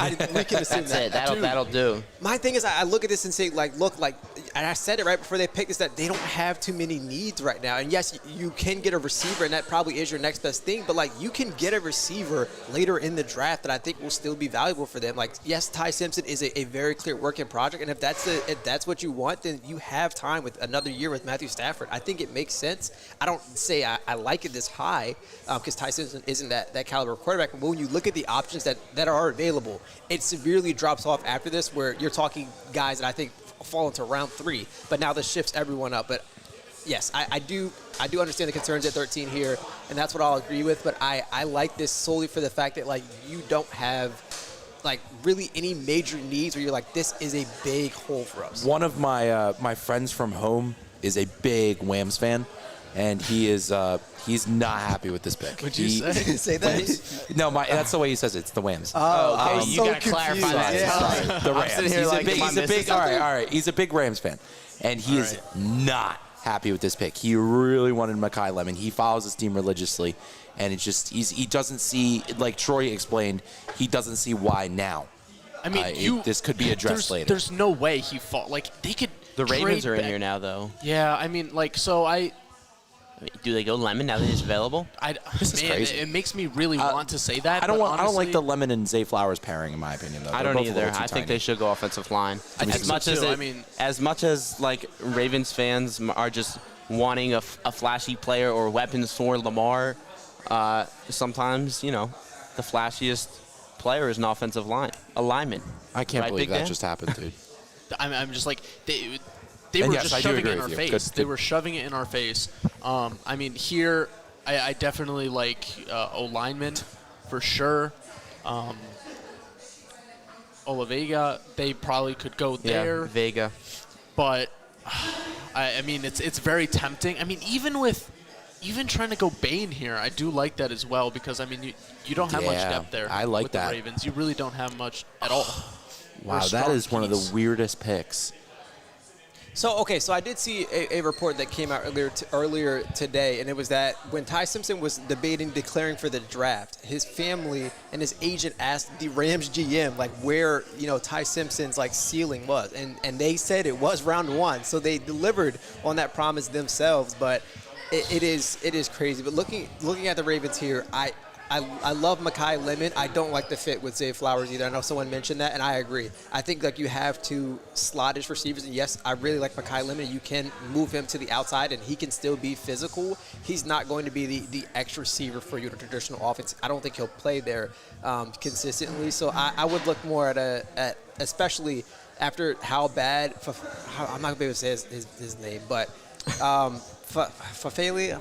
can assume That's that. it. That'll do. My thing is, I look at this and say, like, look, like, and I said it right before they picked this, that they don't have too many needs right now. And yes, you can get a receiver, and that probably is your next best thing. But like, you can get a receiver later in the draft that I think will still be valuable for them. Like, yes, Ty Simpson is a very clear working project, and if that's what you want, then you have time with another year with Matthew Stafford. I think it makes sense. I don't say I like it this high because Ty Simpson isn't that caliber of quarterback. But when you look at the options that are available, it severely drops off after this, where you're talking guys that I think fall into round 3. But now this shifts everyone up. But yes, I do understand the concerns at 13 here, and that's what I'll agree with. But I like this solely for the fact that like you don't have like really any major needs where you're like, this is a big hole for us. One of my my friends from home is a big Whams fan, and he's not happy with this pick. Would you say? Say that? No, that's the way he says it. It's the Whams. Okay, you so gotta clarify confused. that. Yeah. Sorry. The I'm Rams. sitting here He's like, a big. am I He's a missing big. All something? right. He's a big Rams fan, and he is not happy with this pick. He really wanted Mekhi Lemon. He follows his team religiously, and it's just he doesn't see, like Troy explained, he doesn't see why now. I mean, this could be addressed later. There's no way he fought. Like they could. The Ravens trade are in back- here now, though. Yeah, I mean, like so Do they go Lemon now that he's available? This is man, crazy. it makes me really want to say that. I don't but want. I don't like honestly- the Lemon and Zay Flowers pairing, in my opinion. Though I They're don't both a either. little too I think tiny. they should go offensive line. I think as so much too. as I mean- as much as like Ravens fans are just wanting a flashy player or weapons for Lamar, sometimes the flashiest player is an offensive lineman. I can't Right, believe Big that Dan? just happened, dude. I'm just like they And were yes, just I do shoving agree it in with our you. face. Good- They good. were shoving it in our face. I mean, here I definitely like O lineman for sure. Olivega, they probably could go there, Yeah, Vega. but I mean it's very tempting. I mean even trying to go Bain here, I do like that as well because I mean you don't have much Yeah, depth there. I like with that. The Ravens, you really don't have much at all. Wow, We're that strong is one of piece. the weirdest picks. So I did see a report that came out earlier today, and it was that when Ty Simpson was debating declaring for the draft, his family and his agent asked the Rams GM like where Ty Simpson's like ceiling was, and they said it was round 1, so they delivered on that promise themselves. But it is crazy. But looking at the Ravens here, I love Mekhi Lemon. I don't like the fit with Zay Flowers either. I know someone mentioned that, and I agree. I think like you have to slottish receivers, and yes, I really like Mekhi Lemon. You can move him to the outside, and he can still be physical. He's not going to be the X receiver for your traditional offense. I don't think he'll play there consistently. So I would look more at especially after how bad. I'm not gonna be able to say his name, but Fafele.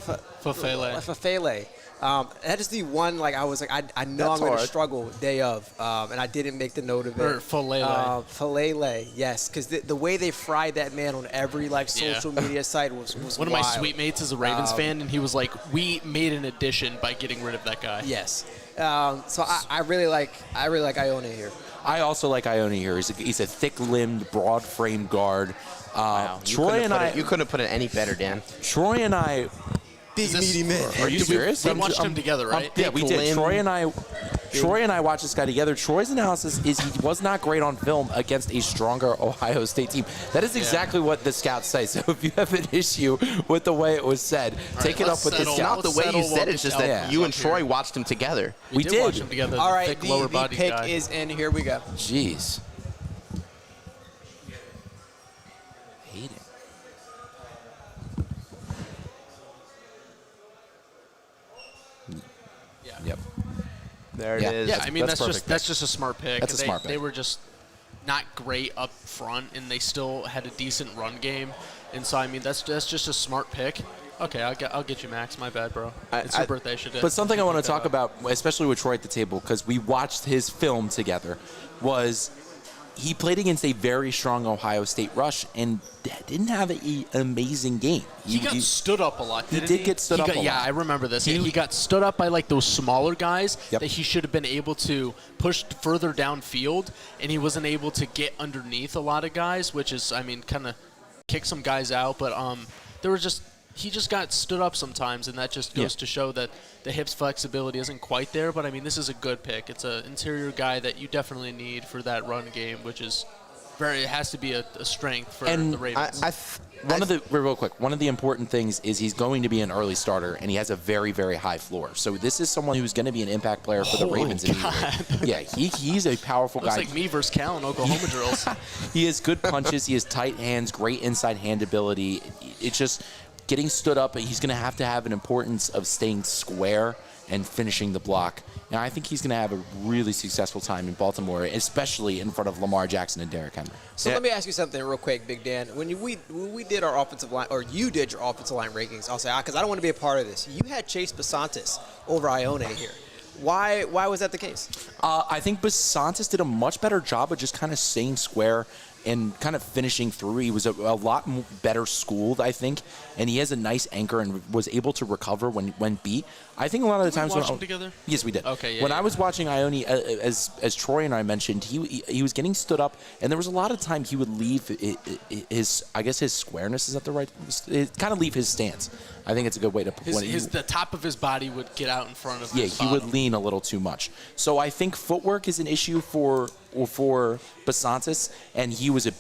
That is the one, like, I was like, I know I'm going to struggle day of, and I didn't make the note of it. Or Falele. Falele, yes, because the way they fried that man on every, like, social media site was one of wild. my sweet mates is a Ravens fan, and he was like, we made an addition by getting rid of that guy. Yes. So I really like Ione here. I also like Ione here. He's a thick-limbed, broad-framed guard. Wow. Troy and I... You couldn't have put it any better, Dan. Troy and I... Big meaty man. Are you serious? We watched him together, right? Yeah, we did. Troy and I watched this guy together. Troy's analysis is he was not great on film against a stronger Ohio State team. That is exactly what the scouts say. So if you have an issue with the way it was said, take it up with the It's scouts. not the way you said it. It's just that you and Troy watched them together. We did. Watch them together. All right, thick, lower the body pick guy. is in. Here we go. Jeez. Hate it. Yep. There it is. Yeah, I mean that's that's just a smart pick. That's a smart pick. They were just not great up front, and they still had a decent run game. And so I mean that's just a smart pick. Okay, I'll get you, Max. My bad, bro. It's your birthday. But something I want to talk about, especially with Troy at the table, because we watched his film together, was he played against a very strong Ohio State rush and didn't have an amazing game. He got stood up a lot, didn't he? Did get stood up a lot. Yeah, I remember this. He got stood up by like those smaller guys that he should have been able to push further downfield, and he wasn't able to get underneath a lot of guys, which is, I mean, kind of kick some guys out. But he just got stood up sometimes, and that just goes to show that the hips flexibility isn't quite there. But, I mean, this is a good pick. It's an interior guy that you definitely need for that run game, which is it has to be a strength for the Ravens. Real quick, one of the important things is he's going to be an early starter, and he has a very, very high floor. So this is someone who's going to be an impact player for the Ravens. Yeah, he's a powerful guy. Looks like me versus Cal in Oklahoma drills. He has good punches. He has tight hands, great inside hand ability. It's just getting stood up. He's going to have an importance of staying square and finishing the block. And I think he's going to have a really successful time in Baltimore, especially in front of Lamar Jackson and Derrick Henry. So let me ask you something real quick, Big Dan. When we did our offensive line, or you did your offensive line rankings, I'll say, because I don't want to be a part of this. You had Chase Bisontis over Ione here. Why was that the case? I think Bisontis did a much better job of just kind of staying square and kind of finishing through. He was a lot better schooled, I think, and he has a nice anchor and was able to recover when beat. I think a lot of the times we watch them together? Yes, we did. Okay, when I was watching Ione, as Troy and I mentioned, he was getting stood up, and there was a lot of time he would leave his squareness, is that the right? Kind of leave his stance. I think it's a good way to put it. The top of his body would get out in front of his he would lean a little too much. So I think footwork is an issue for Bisontis, and he was a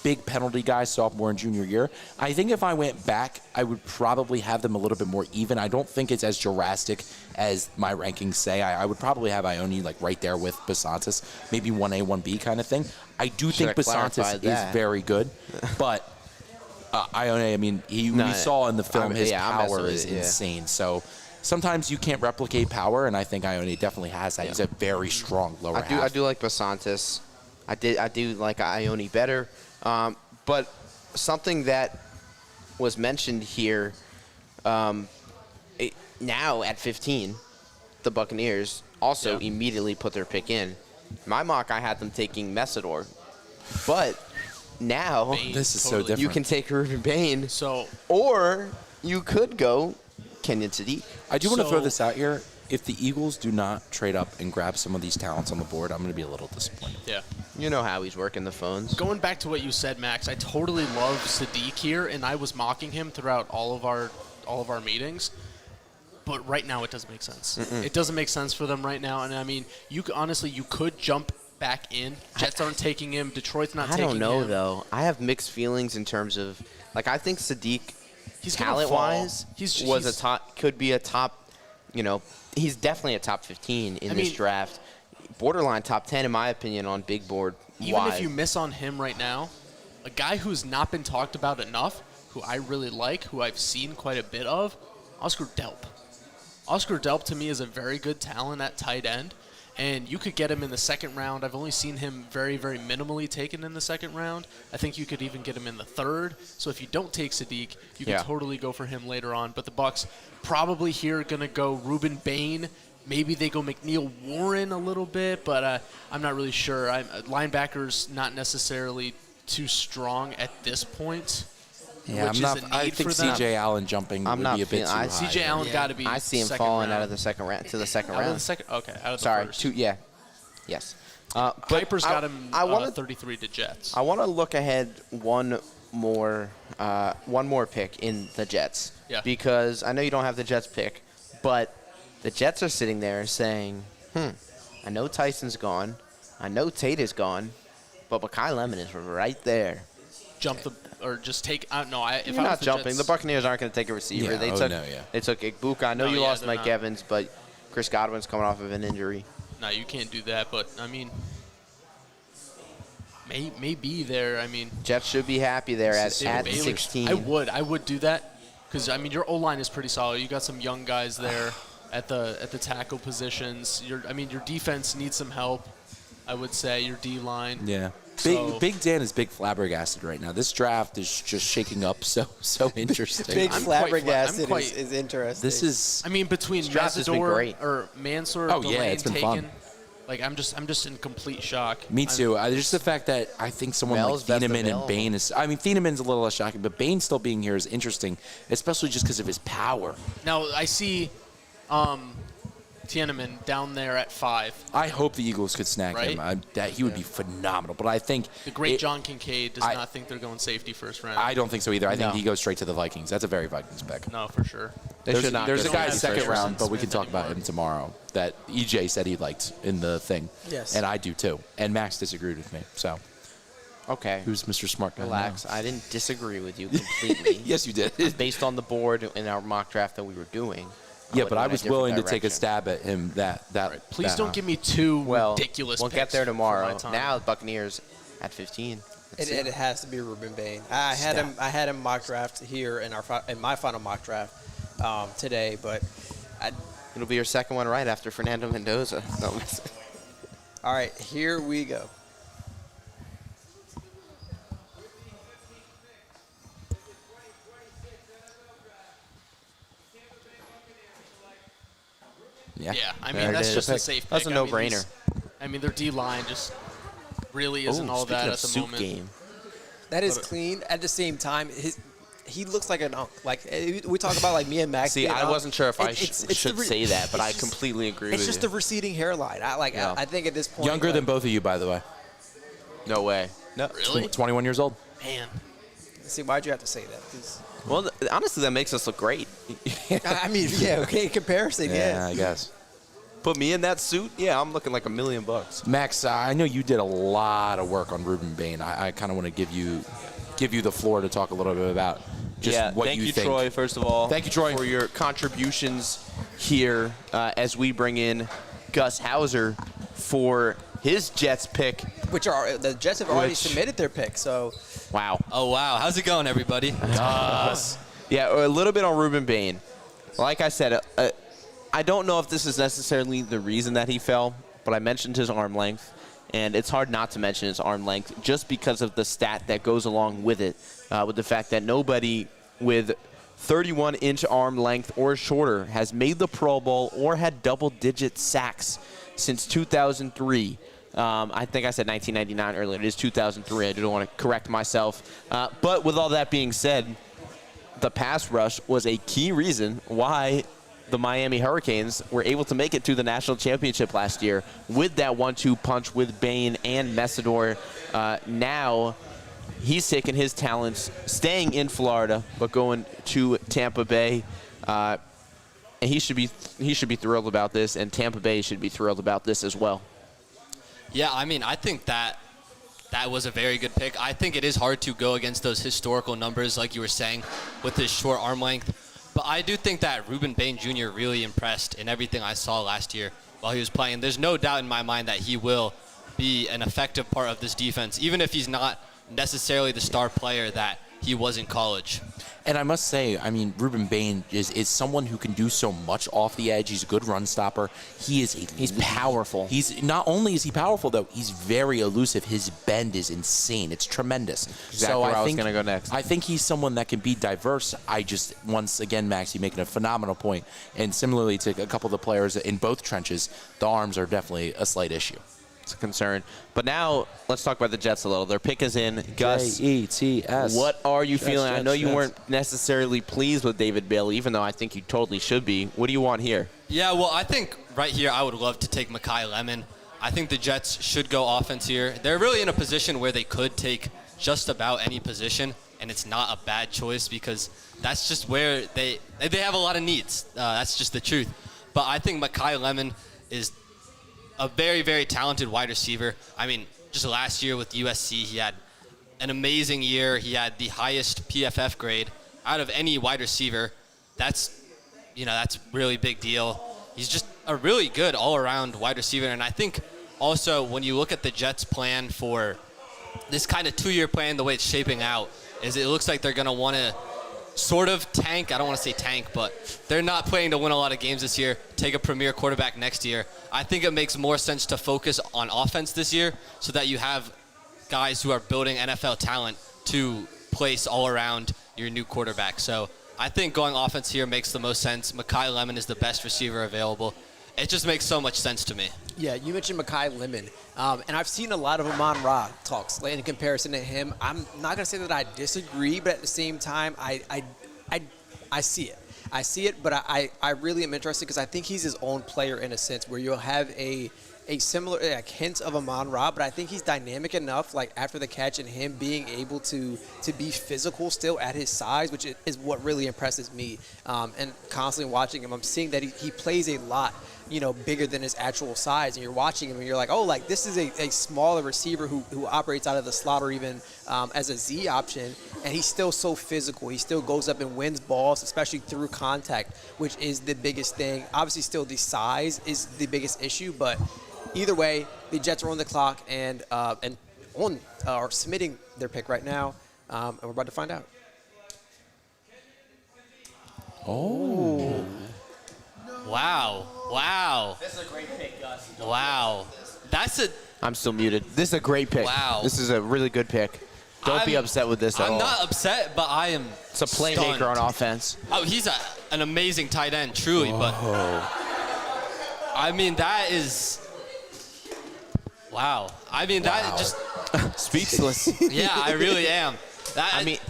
big penalty guy sophomore and junior year. I think if I went back, I would probably have them a little bit more even. I don't think it's as drastic as my rankings say. I would probably have Ione like right there with Bisontis, maybe 1A, 1B kind of thing. I do think Bisontis is very good, but Ione, I mean, we saw in the film his power is insane. So sometimes you can't replicate power, and I think Ione definitely has that. He's a very strong lower half. I do like Bisontis. I do like Ione better. But something that was mentioned here, now at 15, the Buccaneers also immediately put their pick in. My mock, I had them taking Messidor, but now this is so different. You can take Ruben Bain, or you could go Kenyon Sadiq. I do want to throw this out here. if the Eagles do not trade up and grab some of these talents on the board, I'm going to be a little disappointed. Yeah. You know how he's working the phones. Going back to what you said, Max, I totally love Sadiq here, and I was mocking him throughout all of our meetings. But right now, it doesn't make sense. It doesn't make sense for them right now. And I mean, you could jump back in. Jets aren't taking him. Detroit's not taking him. I don't know though. I have mixed feelings in terms of like I think Sadiq, He's talent-wise, he's could be a top. You know, he's definitely a top 15 in this draft. Borderline top 10 in my opinion on big board. Even if you miss on him right now, a guy who's not been talked about enough, who I really like, who I've seen quite a bit of, Oscar Delp. Oscar Delp to me is a very good talent at tight end, and you could get him in the second round. I've only seen him very, very minimally taken in the second round. I think you could even get him in the third. So if you don't take Sadiq, you can totally go for him later on. But the Bucs probably here are going to go Ruben Bain. Maybe they go McNeil Warren a little bit, but I'm not really sure. Linebacker's not necessarily too strong at this point. Yeah, I think C.J. Allen jumping would be a bit too high. C.J. Allen got to be. I see him falling out of the second round to the second round. Out of the second. Okay, out of the Sorry, first. Yes. Kuiper's got him 33 to Jets. I want to look ahead one more pick in the Jets. Yeah. Because I know you don't have the Jets pick, but the Jets are sitting there saying, I know Tyson's gone, I know Tate is gone, but Mekhi Lemon is right there. Or just take. If You're I was not the jumping. Jets, the Buccaneers aren't going to take a receiver. Yeah, They took Igbuka. I know you lost Mike not. Evans, but Chris Godwin's coming off of an injury. No, you can't do that. But I mean, maybe there. I mean, Jets should be happy there at Bailey. 16. I would do that because I mean your O line is pretty solid. You got some young guys there at the tackle positions. Your defense needs some help. I would say your D line. Yeah. So- Big Dan is big flabbergasted right now. This draft is just shaking up so interesting. Big I'm flabbergasted quite- is interesting. This is. I mean, between draft has been Mazador great. or Mansour, Oh, yeah, it's been taken, fun. like I'm just in complete shock. Me too. Just the fact that I think someone Mel's like best Thieneman and available. Bain is. I mean, Thieneman's a little less shocking, but Bain still being here is interesting, especially just because of his power. Now I see Tiananmen down there at 5. I hope the Eagles could snag Right? him. That he would be phenomenal. But I think The great John Kincaid does I- not think they're going safety first round. I don't think so either. I think No. he goes straight to the Vikings. That's a very Vikings pick. No, for sure. There's not a go guy safety second first round, but we can Smith talk about anymore. him tomorrow that EJ said he liked in the thing. Yes. And I do too. And Max disagreed with me. So Okay. who's Mr. Smart guy now? Relax. I didn't disagree with you completely. Yes, you did. Based on the board in our mock draft that we were doing. Yeah, but I went in a was different willing to take a direction. stab at him. Please that don't high. give me two Well, ridiculous we'll picks get there for tomorrow. my time. Now the Buccaneers at 15. It has to be Ruben Bain. I had him mock draft here in my final mock draft today, but It'll be your second one right after Fernando Mendoza. No. all right, here we go. Yeah, I There mean it that's is. just a safe pick. That's a I mean, no-brainer. I mean their D line just really isn't Ooh, all speaking that of at the suit moment. game. That is clean. At the same time, he looks like an unk. Like we talk about like me and Max. See, being I unk. wasn't sure if I It's should the say that, but I it's just- completely agree with It's you. just the receding hairline. Yeah. I think at this point, Younger like, than both of you, by the way. No way. No. Really? 21 years old. Man, See, why'd you have to say that? 'Cause- Well, honestly, that makes us look great. I mean, yeah, okay, comparison, yeah. I guess. Put me in that suit, yeah, I'm looking like $1 million. Max, I know you did a lot of work on Ruben Bain. I kind of want to give you the floor to talk a little bit about just what thank you you, think. Troy, first of all. Thank you, Troy. for your contributions here as we bring in Gus Hauser for his Jets pick. Which are the Jets have already Which- submitted their pick, so Wow. Oh, wow. How's it going, everybody? Yeah, a little bit on Ruben Bain. Like I said, I don't know if this is necessarily the reason that he fell, but I mentioned his arm length, and it's hard not to mention his arm length just because of the stat that goes along with it, with the fact that nobody with 31-inch arm length or shorter has made the Pro Bowl or had double-digit sacks since 2003. I think I said 1999 earlier. It is 2003. I don't want to correct myself. But with all that being said, the pass rush was a key reason why the Miami Hurricanes were able to make it to the national championship last year with that 1-2 punch with Bane and Messidor. Now he's taking his talents, staying in Florida, but going to Tampa Bay. And he should be thrilled about this, and Tampa Bay should be thrilled about this as well. Yeah, I mean, I think that was a very good pick. I think it is hard to go against those historical numbers, like you were saying, with his short arm length. But I do think that Ruben Bane Jr. really impressed in everything I saw last year while he was playing. There's no doubt in my mind that he will be an effective part of this defense, even if he's not necessarily the star player that he was in college. And I must say, I mean, Ruben Bane is someone who can do so much off the edge. He's a good run stopper. He's powerful. He's not only is he powerful though, he's very elusive. His bend is insane. It's tremendous. Exactly where I was going to go next. I think he's someone that can be diverse. Once again, Max, you're making a phenomenal point. And similarly to a couple of the players in both trenches, the arms are definitely a slight issue. It's a concern. But now let's talk about the Jets a little. Their pick is in. Gus, Jets. what are you Jets, feeling? I know you Jets. weren't necessarily pleased with David Bailey, even though I think you totally should be. What do you want here? Yeah, well, I think right here I would love to take Mekhi Lemon. I think the Jets should go offense here. They're really in a position where they could take just about any position, and it's not a bad choice because that's just where they have a lot of needs. That's just the truth. But I think Mekhi Lemon is a very, very talented wide receiver. I mean, just last year with USC, he had an amazing year. He had the highest PFF grade out of any wide receiver. That's really big deal. He's just a really good all-around wide receiver. And I think also when you look at the Jets' plan for this kind of 2-year plan, the way it's shaping out, is it looks like they're going to want to sort of tank. I don't want to say tank, but they're not planning to win a lot of games this year, take a premier quarterback next year. I think it makes more sense to focus on offense this year so that you have guys who are building NFL talent to place all around your new quarterback. So I think going offense here makes the most sense. Mekhi Lemon is the best receiver available. It just makes so much sense to me. Yeah, you mentioned Mekhi Lemon, and I've seen a lot of Amon-Ra talks in comparison to him. I'm not going to say that I disagree, but at the same time, I see it. I see it, but I really am interested because I think he's his own player in a sense where you'll have a similar hints of Amon-Ra, but I think he's dynamic enough, like after the catch and him being able to be physical still at his size, which is what really impresses me. And constantly watching him, I'm seeing that he plays a lot, bigger than his actual size. And you're watching him and you're like, oh, like this is a smaller receiver who operates out of the slot or even as a Z option. And he's still so physical. He still goes up and wins balls, especially through contact, which is the biggest thing. Obviously still the size is the biggest issue, but either way, the Jets are on the clock and are submitting their pick right now, and we're about to find out. Oh. Wow. This is a great pick, Gus. Wow. I'm still muted. This is a great pick. Wow. This is a really good pick. Don't be upset with this at all. I'm not upset, but I am It's a playmaker stunned. on offense. Oh, he's an amazing tight end, truly. Whoa. But I mean, that is wow. I mean, that just speechless. Yeah, I really am. All right.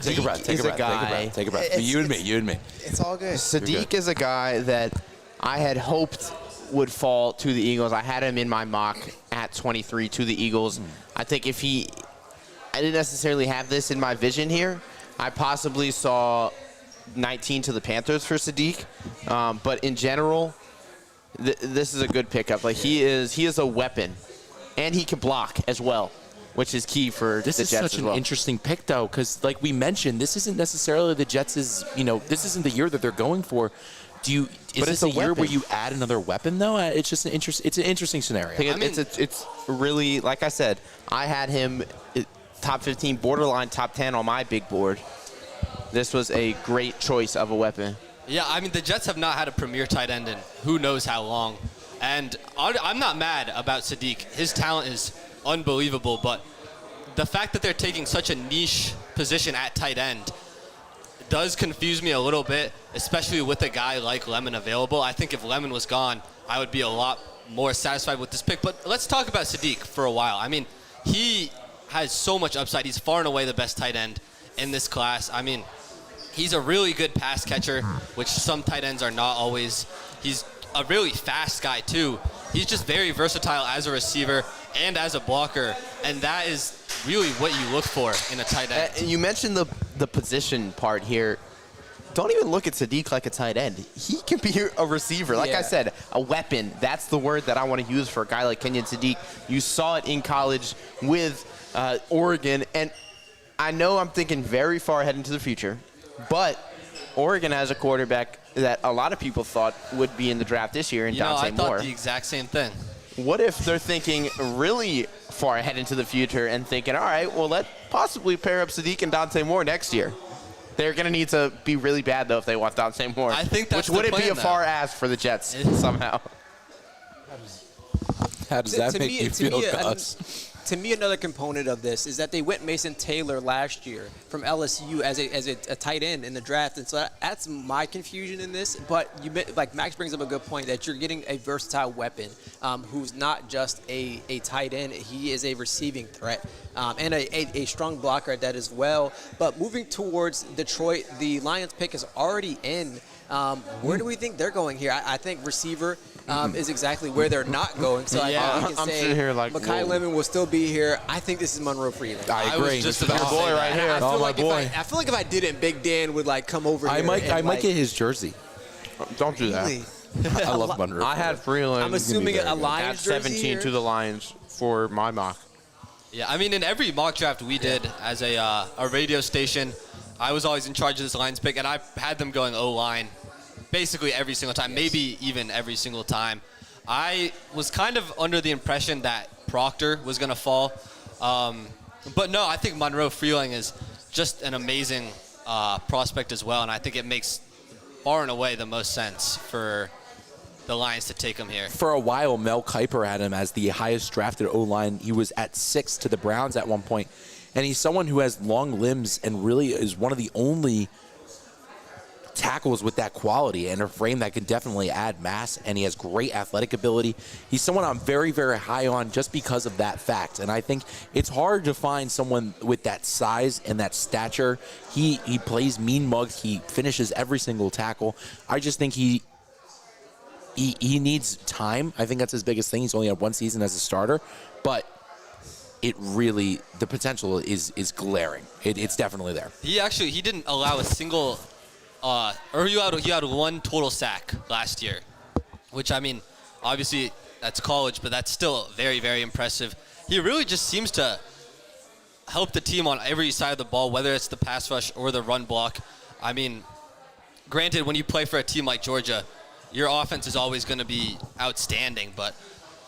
Take a breath. Take a breath. You and me. It's all good. Sadiq is a guy that I had hoped would fall to the Eagles. I had him in my mock at 23 to the Eagles. I think I didn't necessarily have this in my vision here. I possibly saw 19 to the Panthers for Sadiq. But in general, this is a good pickup. Like he is a weapon, and he can block as well, which is key for this the is Jets such as an well. interesting pick, though, because like we mentioned, this isn't necessarily the Jets' this isn't the year that they're going for. Is this a year where you add another weapon, though? It's just it's an interesting scenario. It's really, like I said, I had him top 15, borderline top 10 on my big board. This was a great choice of a weapon. Yeah, I mean, the Jets have not had a premier tight end in who knows how long. And I'm not mad about Sadiq. His talent is unbelievable, but the fact that they're taking such a niche position at tight end does confuse me a little bit, especially with a guy like Lemon available. I think if Lemon was gone, I would be a lot more satisfied with this pick. But let's talk about Sadiq for a while. I mean, he has so much upside. He's far and away the best tight end in this class. I mean, He's a really good pass catcher, which some tight ends are not always. He's a really fast guy, too. He's just very versatile as a receiver and as a blocker, and that is really what you look for in a tight end. You mentioned the position part here. Don't even look at Sadiq like a tight end. He can be a receiver. Like I said, a weapon. That's the word that I want to use for a guy like Kenyon Sadiq. You saw it in college with Oregon, and I know I'm thinking very far ahead into the future, but Oregon has a quarterback that a lot of people thought would be in the draft this year in Dante Moore. I thought the exact same thing. What if they're thinking really far ahead into the future and thinking, all right, well, let's possibly pair up Sadiq and Dante Moore next year? They're going to need to be really bad, though, if they want Dante Moore. I think that's Which the wouldn't be a plan, far though. ask for the Jets somehow. How does that make you feel, Gus? To me, another component of this is that they went Mason Taylor last year from LSU as a tight end in the draft, and so that's my confusion in this. But like Max brings up a good point that you're getting a versatile weapon who's not just a tight end; he is a receiving threat and a strong blocker at that as well. But moving towards Detroit, the Lions pick is already in. Where do we think they're going here? I think receiver is exactly where they're not going. So I think we can say sitting here like, Makai whoa. Lemon will still be here. I think this is Monroe Freeland. I agree. was just It's about our to boy say right that. here. I feel Oh, my like boy. I feel like if I didn't, Big Dan would like come over here. I might and, get his jersey. Don't do that. Really? I love Monroe. I had Freeland I'm assuming very a good. Lions at jersey 17 here. to the Lions for my mock. Yeah, I mean, in every mock draft we did as a radio station, I was always in charge of this Lions pick, and I had them going O-line basically every single time, maybe even every single time. I was kind of under the impression that Proctor was going to fall. But no, I think Monroe Freeling is just an amazing prospect as well, and I think it makes far and away the most sense for the Lions to take him here. For a while, Mel Kiper had him as the highest drafted O-line. He was at 6 to the Browns at one point, and he's someone who has long limbs and really is one of the only tackles with that quality and a frame that can definitely add mass, and he has great athletic ability. He's someone I'm very, very high on just because of that fact, and I think it's hard to find someone with that size and that stature. He plays mean mug. He finishes every single tackle. I just think he needs time. I think that's his biggest thing. He's only had one season as a starter, but it really, the potential is glaring. It's definitely there. He didn't allow a single or he had one total sack last year, which, I mean, obviously that's college, but that's still very, very impressive. He really just seems to help the team on every side of the ball, whether it's the pass rush or the run block. I mean, granted, when you play for a team like Georgia, your offense is always going to be outstanding, but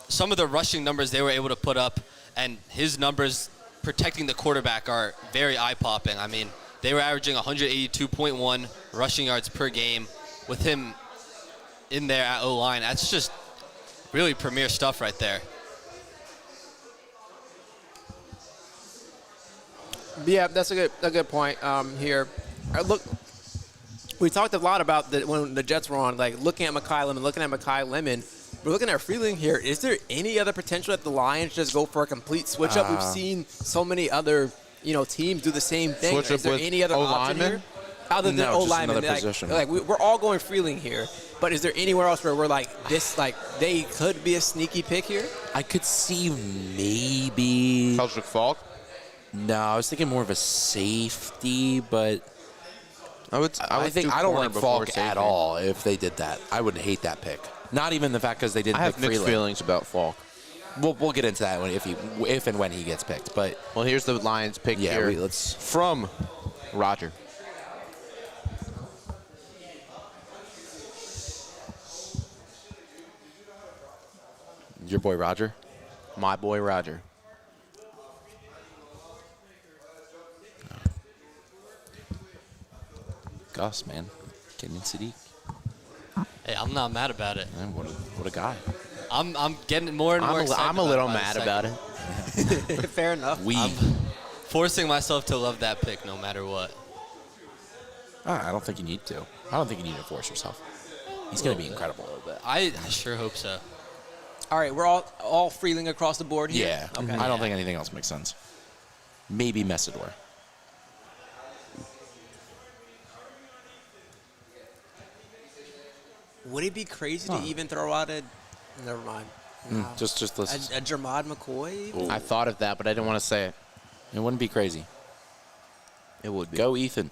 some of the rushing numbers they were able to put up and his numbers protecting the quarterback are very eye-popping. I mean, they were averaging 182.1 rushing yards per game with him in there at O-line. That's just really premier stuff right there. Yeah, that's a good point here. Look, we talked a lot about when the Jets were on, like looking at Makai Lemon. We're looking at Freeling here. Is there any other potential that the Lions just go for a complete switch up? We've seen so many other teams do the same thing. Switch Is up there with any other option O-lineman? here? Other than No, just O-lineman. another position. We're all going Freeling here, but is there anywhere else where we're like this? Like they could be a sneaky pick here? I could see maybe. Patrick Falk? No, I was thinking more of a safety, but I think I don't like Falk at all if they did that. I would hate that pick. Not even the fact because they didn't I pick have mixed Freeland. feelings about Falk. We'll get into that one if and when he gets picked. But Well, here's the Lions pick yeah, here let's. from Roger. Your boy Roger. My boy Roger. Gus, man. Kenyon Sadiq. Hey, I'm not mad about it. Man, what a guy. I'm getting more and more excited. I'm a little by the mad second. about it. Fair enough. I'm forcing myself to love that pick no matter what. I don't think you need to. I don't think you need to force yourself. He's going to be incredible. I sure hope so. All right, we're all Freeling across the board here. Yeah. Okay. I don't think anything else makes sense. Maybe Messidor. Would it be crazy to even throw out a? Never mind. No. Just listen. A Jermod McCoy. Ooh. I thought of that, but I didn't want to say it. It wouldn't be crazy. It would be. Go, Ethan.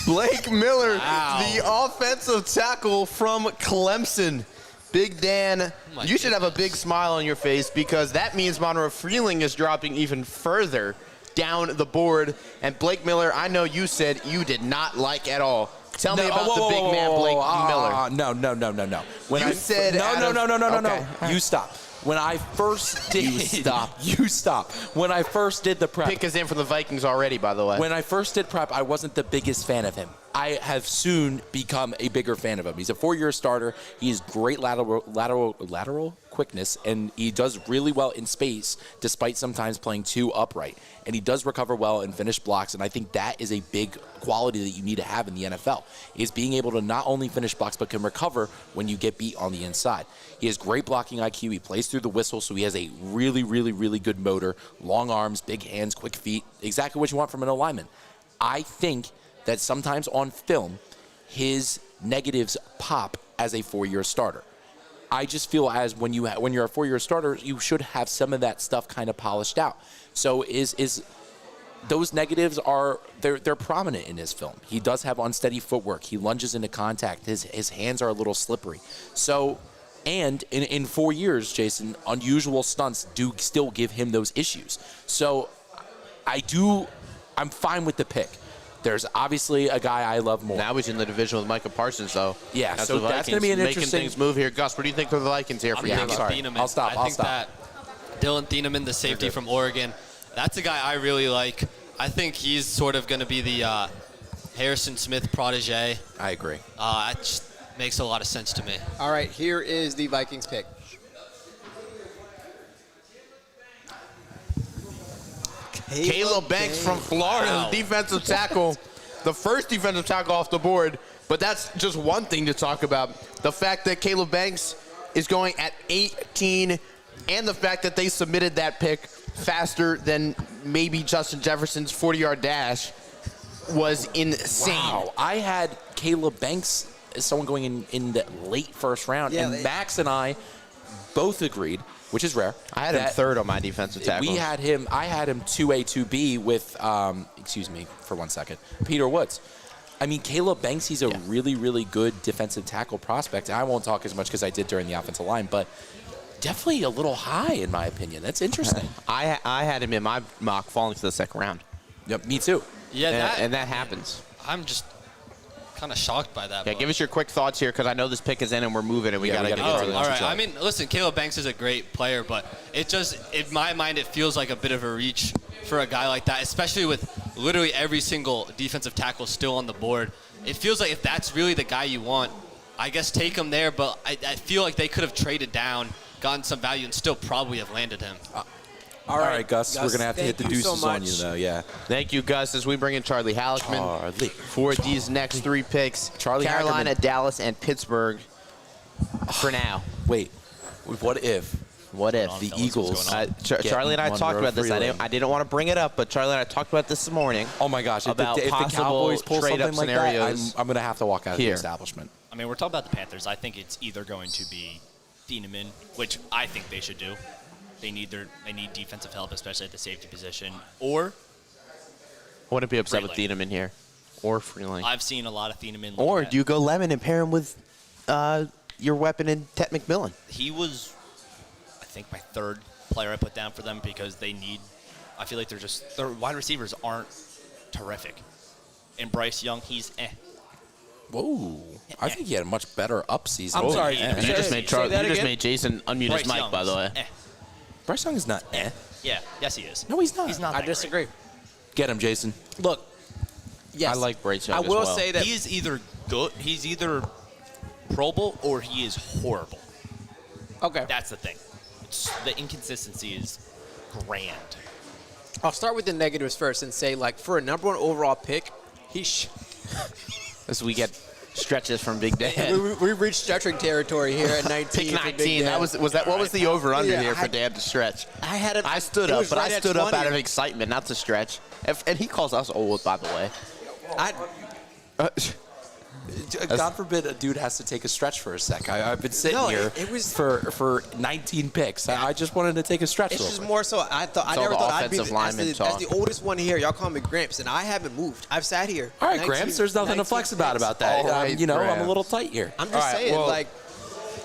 Blake Miller, the offensive tackle from Clemson. Big Dan, you should have a big smile on your face because that means Monroe Freeling is dropping even further down the board. And Blake Miller, I know you said you did not like at all. Tell me about the big man, Blake Miller. No. When You said no. Okay. You stop. When I first did You stop. When I first did the prep. Pick is in for the Vikings already, by the way. When I first did prep, I wasn't the biggest fan of him. I have soon become a bigger fan of him. He's a 4-year starter. He's great lateral quickness, and he does really well in space, despite sometimes playing too upright. And he does recover well and finish blocks, and I think that is a big quality that you need to have in the NFL, is being able to not only finish blocks, but can recover when you get beat on the inside. He has great blocking IQ. He plays through the whistle, so he has a really, really, really good motor, long arms, big hands, quick feet, exactly what you want from an alignment. I think that sometimes on film, his negatives pop as a 4-year starter. I just feel as when you're a 4-year starter, you should have some of that stuff kind of polished out. So is those negatives they're prominent in his film. He does have unsteady footwork. He lunges into contact. His hands are a little slippery. So, and in 4 years, Jason, unusual stunts do still give him those issues. So I'm fine with the pick. There's obviously a guy I love more. Now he's in the division with Micah Parsons, though. Yeah, that's so that's going to be an making interesting things move here. Gus, what do you think for the Vikings here for you? I'm sorry. Thieneman. I'll stop. I think that Dylan Thieneman, the safety from Oregon, that's a guy I really like. I think he's sort of going to be the Harrison Smith protege. I agree. That just makes a lot of sense to me. All right, here is the Vikings pick. Caleb Banks from Florida, defensive tackle, the first defensive tackle off the board. But that's just one thing to talk about. The fact that Caleb Banks is going at 18 and the fact that they submitted that pick faster than maybe Justin Jefferson's 40-yard dash was insane. Wow. I had Caleb Banks as someone going in the late first round, and Max and I both agreed, which is rare. I had him third on my defensive tackle. I had him 2A, 2B with, excuse me for 1 second, Peter Woods. I mean, Caleb Banks, he's a really, really good defensive tackle prospect. I won't talk as much because I did during the offensive line, but definitely a little high in my opinion. That's interesting. I had him in my mock falling to the second round. Yep, me too. Yeah, and that happens. I'm just kind of shocked by that. Yeah, give us your quick thoughts here because I know this pick is in and we're moving and we got to get into this. All right. I mean, listen, Caleb Banks is a great player, but it just, in my mind, it feels like a bit of a reach for a guy like that, especially with literally every single defensive tackle still on the board. It feels like if that's really the guy you want, I guess take him there, but I feel like they could have traded down, gotten some value, and still probably have landed him. All right, Gus, we're going to have to hit the deuces on you, though, yeah. Thank you, Gus, as we bring in Charlie Halleckman for these next three picks. Carolina, Hackerman. Dallas, and Pittsburgh for now. Wait, what if the Eagles Charlie and I talked about this. I didn't want to bring it up, but Charlie and I talked about this morning. Oh, my gosh. About if the possible Cowboys pull trade-up something like scenarios. that, I'm going to have to walk out of the Here. establishment. I mean, we're talking about the Panthers. I think it's either going to be Thieneman, which I think they should do. They need defensive help, especially at the safety position, or I wouldn't be upset with Freeling. Thieneman here, or Freeling. I've seen a lot of Thieneman. Or do you go Lemon and pair him with your weapon in Tet McMillan? He was, I think, my third player I put down for them because they need. I feel like their wide receivers aren't terrific. And Bryce Young, he's Whoa. I think he had a much better up season. I'm sorry. Yeah. You just made Jason unmute Bryce his mic, Young's by the way. Bryce Young is not Yeah, yes he is. No, he's not. He's not. I that disagree. Get him, Jason. Look, yes, I like Bryce Young I as will well. say that He is either good. He's either Pro Bowl or he is horrible. Okay. That's the thing. The inconsistency is grand. I'll start with the negatives first and say, like, for a number one overall pick, As we get stretches from Big Dan. We reached stretching territory here at 19. Pick for Big 19. Dan. What was the over under Yeah, here for Dan to stretch? I stood it up, was but right I at stood up 20. out of excitement, not to stretch. And he calls us old, by the way. God forbid a dude has to take a stretch for a sec. I've been sitting here for 19 picks. I just wanted to take a stretch. It's real just quick. more so. I never the thought I'd be offensive lineman as talk. the oldest one here. Y'all call me Gramps, and I haven't moved. I've sat here. All right, 19 Gramps. There's nothing to 19 flex picks. about that. All right, I'm a Gramps. little tight here. I'm just saying,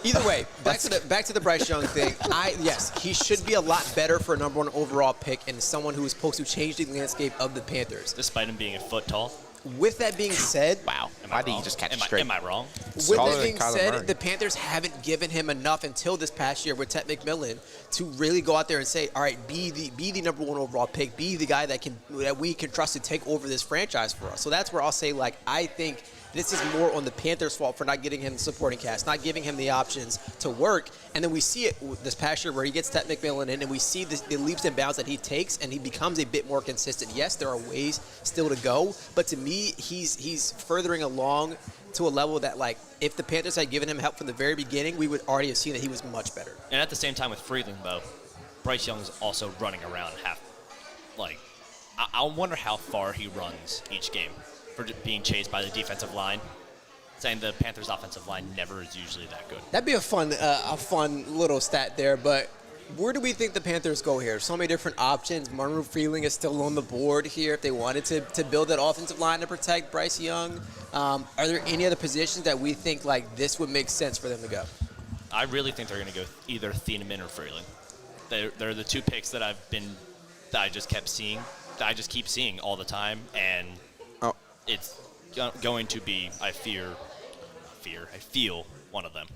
either way, back to the Bryce Young thing. Yes, he should be a lot better for a number 1 overall pick and someone who is supposed to change the landscape of the Panthers. Despite him being a foot tall. With that being said, wow, why did he just catch it straight? Am I wrong? With that being said, the Panthers haven't given him enough until this past year with Ted McMillan to really go out there and say, all right, be the number 1 overall pick, be the guy that we can trust to take over this franchise for us. So that's where I'll say, I think this is more on the Panthers' fault for not getting him the supporting cast, not giving him the options to work. And then we see it this past year where he gets Ted McMillan in, and we see the leaps and bounds that he takes, and he becomes a bit more consistent. Yes, there are ways still to go, but to me, he's furthering along to a level that, if the Panthers had given him help from the very beginning, we would already have seen that he was much better. And at the same time with Freeland, though, Bryce Young's also running around I wonder how far he runs each game for being chased by the defensive line. Saying the Panthers' offensive line never is usually that good. That'd be a fun little stat there, but where do we think the Panthers go here? So many different options. Monroe Freeling is still on the board here if they wanted to build that offensive line to protect Bryce Young. Are there any other positions that we think this would make sense for them to go? I really think they're going to go either Thieneman or Freeling. They're the 2 picks that I just keep seeing all the time, and it's going to be, I feel one of them.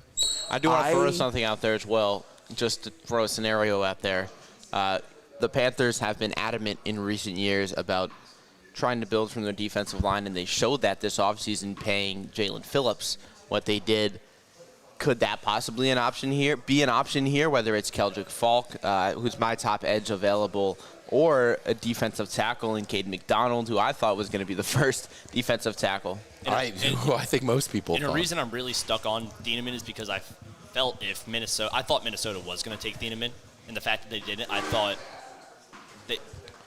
I do want to throw something out there as well, just to throw a scenario out there. The Panthers have been adamant in recent years about trying to build from their defensive line, and they showed that this offseason paying Jalen Phillips what they did. Could that possibly be an option here, whether it's Keldrick Falk, who's my top edge available, or a defensive tackle in Caden McDonald, who I thought was going to be the first defensive tackle. I think most people And thought. the reason I'm really stuck on Thieneman is because I thought Minnesota was going to take Thieneman, and the fact that they didn't, I thought that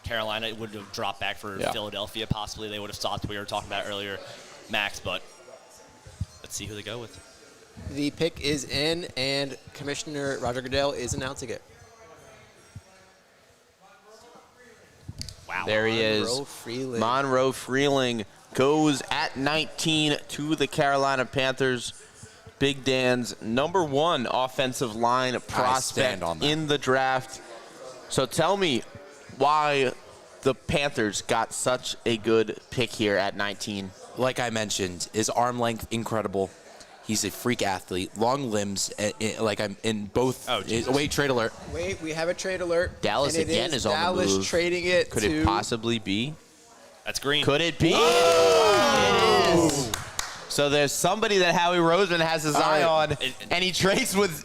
Carolina would have dropped back for Philadelphia. Possibly they would have stopped. We were talking about earlier, Max, but let's see who they go with. The pick is in, and Commissioner Roger Goodell is announcing it. Wow. There he is. Monroe Freeling goes at 19 to the Carolina Panthers. Big Dan's number 1 offensive line prospect in the draft. So tell me why the Panthers got such a good pick here at 19. Like I mentioned, his arm length incredible. He's a freak athlete, long limbs. Like I'm in both. Wait, trade alert. Wait, we have a trade alert. Dallas again is on the move. Dallas trading it. Could it possibly be? That's green. Could it be? It is. So there's somebody that Howie Roseman has his eye on, and he trades with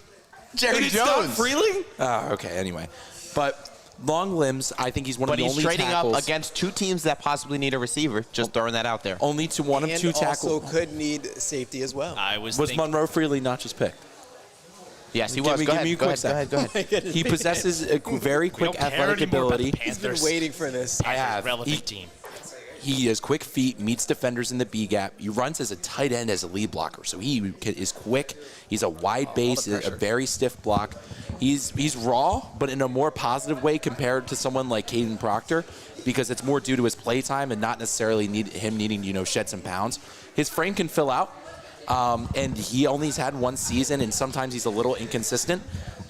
Jerry Jones. Freeling? Okay. Anyway, but long limbs. I think he's one of the only tackles. But he's trading up against 2 teams that possibly need a receiver. Just throwing that out there. Only to one of 2 tackles. And also could need safety as well. Was Monroe Freeling not just picked? Yes, he was. Go ahead. He possesses a very quick athletic ability. He's been waiting for this. I have. Relevant team. He has quick feet, meets defenders in the B gap. He runs as a tight end, as a lead blocker. So he is quick. He's a wide base, a very stiff block. He's raw, but in a more positive way compared to someone like Caden Proctor, because it's more due to his play time and not necessarily him needing to shed some pounds. His frame can fill out, and he only's had 1 season, and sometimes he's a little inconsistent.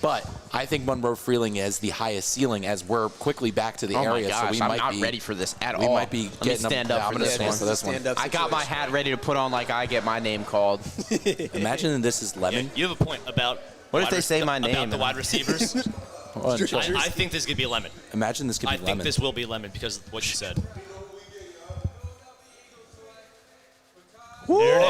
But I think Monroe Freeling has the highest ceiling as we're quickly back to the area. Oh my gosh, so I'm not ready for this at all. We might be getting stand up for this one. I got my hat ready to put on like I get my name called. Imagine this is Lemon. Yeah, you have a point about what if they say my name? About the wide receivers. I think this could be Lemon. Imagine this could be Lemon. I think this will be Lemon because of what you said. There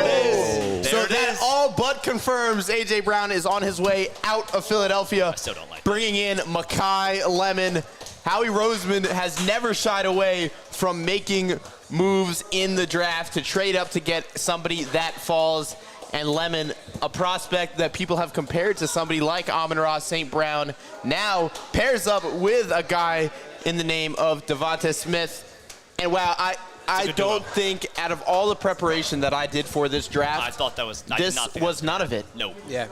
it is. So that all but confirms A.J. Brown is on his way out of Philadelphia. I still don't like bringing in Makai Lemon. Howie Roseman has never shied away from making moves in the draft to trade up to get somebody that falls. And Lemon, a prospect that people have compared to somebody like Amon-Ra St. Brown, now pairs up with a guy in the name of Devonta Smith. And wow, I don't think out of all the preparation that I did for this draft, I thought that was. this was none of it. No. Yeah.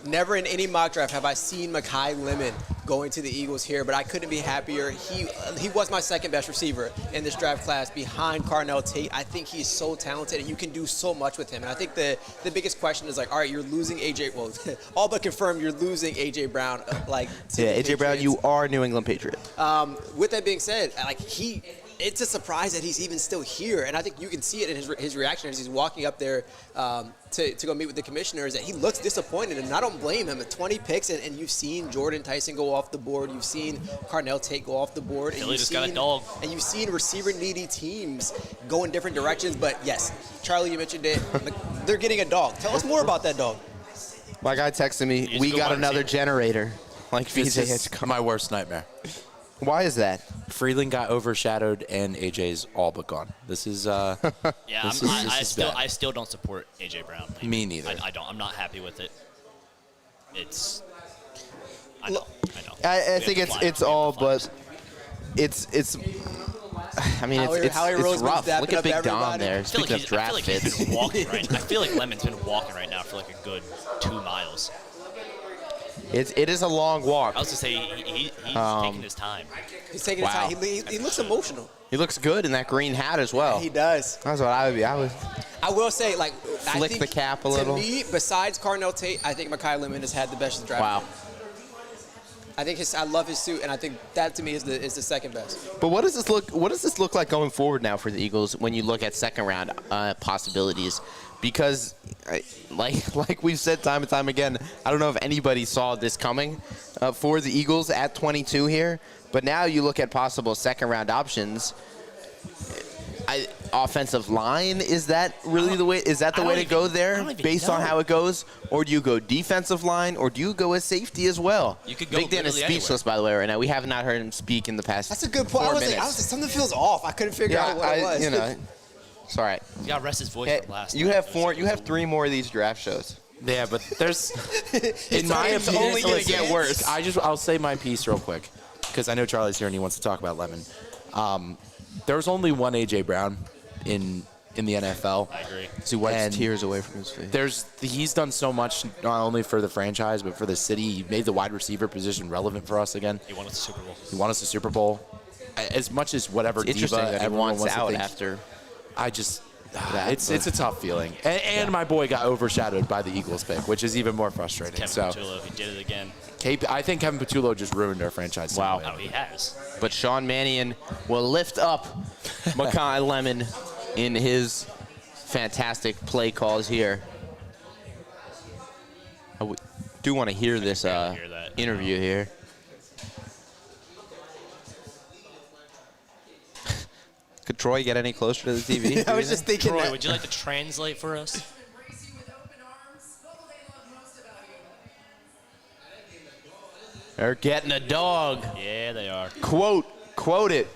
Never in any mock draft have I seen Makai Lemon going to the Eagles here, but I couldn't be happier. He was my second best receiver in this draft class behind Carnell Tate. I think he's so talented, and you can do so much with him. And I think the biggest question is like, all right, you're losing A.J. Well, all but confirmed you're losing A.J. Brown. A.J. Brown, you are New England Patriot. With that being said, it's a surprise that he's even still here, and I think you can see it in his reaction as he's walking up there to go meet with the commissioners, that he looks disappointed, and I don't blame him. At 20 picks, and you've seen Jordan Tyson go off the board, you've seen Carnell Tate go off the board, Philly just got a dog. And you've seen receiver-needy teams go in different directions, but yes, Charlie, you mentioned it, they're getting a dog. Tell us more about that dog. My guy texted me, we got another generator. Like This VJ is Hitchcock. my worst nightmare. Why is that? Freeland got overshadowed, and AJ's all but gone. This is Yeah, this is bad. I still don't support AJ Brown. Me neither. I don't. I'm not happy with it. It's. I know. I think it's all, but it's. I mean, it's rough. Look at Big Don there. Speaking of draft fits. He's been walking right. I feel like Lemon's been walking right now for like a good 2 miles. It is a long walk. I was to say he's taking his time. He's taking his time. He looks emotional. He looks good in that green hat as well. He does. That's what I would be. I would will say, I flick think the cap a little. To me, besides Carnell Tate, I think Makai Lemon has had the best draft. Wow. I think I love his suit, and I think that to me is the second best. But what does this look like going forward now for the Eagles when you look at second round possibilities? Because, like we've said time and time again, I don't know if anybody saw this coming for the Eagles at 22 here. But now you look at possible second round options. Offensive line, is that really the way? Is that the way to go there based on how it goes, or do you go defensive line, or do you go as safety as well? You could go Big Dan is speechless, by the way, right now. We have not heard him speak in the past. That's a good point. 4 I was minutes. like, something feels off. I couldn't figure out what it was. It's all right. You gotta rest his voice from last. You have 3 more of these draft shows. Yeah, but there's in my it's opinion, only going to get worse. I'll say my piece real quick because I know Charlie's here and he wants to talk about Lemon. There's only one AJ Brown in the NFL. I agree. He wipes tears away from his face. He's done so much not only for the franchise but for the city. He made the wide receiver position relevant for us again. He won us the Super Bowl. He won us the Super Bowl. As much as whatever It's interesting diva that he everyone wants wants to out think, after. I just it's a tough feeling. And my boy got overshadowed by the Eagles pick, which is even more frustrating. Kevin So Patullo, he did it again. I think Kevin Patullo just ruined our franchise. Wow. Oh, he has. But Sean Mannion will lift up Makai Lemon in his fantastic play calls here. I do want to hear this interview here. Could Troy get any closer to the TV? I was just thinking Troy, that. would you like to translate for us? They're getting a dog. Yeah, they are. Quote it.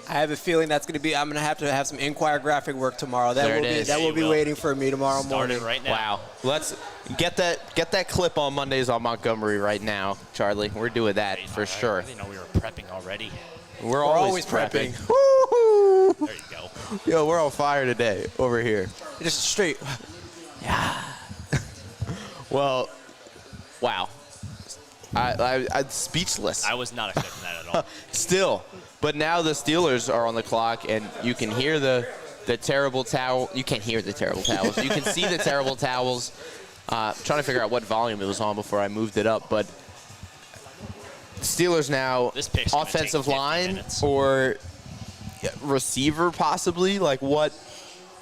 I have a feeling I'm going to have some Inquirer graphic work tomorrow. There it is. That will be waiting for me tomorrow morning. Started right now. Wow. Let's get that clip on Mondays on Montgomery right now, Charlie. We're doing that for sure. I didn't know we were prepping already. We're always prepping. There you go. Yo, we're on fire today over here. Just straight. Well, wow. I'm speechless. I was not expecting that at all. Still. But now the Steelers are on the clock, and you can hear the terrible towel. You can't hear the terrible towels. You can see the terrible towels. Trying to figure out what volume it was on before I moved it up. But Steelers now, This pick's gonna offensive take 50 line minutes. or receiver possibly? Like what?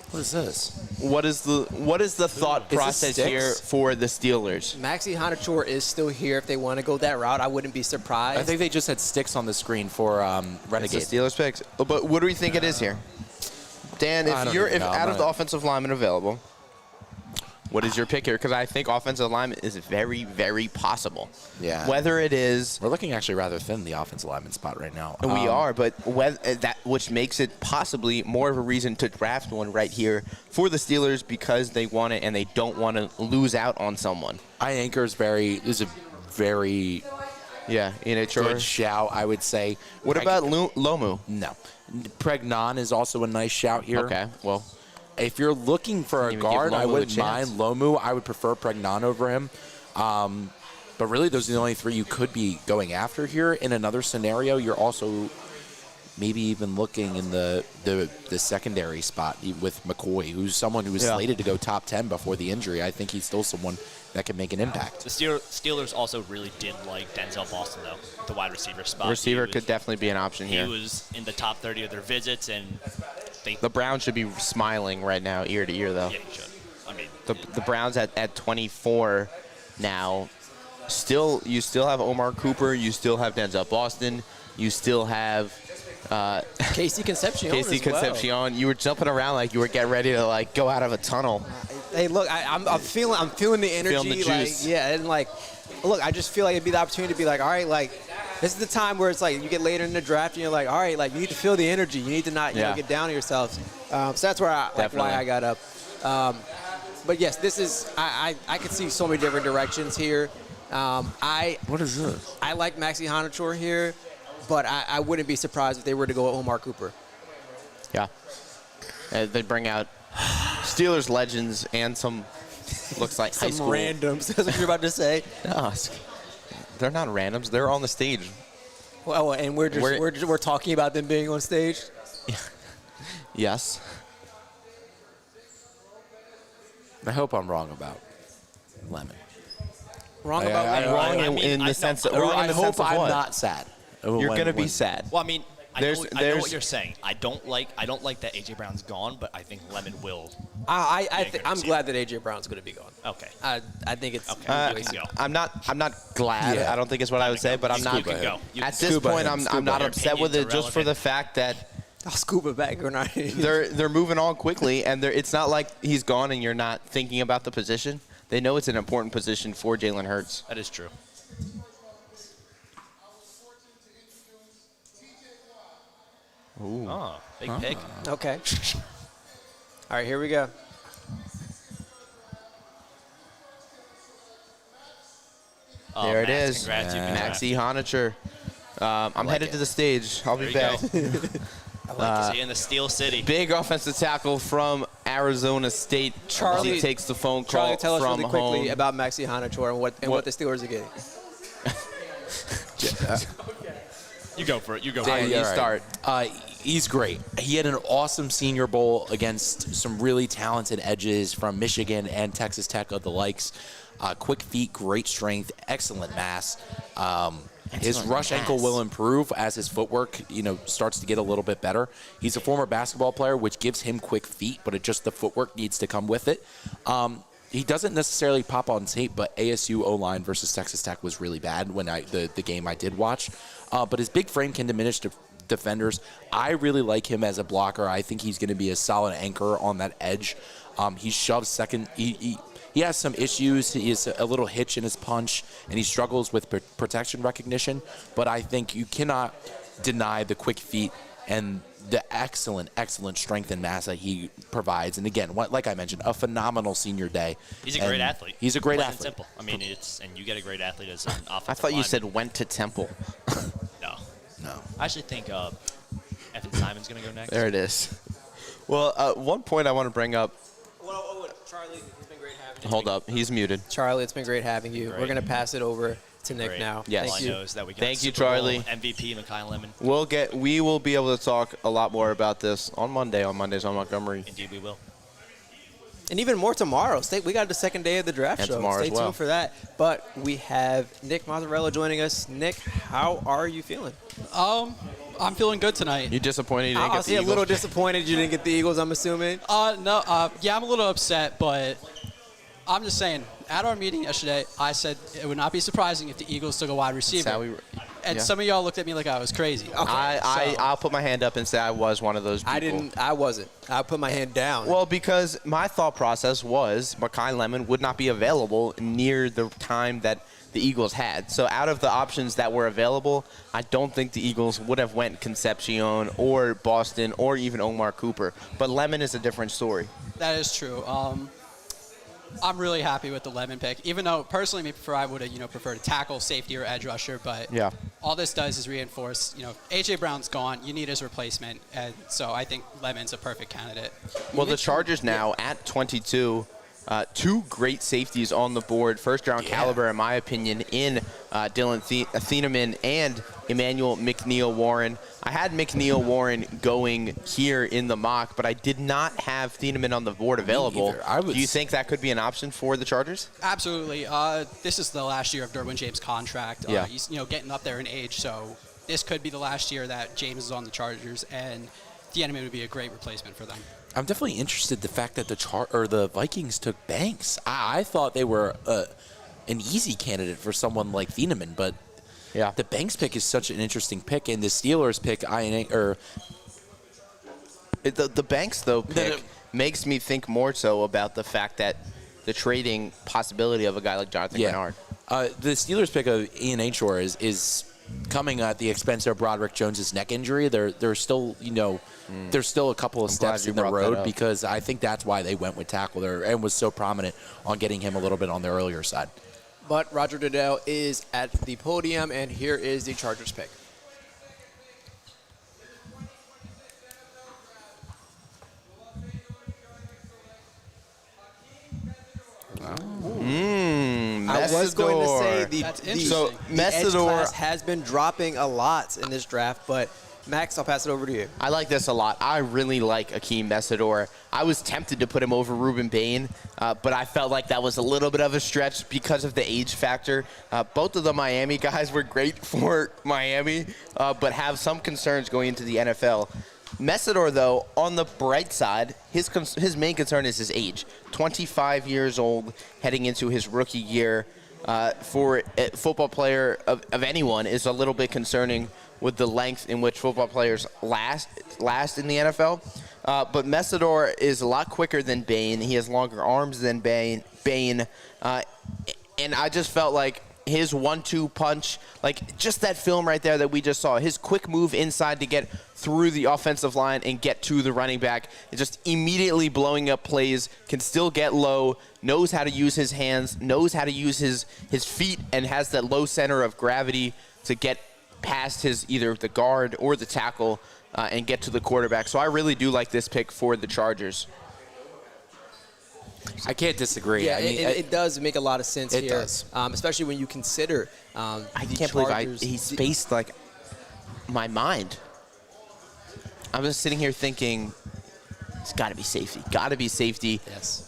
What is this? What is the thought this process sticks? here for the Steelers? Maxie Honachor is still here if they want to go that route. I wouldn't be surprised. I think they just had sticks on the screen for Renegade. It's the Steelers picks. But what do we think it is here? Dan, I don't if know. out of the offensive lineman available, What is your pick here? Because I think offensive lineman is very, very possible. Yeah. Whether it is, we're looking actually rather thin the offensive lineman spot right now. We are, but which makes it possibly more of a reason to draft one right here for the Steelers because they want it and they don't want to lose out on someone. Anchor is a very good shout, I would say. What about Lomu? No. Pregnon is also a nice shout here. Okay, well. If you're looking for a guard, I wouldn't mind Lomu. I would prefer Pregnon over him. But really, those are the only three you could be going after here. In another scenario, you're also maybe even looking in the secondary spot with McCoy, who's someone who was slated to go top 10 before the injury. I think he's still someone that can make an impact. The Steelers also really did like Denzel Boston, though, the wide receiver spot. Receiver could definitely be an option here. He was in the top 30 of their visits, and the Browns should be smiling right now, ear to ear, though. Yeah, he should. I mean, the Browns at 24 now. You still have Omar Cooper. You still have Denzel Boston. You still have Casey Concepcion. Concepcion. You were jumping around like you were getting ready to go out of a tunnel. Hey, look, I'm feeling the energy. Feeling the juice. And look, I just feel like it'd be the opportunity to be like, all right, this is the time where it's like you get later in the draft and you're like, all right, you need to feel the energy. You need to not get down on yourselves. So that's where why I got up. But yes, this is I could see so many different directions here. What is this? I like Maxi Hanator here, but I wouldn't be surprised if they were to go Omar Cooper. Yeah. They bring out Steelers legends and some looks like high school randoms. That's what you're about to say. No, they're not randoms. They're on the stage. Well, and we're talking about them being on stage. Yes. I hope I'm wrong about Lemon. Wrong about Wrong in the sense that I hope I'm not sad. You're going to be sad. Well, I mean, I know what you're saying. I don't like that A.J. Brown's gone, but I think Lemon will. I'm glad that A.J. Brown's going to be gone. Okay. I think it's okay. I'm not glad. Yeah. I don't think is what I would say, but I'm not. At this point, I'm not upset with it just for the fact that I'll scuba back or not. they're moving on quickly, and it's not like he's gone and you're not thinking about the position. They know it's an important position for Jalen Hurts. That is true. Ooh. Oh, big pick. Okay. All right, here we go. Oh, there it Max, is. congrats, Maxi Hanacher. I'm headed to the stage. I'll be back. I like to see in the Steel City. Big offensive tackle from Arizona State. Charlie takes the phone call Charlie, tell us from really quickly home. about Maxi Hanator and what the Steelers are getting. You go for it. You go Dan, for it. you start. He's great. He had an awesome Senior Bowl against some really talented edges from Michigan and Texas Tech of the likes. Quick feet, great strength, excellent mass. His rush ankle will improve as his footwork, starts to get a little bit better. He's a former basketball player, which gives him quick feet, but the footwork needs to come with it. He doesn't necessarily pop on tape, but ASU O-line versus Texas Tech was really bad when the game I did watch. But his big frame can diminish defenders. I really like him as a blocker. I think he's going to be a solid anchor on that edge. He shoves second. He has some issues. He has a little hitch in his punch, and he struggles with protection recognition. But I think you cannot deny the quick feet and the excellent strength and mass that he provides. And again, like I mentioned, a phenomenal senior day. He's a great athlete. He's a great Plain and athlete. Simple. I mean, and you get a great athlete as an offensive I thought you lineman. said went to Temple. No. I actually think Evan Simon's going to go next. There it is. Well, one point I want to bring up. Charlie, it's been great having you. Hold up. He's muted. Charlie, it's been great having you. We're going to pass it over to Nick now. Yes. Thank you. Knows that we got Thank you, Super Bowl Charlie. MVP Mekhi Lemon. We will be able to talk a lot more about this on Monday, on Mondays on Montgomery. Indeed, we will. And even more tomorrow. We got the second day of the draft And show. tomorrow Stay as well. tuned for that. But we have Nick Mazzarella joining us. Nick, how are you feeling? I'm feeling good tonight. You disappointed you didn't I get was the a Eagles? little disappointed you didn't get the Eagles, I'm assuming. No, yeah, I'm a little upset, but I'm just saying, at our meeting yesterday, I said it would not be surprising if the Eagles took a wide receiver. And Yeah. some of y'all looked at me like I was crazy. I'll put my hand up and say I was one of those people. I wasn't. I put my hand down. Well, because my thought process was Makai Lemon would not be available near the time that the Eagles had. So out of the options that were available, I don't think the Eagles would have went Concepcion or Boston or even Omar Cooper. But Lemon is a different story. That is true. I'm really happy with the Lemon pick, even though personally, maybe I would have preferred a tackle, safety, or edge rusher. But Yeah. all this does is reinforce. AJ Brown's gone. You need his replacement, and so I think Lemon's a perfect candidate. Well, the Chargers now at 22, two great safeties on the board. First-round caliber, in my opinion, in Dylan Thieneman and Emmanuel McNeil-Warren. I had McNeil-Warren going here in the mock, but I did not have Thieneman on the board available. Do you think that could be an option for the Chargers? Absolutely. This is the last year of Derwin James' contract. Yeah. He's getting up there in age, so this could be the last year that James is on the Chargers, and Thieneman would be a great replacement for them. I'm definitely interested the fact that the Vikings took Banks. I thought they were an easy candidate for someone like Thieneman, but yeah, the Banks pick is such an interesting pick, and the Steelers pick the Banks though pick makes me think more so about the fact that the trading possibility of a guy like Jonathan Grenard. The Steelers pick of Ian Ainshore is coming at the expense of Broderick Jones's neck injury. They're still there's still a couple of steps in the road because I think that's why they went with tackle there and was so prominent on getting him a little bit on the earlier side. But Roger Goodell is at the podium, and here is the Chargers pick. I was going to say the edge class has been dropping a lot in this draft, but Max, I'll pass it over to you. I like this a lot. I really like Akeem Messidor. I was tempted to put him over Ruben Bain, but I felt like that was a little bit of a stretch because of the age factor. Both of the Miami guys were great for Miami, but have some concerns going into the NFL. Messidor, though, on the bright side, his main concern is his age. 25 years old, heading into his rookie year. For a football player of anyone is a little bit concerning with the length in which football players last in the NFL. But Messidor is a lot quicker than Bain. He has longer arms than Bain. And I just felt like his 1-2 punch, like just that film right there that we just saw, his quick move inside to get through the offensive line and get to the running back, and just immediately blowing up plays, can still get low, knows how to use his hands, knows how to use his feet, and has that low center of gravity to get past either the guard or the tackle and get to the quarterback. So I really do like this pick for the Chargers. I can't disagree. Yeah, I mean, it does make a lot of sense it here, does. Especially when you consider I the can't Chargers. believe he spaced like my mind. I was sitting here thinking, it's got to be safety. Got to be safety. Yes.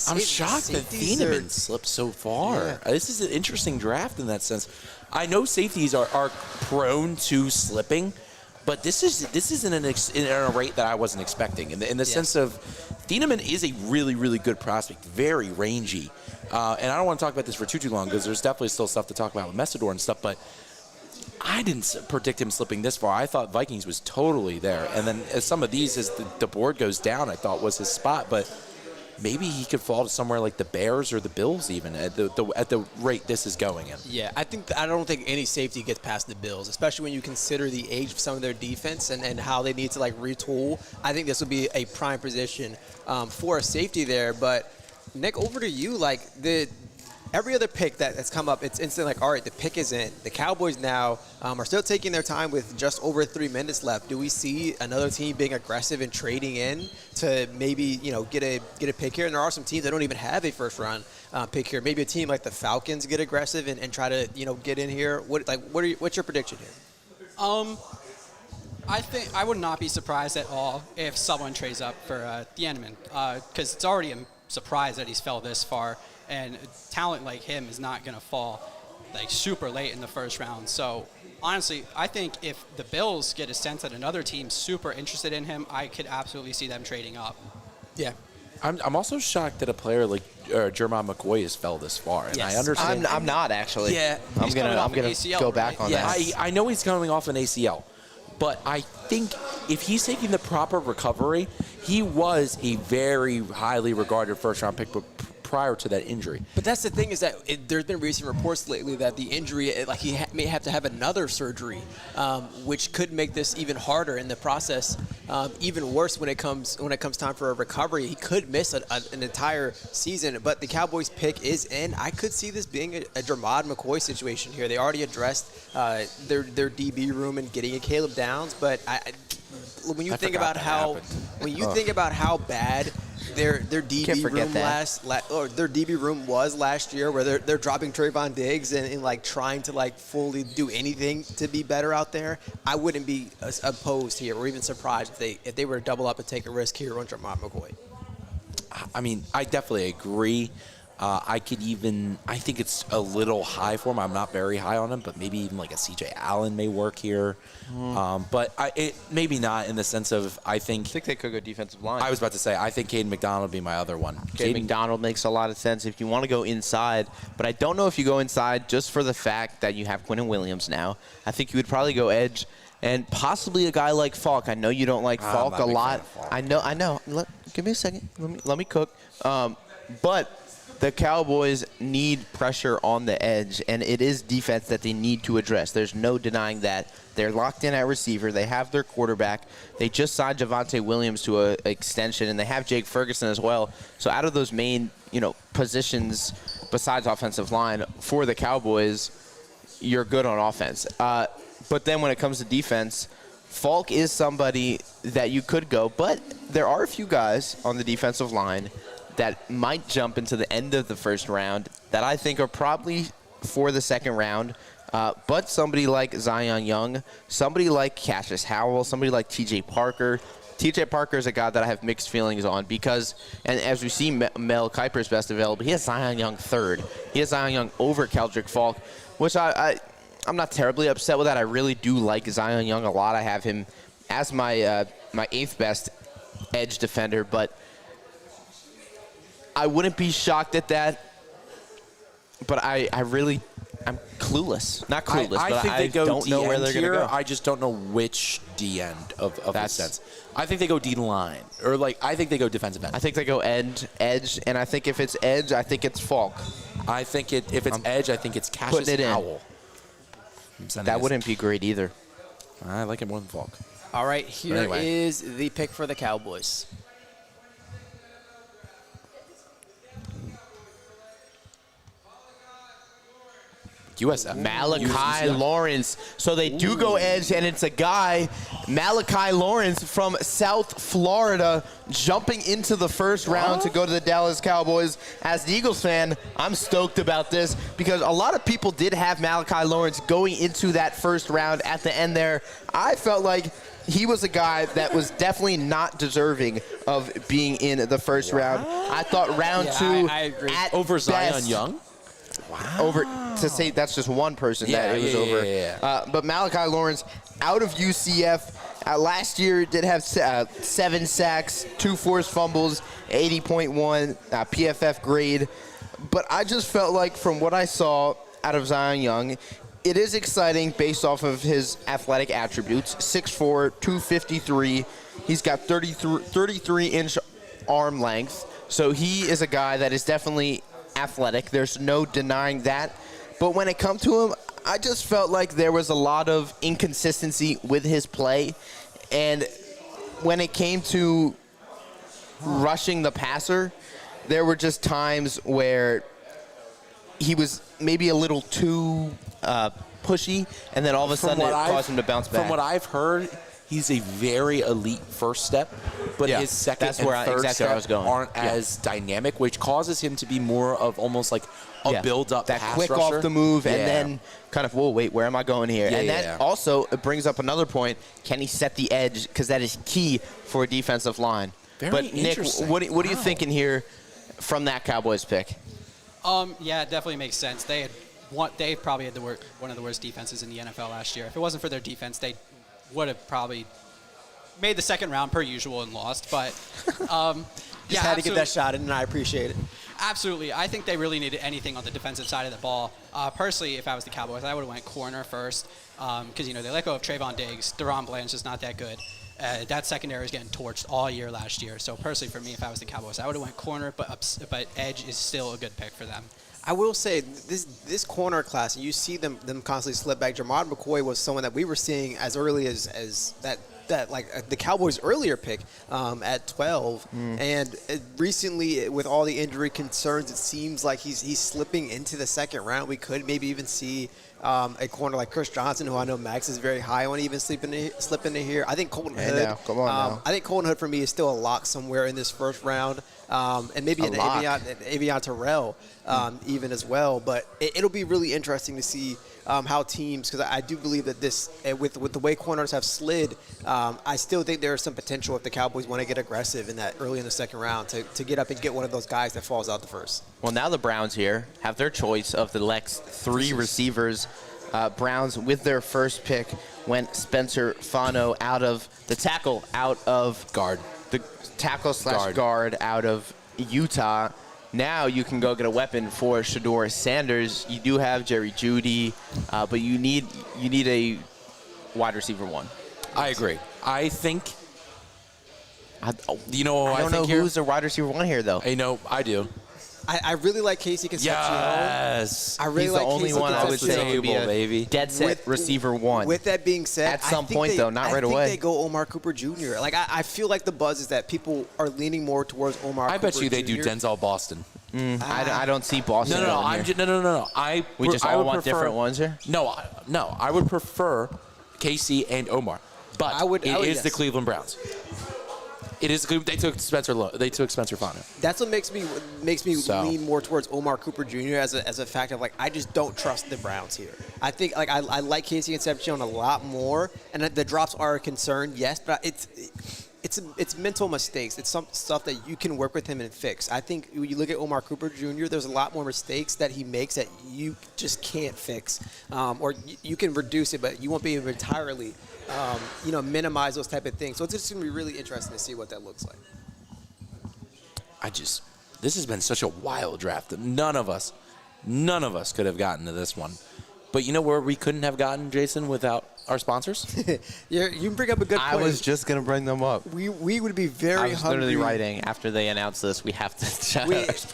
I'm shocked that Thieneman slipped so far. Yeah. This is an interesting draft in that sense. I know safeties are prone to slipping, but this is in a rate that I wasn't expecting. In the sense of Thieneman is a really, really good prospect, very rangy. And I don't want to talk about this for too long because there's definitely still stuff to talk about with Messidor and stuff, but I didn't predict him slipping this far. I thought Vikings was totally there. And then as some of these, as the board goes down, I thought was his spot, but maybe he could fall to somewhere like the Bears or the Bills even at the rate this is going in. Yeah, I don't think any safety gets past the Bills, especially when you consider the age of some of their defense and how they need to retool. I think this would be a prime position for a safety there. But Nick, over to you. Every other pick that's come up, it's instantly all right, the pick is in. The Cowboys now are still taking their time with just over 3 minutes left. Do we see another team being aggressive and trading in to maybe get a pick here? And there are some teams that don't even have a first round pick here. Maybe a team like the Falcons get aggressive and try to get in here. What's your prediction here? I think I would not be surprised at all if someone trades up for Thieneman because it's already a surprise that he's fell this far. And talent like him is not going to fall super late in the first round. So honestly, I think if the Bills get a sense that another team's super interested in him, I could absolutely see them trading up. Yeah. I'm also shocked that a player like Jermon McCoy has fell this far. And Yes. I understand. I'm not actually. Yeah. I'm He's gonna coming off an go ACL, back right? on Yeah. that. I know he's coming off an ACL, but I think if he's taking the proper recovery, he was a very highly regarded first-round pick prior to that injury. But that's the thing is that there's been recent reports lately that the injury, like he may have to have another surgery, which could make this even harder in the process, even worse when it comes time for a recovery. He could miss an entire season. But the Cowboys pick is in. I could see this being a Jermod McCoy situation here. They already addressed their DB room and getting a Caleb Downs, but when you think about how bad their DB room their DB room was last year, where they're dropping Trayvon Diggs and like trying to like fully do anything to be better out there, I wouldn't be opposed here or even surprised if they were to double up and take a risk here on Jermod McCoy. I mean, I definitely agree. I think it's a little high for him. I'm not very high on him, but maybe even like a CJ Allen may work here. But maybe not in the sense of I think they could go defensive line. I was about to say I think Caden McDonald would be my other one. Caden McDonald makes a lot of sense if you want to go inside, but I don't know if you go inside just for the fact that you have Quinnen Williams now. I think you would probably go edge and possibly a guy like Falk. I know you don't like Falk a lot. I know. Give me a second. Let me cook. But the Cowboys need pressure on the edge, and it is defense that they need to address. There's no denying that. They're locked in at receiver. They have their quarterback. They just signed Javonte Williams to an extension, and they have Jake Ferguson as well. So out of those main, positions besides offensive line for the Cowboys, you're good on offense. But then when it comes to defense, Falk is somebody that you could go, but there are a few guys on the defensive line that might jump into the end of the first round that I think are probably for the second round. But somebody like Zion Young, somebody like Cassius Howell, somebody like T.J. Parker. T.J. Parker is a guy that I have mixed feelings on because, and as we see Mel Kiper's best available, he has Zion Young third. He has Zion Young over Keldrick Falk, which I'm not terribly upset with that. I really do like Zion Young a lot. I have him as my my 8th best edge defender, but I wouldn't be shocked at that, but I'm clueless. Not clueless, I but think I they go don't know where they're going to go. I just don't know which D end of that sense. I think they go D line, or I think they go defensive end. I think they go edge, and I think if it's edge, I think it's Falk. I think if it's edge, I think it's Cassius Howell. That wouldn't be great either. I like it more than Falk. All right, here is the pick for the Cowboys. USF. Malachi Lawrence. So they do go edge, and it's a guy, Malachi Lawrence from South Florida, jumping into the first round to go to the Dallas Cowboys. As the Eagles fan, I'm stoked about this because a lot of people did have Malachi Lawrence going into that first round at the end there. I felt like he was a guy that was definitely not deserving of being in the first round. I thought round two I agree. at over Zion best, Young. Over to say that's just one person that it was over. But Malachi Lawrence out of UCF last year did have 7 sacks, 2 forced fumbles, 80.1 PFF grade. But I just felt like from what I saw out of Zion Young, it is exciting based off of his athletic attributes. 6'4", 253. He's got 33-inch arm length. So he is a guy that is definitely athletic. There's no denying that. But when it comes to him, I just felt like there was a lot of inconsistency with his play. And when it came to rushing the passer, there were just times where he was maybe a little too pushy, and then all of a sudden it caused him to bounce back. From what I've heard, he's a very elite first step, but his second and third step aren't as dynamic, which causes him to be more of almost like a build-up that pass quick rusher. off the move, and then kind of, whoa, wait, where am I going here? And that also brings up another point. Can he set the edge? Because that is key for a defensive line. But, Nick, what are you thinking here from that Cowboys pick? Yeah, it definitely makes sense. They probably had one of the worst defenses in the NFL last year. If it wasn't for their defense, they would have probably made the second round per usual and lost. But Just had to get that shot in, and I appreciate it. Absolutely. I think they really needed anything on the defensive side of the ball. Personally, if I was the Cowboys, I would have went corner first because, they let go of Trayvon Diggs. Deron Bland's just not that good. That secondary is getting torched all year last year. So personally, for me, if I was the Cowboys, I would have went corner, but edge is still a good pick for them. I will say this corner class, and you see them constantly slip back. Jamard McCoy was someone that we were seeing as early as that like the Cowboys' earlier pick at 12, and recently with all the injury concerns, it seems like he's slipping into the second round. We could maybe even see a corner like Chris Johnson, who I know Max is very high on, even slip into here. I think Colton Hood. Come on now. I think Colton Hood for me is still a lock somewhere in this first round, and maybe an Avion Terrell even as well. But it'll be really interesting to see how teams, because I do believe that this, with the way corners have slid, I still think there is some potential if the Cowboys want to get aggressive in that early in the second round to get up and get one of those guys that falls out the first. Well, now the Browns here have their choice of the next 3 receivers. Browns with their first pick went Spencer Fano out of the tackle out of guard. The tackle / guard out of Utah. Now you can go get a weapon for Shedeur Sanders. You do have Jerry Jeudy, but you need a wide receiver 1. I agree. I think. I don't know who's the wide receiver 1 here, though. I do. I really like Casey Concepcion. Yes. I really He's like the only Casey one I would say would be a baby. dead set receiver 1. With that being said, at some point, not right I away. think they go Omar Cooper Jr. Like I feel like the buzz is that people are leaning more towards Omar. I Cooper bet you they Jr. do Denzel Boston. I don't see Boston. No. We just all want prefer, different ones here. No. I would prefer Casey and Omar, but it is the Cleveland Browns. It is. They took Spencer Fano. That's what makes me lean more towards Omar Cooper Jr. as a fact of I just don't trust the Browns here. I think I like Casey Concepcion a lot more, and the drops are a concern, yes, but it's mental mistakes. It's some stuff that you can work with him and fix. I think when you look at Omar Cooper Jr., there's a lot more mistakes that he makes that you just can't fix, or you can reduce it, but you won't be able to entirely minimize those type of things. So it's just going to be really interesting to see what that looks like. This has been such a wild draft that none of us could have gotten to this one. But you know where we couldn't have gotten, Jason, without our sponsors? You bring up a good point. I was just going to bring them up. We would be very hungry. I was literally writing after they announced this, we have to shout out our sponsors.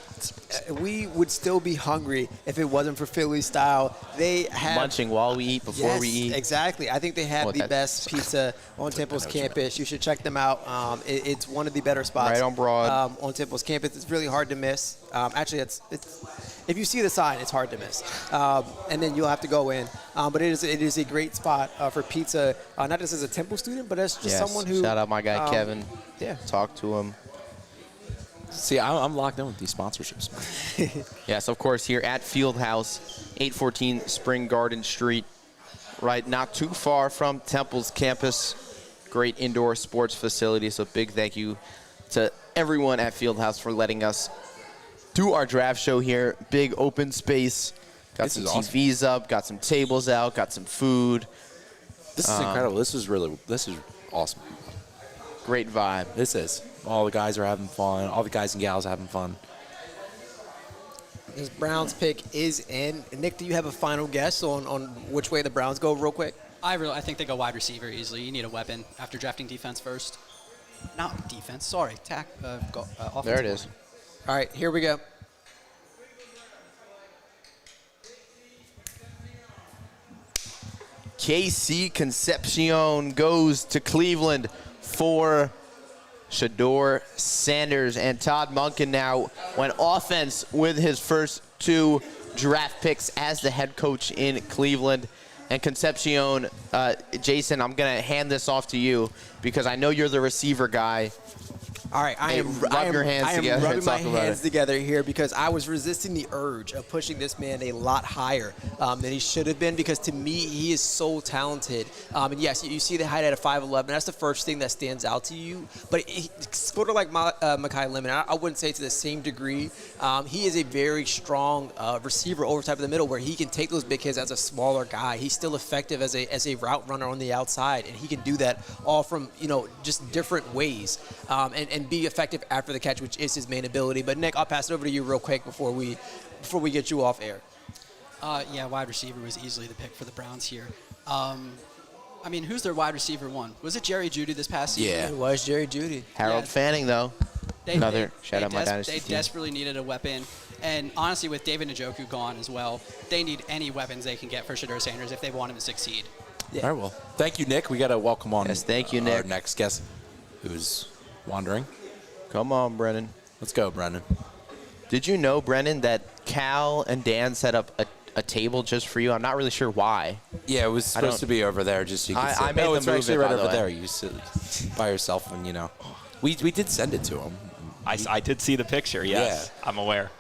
We would still be hungry if it wasn't for Philly Style. They have munching while we eat, before we eat. Exactly. I think they have the best pizza on Temple's campus. You should check them out. It's one of the better spots. Right on Broad. On Temple's campus. It's really hard to miss. Actually, it's if you see the sign, it's hard to miss. And then you'll have to go in. But it is a great spot for pizza, not just as a Temple student, but as just someone who. Shout out my guy Kevin. Yeah. Talk to him. See, I'm locked in with these sponsorships. Yes, of course, here at Fieldhouse, 814 Spring Garden Street, right not too far from Temple's campus. Great indoor sports facility, so big thank you to everyone at Fieldhouse for letting us do our draft show here. Big open space. Got some TVs up, got some tables out, got some food. This is incredible. This is awesome. Great vibe. This is. All the guys are having fun. All the guys and gals are having fun. This Browns pick is in. Nick, do you have a final guess on which way the Browns go real quick? I think they go wide receiver easily. You need a weapon after drafting defense first. Not defense, sorry. Offense. There it is. All right, here we go. Casey Concepcion goes to Cleveland for Shedeur Sanders. And Todd Monken now went offense with his first 2 draft picks as the head coach in Cleveland. And Concepcion, Jason, I'm going to hand this off to you because I know you're the receiver guy. All right, I am rubbing my hands together here because I was resisting the urge of pushing this man a lot higher than he should have been because to me, he is so talented. And yes, you see the height at a 5'11". That's the first thing that stands out to you. But it's sort of like Mekhi Lemon. I wouldn't say to the same degree. He is a very strong receiver over type of the middle where he can take those big hits as a smaller guy. He's still effective as a route runner on the outside, and he can do that all from just different ways. And and be effective after the catch, which is his main ability. But Nick, I'll pass it over to you real quick before we get you off air. Yeah, wide receiver was easily the pick for the Browns here. I mean, who's their wide receiver one? Was it Jerry Jeudy this past season? Yeah, it was Jerry Jeudy. Harold Fanning, though. Shout out my dynasty They team. desperately needed a weapon. And honestly, with David Njoku gone as well, they need any weapons they can get for Shedeur Sanders if they want him to succeed. All right, well, thank you, Nick. We got to welcome on Yes, thank you, our Nick. next guest who's wandering. Come on, Brennan. Let's go, Brennan. Did you know, Brennan, that Cal and Dan set up a table just for you? I'm not really sure why. Yeah, it was supposed to be over there just so you could sit. I made no, the it's move actually it, right by the over way. there. You sit by yourself and, we did send it to him. I did see the picture, yes. Yeah. I'm aware.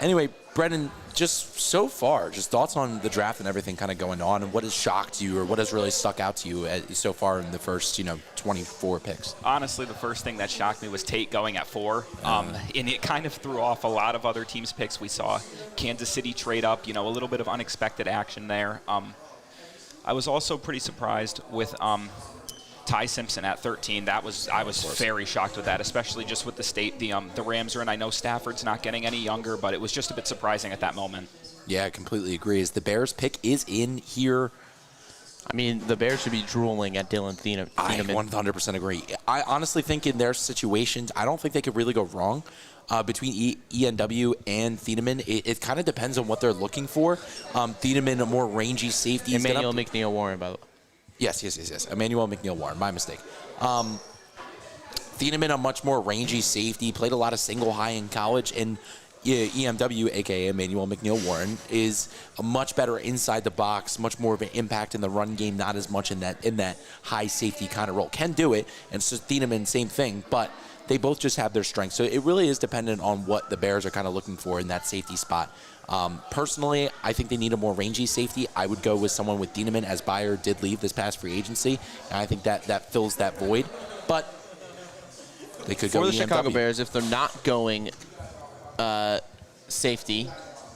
Anyway, Brennan, just so far, just thoughts on the draft and everything kind of going on, and what has shocked you or what has really stuck out to you so far in the first, 24 picks? Honestly, the first thing that shocked me was Tate going at 4. And it kind of threw off a lot of other teams' picks. We saw Kansas City trade up, a little bit of unexpected action there. I was also pretty surprised with Ty Simpson at 13. I was very shocked with that, especially just with the state the Rams are in. I know Stafford's not getting any younger, but it was just a bit surprising at that moment. Yeah, I completely agree. As the Bears pick is in here. I mean, the Bears should be drooling at Dylan Thieneman. I 100% agree. I honestly think in their situations, I don't think they could really go wrong. Between ENW and Thieneman, it kind of depends on what they're looking for. Thieneman, a more rangy safety. Emmanuel McNeil Warren, by the way. Yes. Emmanuel McNeil Warren, my mistake. Thieneman, a much more rangy safety, played a lot of single high in college, and EMW, a.k.a. Emmanuel McNeil Warren, is a much better inside the box, much more of an impact in the run game, not as much in that high safety kind of role. Can do it, and so Thieneman, same thing, but they both just have their strengths. So it really is dependent on what the Bears are kind of looking for in that safety spot. Personally, I think they need a more rangy safety. I would go with someone with Thieneman, as Bayer did leave this past free agency, and I think that fills that void. But they could go for the EMW. Chicago Bears, if they're not going safety,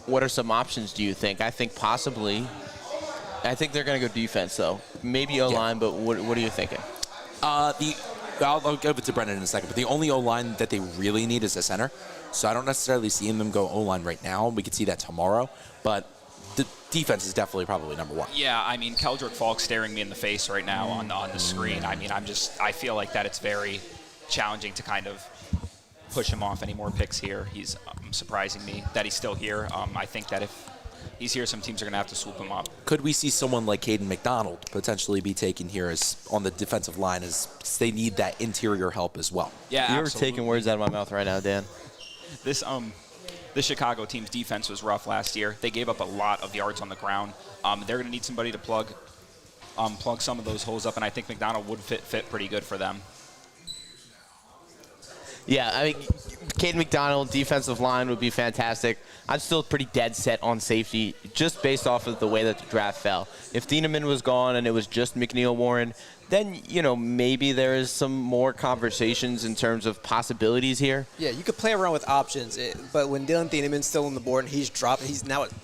what are some options do you think? I think they're going to go defense, though. Maybe O-line, but what are you thinking? I'll give it to Brendan in a second, but the only O-line that they really need is a center. So I don't necessarily see them go O-line right now. We could see that tomorrow, but the defense is definitely probably number one. Yeah, I mean, Keldrick Falk staring me in the face right now on the screen. I mean, I feel like that it's very challenging to kind of push him off any more picks here. He's surprising me that he's still here. I think that if he's here, some teams are going to have to swoop him up. Could we see someone like Caden McDonald potentially be taken here as on the defensive line, as they need that interior help as well? Yeah, You're absolutely. taking words out of my mouth right now, Dan. This Chicago team's defense was rough last year. They gave up a lot of yards on the ground. They're going to need somebody to plug some of those holes up, and I think McDonald would fit pretty good for them. Yeah, I mean, Caden McDonald, defensive line would be fantastic. I'm still pretty dead set on safety, just based off of the way that the draft fell. If Thieneman was gone and it was just McNeil Warren, then, maybe there is some more conversations in terms of possibilities here. Yeah, you could play around with options, but when Dylan Thieneman's still on the board and he's dropping,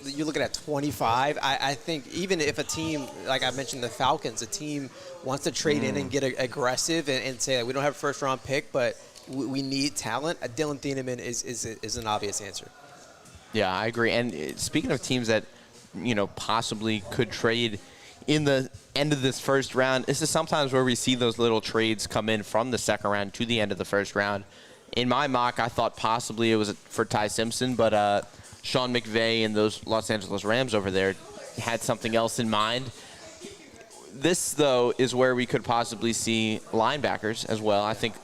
you're looking at 25. I think even if a team, like I mentioned, the Falcons, a team wants to trade in and get aggressive and say that we don't have a first-round pick, but we need talent, Dylan Thieneman is an obvious answer. Yeah, I agree. And speaking of teams that, possibly could trade in the end of this first round, this is sometimes where we see those little trades come in from the second round to the end of the first round. In my mock, I thought possibly it was for Ty Simpson, but Sean McVay and those Los Angeles Rams over there had something else in mind. This, though, is where we could possibly see linebackers as well. I think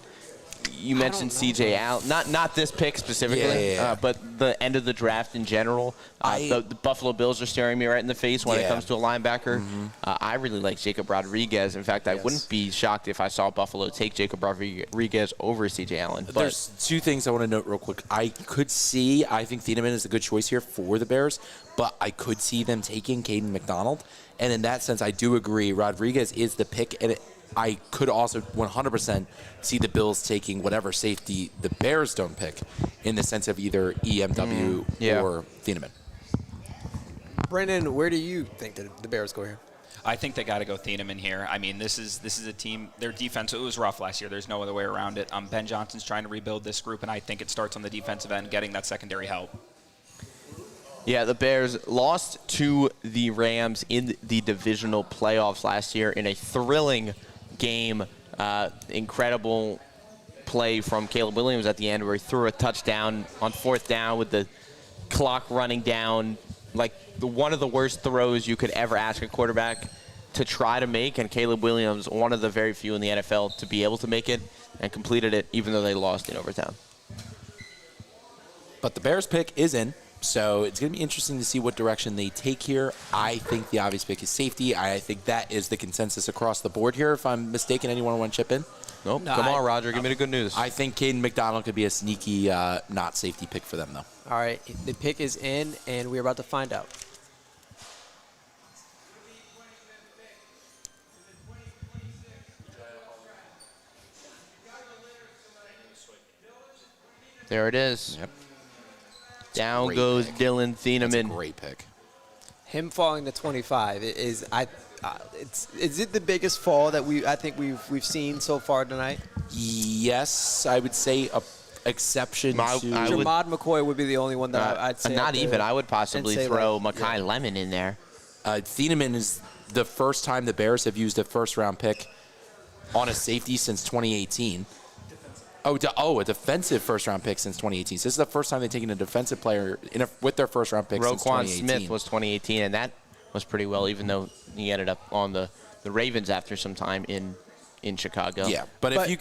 you mentioned C.J. Allen, not this pick specifically, but the end of the draft in general. The Buffalo Bills are staring me right in the face when it comes to a linebacker. I really like Jacob Rodriguez. In fact, I wouldn't be shocked if I saw Buffalo take Jacob Rodriguez over C.J. Allen. But there's two things I want to note real quick. I think Thieneman is a good choice here for the Bears, but I could see them taking Caden McDonald. And in that sense, I do agree. Rodriguez is the pick, and I could also 100% see the Bills taking whatever safety the Bears don't pick, in the sense of either EMW or Thieneman. Brendan, where do you think the Bears go here? I think they got to go Thieneman here. I mean, this is a team. Their defense, it was rough last year. There's no other way around it. Ben Johnson's trying to rebuild this group, and I think it starts on the defensive end, getting that secondary help. Yeah, the Bears lost to the Rams in the divisional playoffs last year in a thrilling game. Incredible play from Caleb Williams at the end where he threw a touchdown on 4th down with the clock running down. Like one of the worst throws you could ever ask a quarterback to try to make, and Caleb Williams, one of the very few in the NFL to be able to make it, and completed it even though they lost in overtime. But the Bears pick is in, so it's going to be interesting to see what direction they take here. I think the obvious pick is safety. I think that is the consensus across the board here. If I'm mistaken, anyone want to chip in? Nope. No, Come on, Roger. Give me the good news. I think Caden McDonald could be a sneaky not safety pick for them, though. All right, the pick is in, and we're about to find out. There it is. Yep. Down goes pick. Dylan Thieneman. That's a great pick. Him falling to 25 is is it the biggest fall that I think we've seen so far tonight? Yes, I would say a exception to Jamad McCoy would be the only one that I'd say. Not even. I would possibly throw like, Makai Lemon in there. Thieneman is the first time the Bears have used a first-round pick on a safety since 2018. A defensive first-round pick since 2018. So this is the first time they've taken a defensive player with their first-round pick since 2018. Roquan Smith was 2018, and that was pretty well, even though he ended up on the Ravens after some time in Chicago. Yeah, but if you...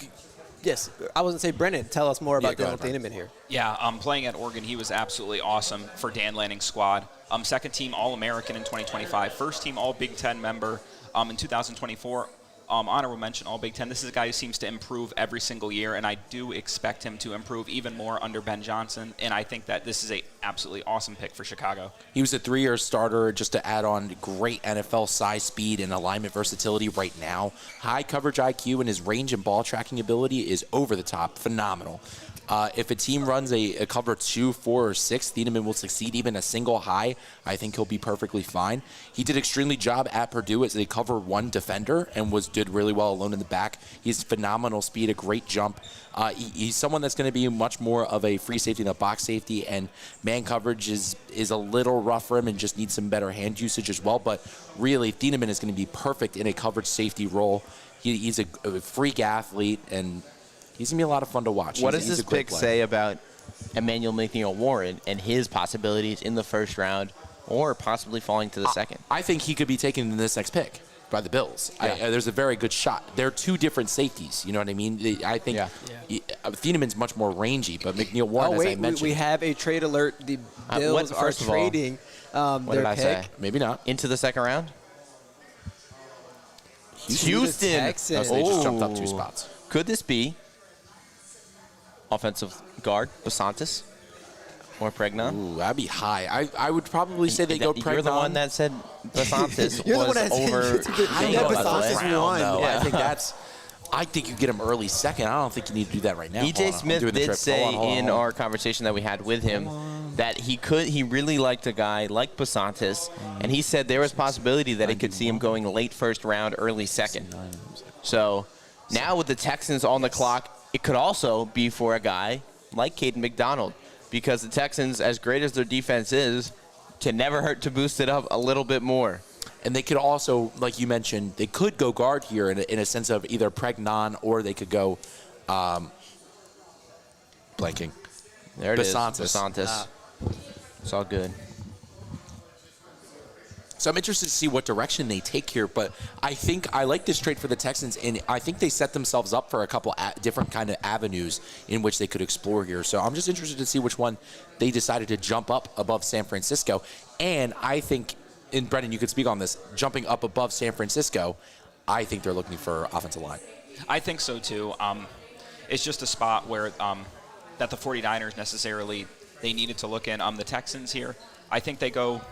Yes, I was going to say, Brennan, tell us more about Dylan ahead, Thieneman here. Yeah, playing at Oregon, he was absolutely awesome for Dan Lanning's squad. Second-team All-American in 2025. First-team All-Big Ten member in 2024. Honorable mention, All-Big Ten. This is a guy who seems to improve every single year, and I do expect him to improve even more under Ben Johnson, and I think that this is a absolutely awesome pick for Chicago. He was a 3-year starter, just to add on great NFL size, speed, and alignment versatility right now. High coverage IQ, and his range and ball tracking ability is over the top, phenomenal. If a team runs a cover 2, 4, or 6, Thieneman will succeed even a single high. I think he'll be perfectly fine. He did extremely job at Purdue as a cover 1 defender and did really well alone in the back. He has phenomenal speed, a great jump. He's someone that's going to be much more of a free safety than a box safety, and man coverage is a little rough for him and just needs some better hand usage as well. But really, Thieneman is going to be perfect in a coverage safety role. He's a freak athlete, and he's going to be a lot of fun to watch. What does this pick say about Emmanuel Warren and his possibilities in the first round or possibly falling to the second? I think he could be taken in this next pick by the Bills. Yeah. There's a very good shot. They're two different safeties. You know what I mean? I think Thieneman's much more rangy, but McNeil Warren, as I mentioned. We have a trade alert. The Bills are trading their pick. Maybe not. Into the second round? Houston. Texans. They just jumped up 2 spots. Could this be offensive guard, Basantis or Pregnon? Ooh, that'd be high. I would probably say they go Pregnon. You're the one that said Basantis was over. Basantis won. Yeah. I think you get him early second. I don't think you need to do that right now. EJ Smith did say in our conversation that we had with him that he really liked a guy like Basantis, and he said there was possibility that he could see him going late first round, early second. So now with the Texans on the clock, it could also be for a guy like Caden McDonald, because the Texans, as great as their defense is, can never hurt to boost it up a little bit more. And they could also, like you mentioned, they could go guard here in a sense of either Pregnon or they could go blanking. There it Basantis. is. Basantis. It's all good. So I'm interested to see what direction they take here, but I think I like this trade for the Texans, and I think they set themselves up for a couple different kind of avenues in which they could explore here. So I'm just interested to see which one they decided to jump up above San Francisco. And I think, and Brendan, you could speak on this, jumping up above San Francisco, I think they're looking for offensive line. I think so too. It's just a spot where that the 49ers necessarily, they needed to look in. The Texans here, I think they go,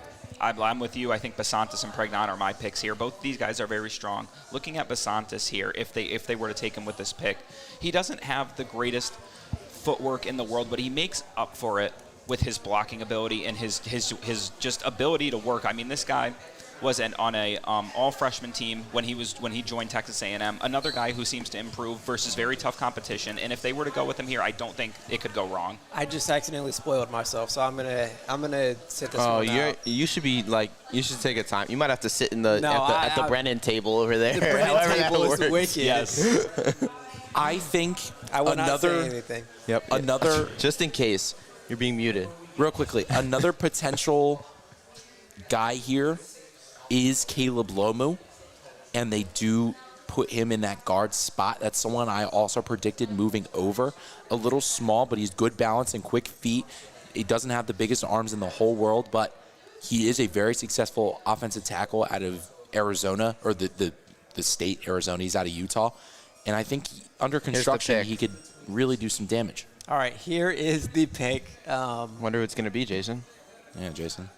I'm with you. I think Basantis and Pregnon are my picks here. Both these guys are very strong. Looking at Basantis here, if they were to take him with this pick, he doesn't have the greatest footwork in the world, but he makes up for it with his blocking ability and his just ability to work. I mean, this guy, was on a all freshman team when he joined Texas A&M. Another guy who seems to improve versus very tough competition. And if they were to go with him here, I don't think it could go wrong. I just accidentally spoiled myself, so I'm gonna sit this one out. You should be like, you should take a time. You might have to sit in the at the Brennan table over there. The Brennan table is wicked. Yes. I think I will not say anything. Yep. Another, just in case you're being muted. Real quickly, another potential guy here is Caleb Lomu, and they do put him in that guard spot. That's someone I also predicted moving over. A little small, but he's good balance and quick feet. He doesn't have the biggest arms in the whole world, but he is a very successful offensive tackle out of Arizona, or the state Arizona. He's out of Utah. And I think under construction, he could really do some damage. All right, here is the pick. Wonder who it's going to be, Jason. Yeah, Jason.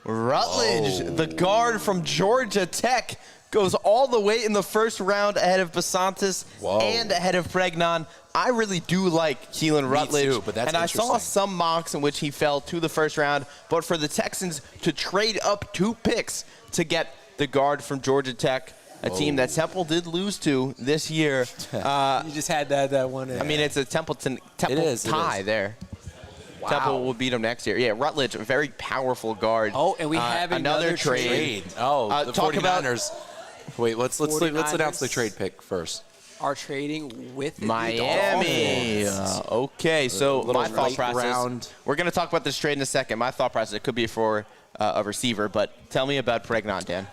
Rutledge, the guard from Georgia Tech, goes all the way in the first round ahead of Basantis and ahead of Pregnon. I really do like Keelan Rutledge. Me too, but that's and I saw some mocks in which he fell to the first round, but for the Texans to trade up 2 picks to get the guard from Georgia Tech, a team that Temple did lose to this year. You just had that one. I mean, it's a Temple tie there. Wow. Temple will beat him next year. Yeah, Rutledge, a very powerful guard. Oh, and we have another trade. Oh, the talk 49ers. Wait, let's announce the trade pick first. Are trading with Miami. Okay, so my thought process. We're going to talk about this trade in a second. My thought process, it could be for a receiver, but tell me about Pregnon, Dan.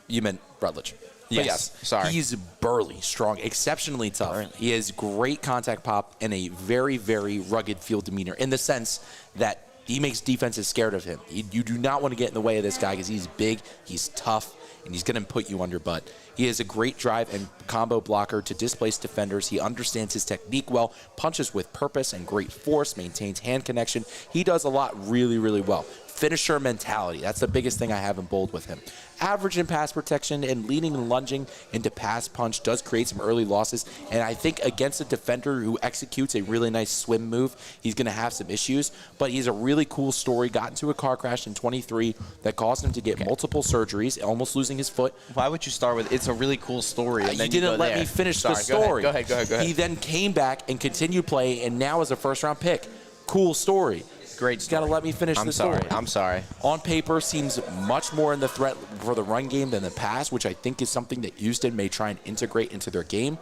You meant Rutledge. Yes. Sorry. He's burly, strong, exceptionally tough. He has great contact pop and a very, very rugged field demeanor in the sense that he makes defenses scared of him. You do not want to get in the way of this guy because he's big, he's tough, and he's going to put you under butt. He has a great drive and combo blocker to displace defenders. He understands his technique well, punches with purpose and great force, maintains hand connection. He does a lot really, really well. Finisher mentality. That's the biggest thing I have in bold with him. Average in pass protection and leaning and lunging into pass punch does create some early losses. And I think against a defender who executes a really nice swim move, he's going to have some issues. But he's a really cool story. Got into a car crash in 23 that caused him to get multiple surgeries, almost losing his foot. Why would you start with it's a really cool story? And you didn't let me finish the story. Go ahead. He then came back and continued playing, and now is a first-round pick. Cool story. Great. You got to let me finish the story. I'm sorry. On paper, seems much more in the threat for the run game than the pass, which I think is something that Houston may try and integrate into their game.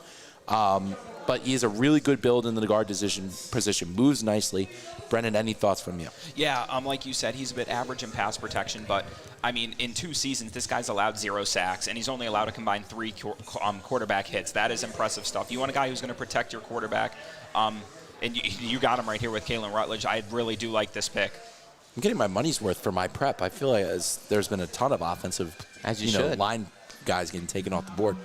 But he has a really good build in the guard position, moves nicely. Brennan, any thoughts from you? Yeah, like you said, he's a bit average in pass protection, but I mean, in 2 seasons, this guy's allowed 0 sacks, and he's only allowed to combine 3 quarterback hits. That is impressive stuff. You want a guy who's going to protect your quarterback. And you got him right here with Kalen Rutledge. I really do like this pick. I'm getting my money's worth for my prep. I feel like there's been a ton of offensive, line guys getting taken off the board.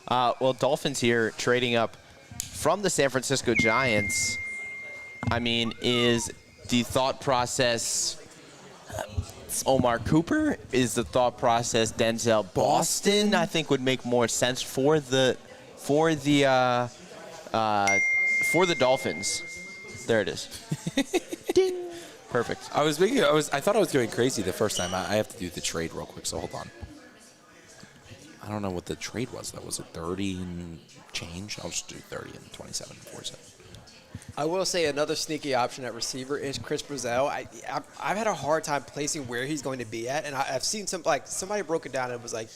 Well, Dolphins here trading up from the San Francisco Giants. I mean, is the thought process Omar Cooper? Is the thought process Denzel Boston? I think would make more sense for the Dolphins. There it is. Ding. Perfect. I thought I was going crazy the first time. I have to do the trade real quick, so hold on. I don't know what the trade was, though. Was it 30 and change? I'll just do 30 and 27 and 47. I will say another sneaky option at receiver is Chris Brazell. I've had a hard time placing where he's going to be at, and I've seen somebody broke it down and it was like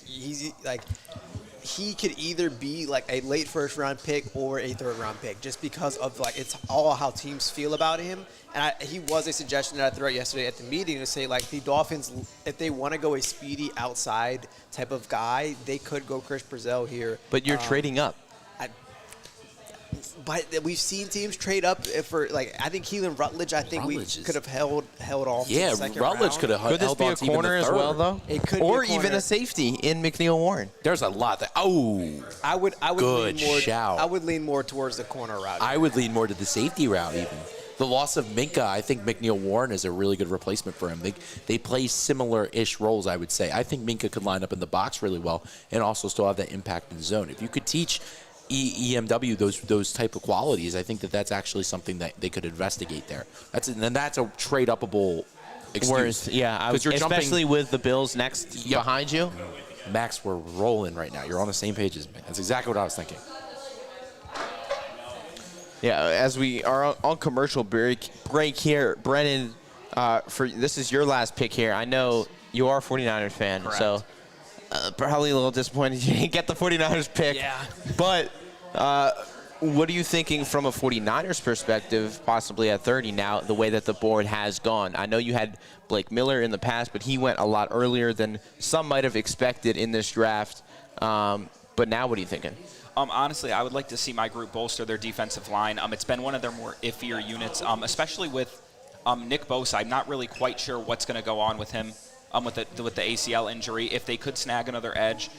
he could either be like a late first-round pick or a third-round pick just because of it's all how teams feel about him. And he was a suggestion that I threw out yesterday at the meeting to say the Dolphins, if they want to go a speedy outside type of guy, they could go Chris Brazell here. But you're trading up. But we've seen teams trade up for I think Keelan Rutledge. We could have held off. Yeah, to the second Rutledge round. could have held on. Could this be a corner as well, though? It could or be a even a safety in McNeil Warren. There's a lot that. I would good lean more, shout. I would lean more towards the corner route. I would lean more to the safety route even. The loss of Minka, I think McNeil Warren is a really good replacement for him. They play similar-ish roles, I would say. I think Minka could line up in the box really well and also still have that impact in the zone. If you could teach EMW, those type of qualities, I think that's actually something that they could investigate there. That's a trade upable excuse. Whereas, yeah, you're especially jumping, with the Bills next behind you. Max, we're rolling right now. You're on the same page as me. That's exactly what I was thinking. Yeah, as we are on commercial break here, Brennan, this is your last pick here. I know you are a 49ers fan, Correct. so probably a little disappointed you didn't get the 49ers pick. Yeah. But what are you thinking from a 49ers perspective, possibly at 30 now, the way that the board has gone? I know you had Blake Miller in the past, but he went a lot earlier than some might have expected in this draft. But now what are you thinking? Honestly, I would like to see my group bolster their defensive line. It's been one of their more iffier units, especially with Nick Bosa. I'm not really quite sure what's going to go on with him with the ACL injury. If they could snag another edge,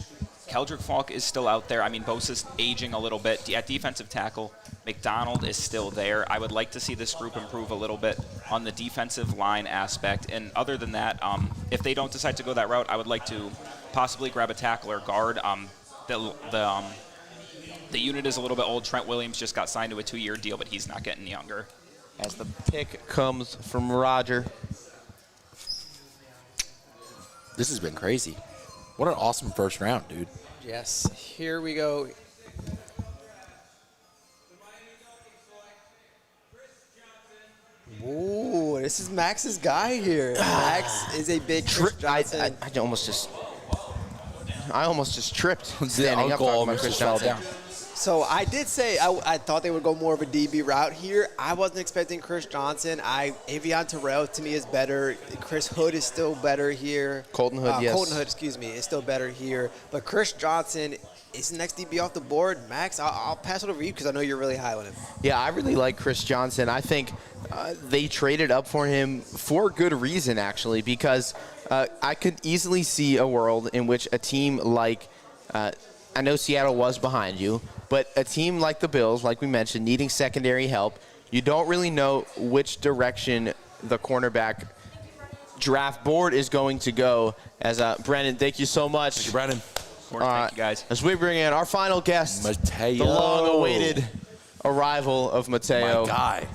Keldrick Falk is still out there. I mean, Bosa's aging a little bit. At defensive tackle, McDonald is still there. I would like to see this group improve a little bit on the defensive line aspect. And other than that, if they don't decide to go that route, I would like to possibly grab a tackle or guard. The unit is a little bit old. Trent Williams just got signed to a 2-year deal, but he's not getting younger. As the pick comes from Roger. This has been crazy. What an awesome first round, dude. Yes, here we go. Ooh, this is Max's guy here. Max is a big Chris Johnson. I almost just tripped standing up talking about Chris Johnson. So I did say I thought they would go more of a DB route here. I wasn't expecting Chris Johnson. Avion Terrell to me is better. Chris Hood is still better here. Colton Hood, yes. Colton Hood, excuse me, is still better here. But Chris Johnson is the next DB off the board. Max, I'll pass it over to you because I know you're really high on him. Yeah, I really like Chris Johnson. I think they traded up for him for good reason, actually, because I could easily see a world in which a team like I know Seattle was behind you, but a team like the Bills, like we mentioned, needing secondary help, you don't really know which direction the cornerback draft board is going to go. As Brennan, thank you so much. Thank you, Brennan. Thank you, guys. As we bring in our final guest, Mateo. the long-awaited arrival of Mateo. My guy.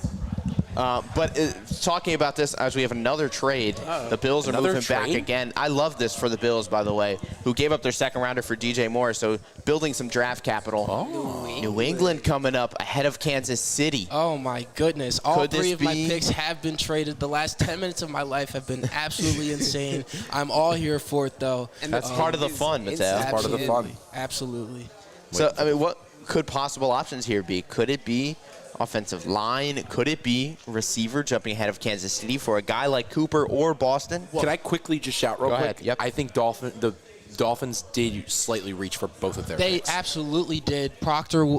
But talking about this, as we have another trade, the Bills are moving back again. I love this for the Bills, by the way, who gave up their second rounder for DJ Moore, so building some draft capital. New England coming up ahead of Kansas City. Oh, my goodness. All Could three this of my be- picks have been traded. The last 10 minutes of my life have been absolutely insane. I'm all here for it, though. And that's part of the fun, Mateo. That's part of the fun. Absolutely. So, I mean, what could possible options here be? Could it be offensive line? Could it be receiver jumping ahead of Kansas City for a guy like Cooper or Boston? Can I quickly just shout real Go quick? ahead. Yep. I think the Dolphins did slightly reach for both of their They picks. absolutely did. Proctor,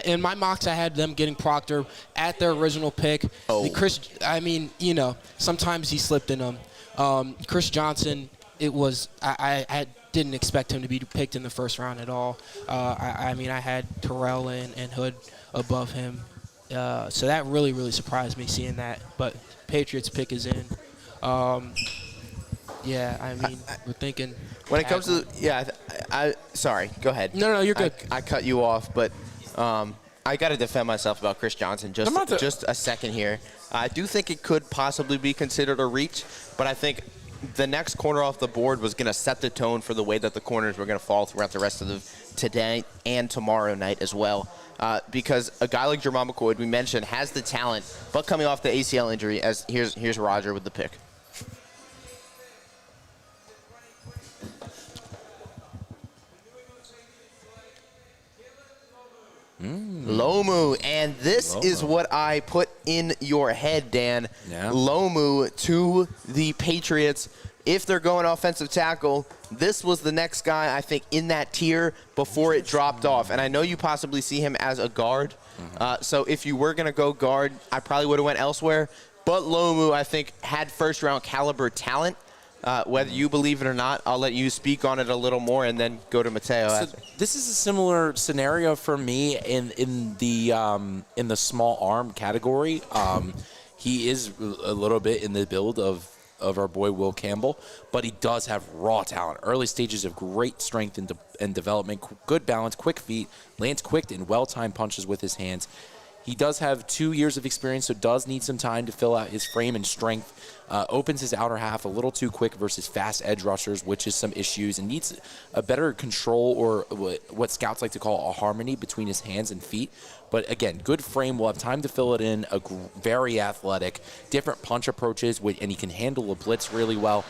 in my mocks, I had them getting Proctor at their original pick. Sometimes he slipped in them. Chris Johnson, I didn't expect him to be picked in the first round at all. I had Terrell and Hood above him. So that really, really surprised me seeing that. But Patriots pick is in. We're thinking. When it comes to sorry, go ahead. No, you're good. I cut you off, but I got to defend myself about Chris Johnson just a second here. I do think it could possibly be considered a reach, but I think the next corner off the board was going to set the tone for the way that the corners were going to fall throughout the rest of today and tomorrow night as well. Because a guy like Jermon McCoy, we mentioned, has the talent, but coming off the ACL injury, as here's Roger with the pick. Lomu, and this is what I put in your head, Dan. Yeah. Lomu to the Patriots. If they're going offensive tackle, this was the next guy, I think, in that tier before it dropped off. And I know you possibly see him as a guard. So if you were going to go guard, I probably would have went elsewhere. But Lomu, I think, had first-round caliber talent. Whether you believe it or not, I'll let you speak on it a little more and then go to Mateo after. This is a similar scenario for me in the small arm category. He is a little bit in the build of of our boy Will Campbell, but he does have raw talent. Early stages of great strength and development, good balance, quick feet, lands quick and well-timed punches with his hands. He does have 2 years of experience, so does need some time to fill out his frame and strength. Opens his outer half a little too quick versus fast edge rushers, which is some issues, and needs a better control, or what scouts like to call a harmony between his hands and feet. But again, good frame. Will have time to fill it in. Very athletic, different punch approaches, and he can handle a blitz really well.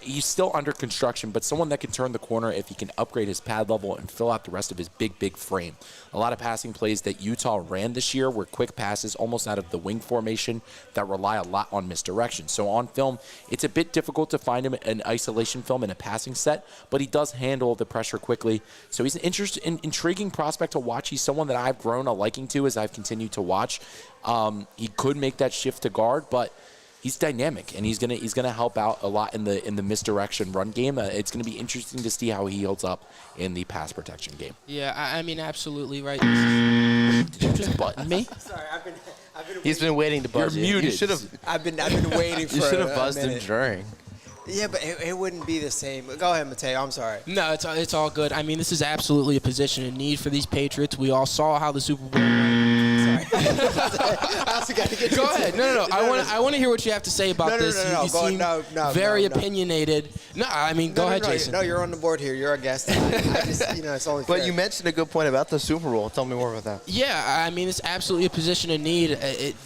He's still under construction, but someone that can turn the corner if he can upgrade his pad level and fill out the rest of his big frame. A lot of passing plays that Utah ran this year were quick passes almost out of the wing formation that rely a lot on misdirection. So on film, it's a bit difficult to find him in isolation film in a passing set, but he does handle the pressure quickly. So he's an intriguing prospect to watch. He's someone that I've grown a liking to as I've continued to watch. He could make that shift to guard, but he's dynamic, and he's gonna help out a lot in the misdirection run game. It's gonna be interesting to see how he holds up in the pass protection game. Yeah, I mean, absolutely right. Did you just button me? Sorry, I've been. He's been waiting to buzz you. You're muted. You should have. I've been waiting for. You should have a buzzed him minute. during. Yeah, but it wouldn't be the same. Go ahead, Mateo. I'm sorry. No, it's all good. I mean, this is absolutely a position in need for these Patriots. We all saw how the Super Bowl. Sorry. I also got to get. Go ahead. No. I want to hear what you have to say about this. You seem very opinionated. No, I mean, go ahead, Jason. No, you're on the board here. You're our guest. I just, it's only fair. But you mentioned a good point about the Super Bowl. Tell me more about that. Yeah, I mean, it's absolutely a position in need.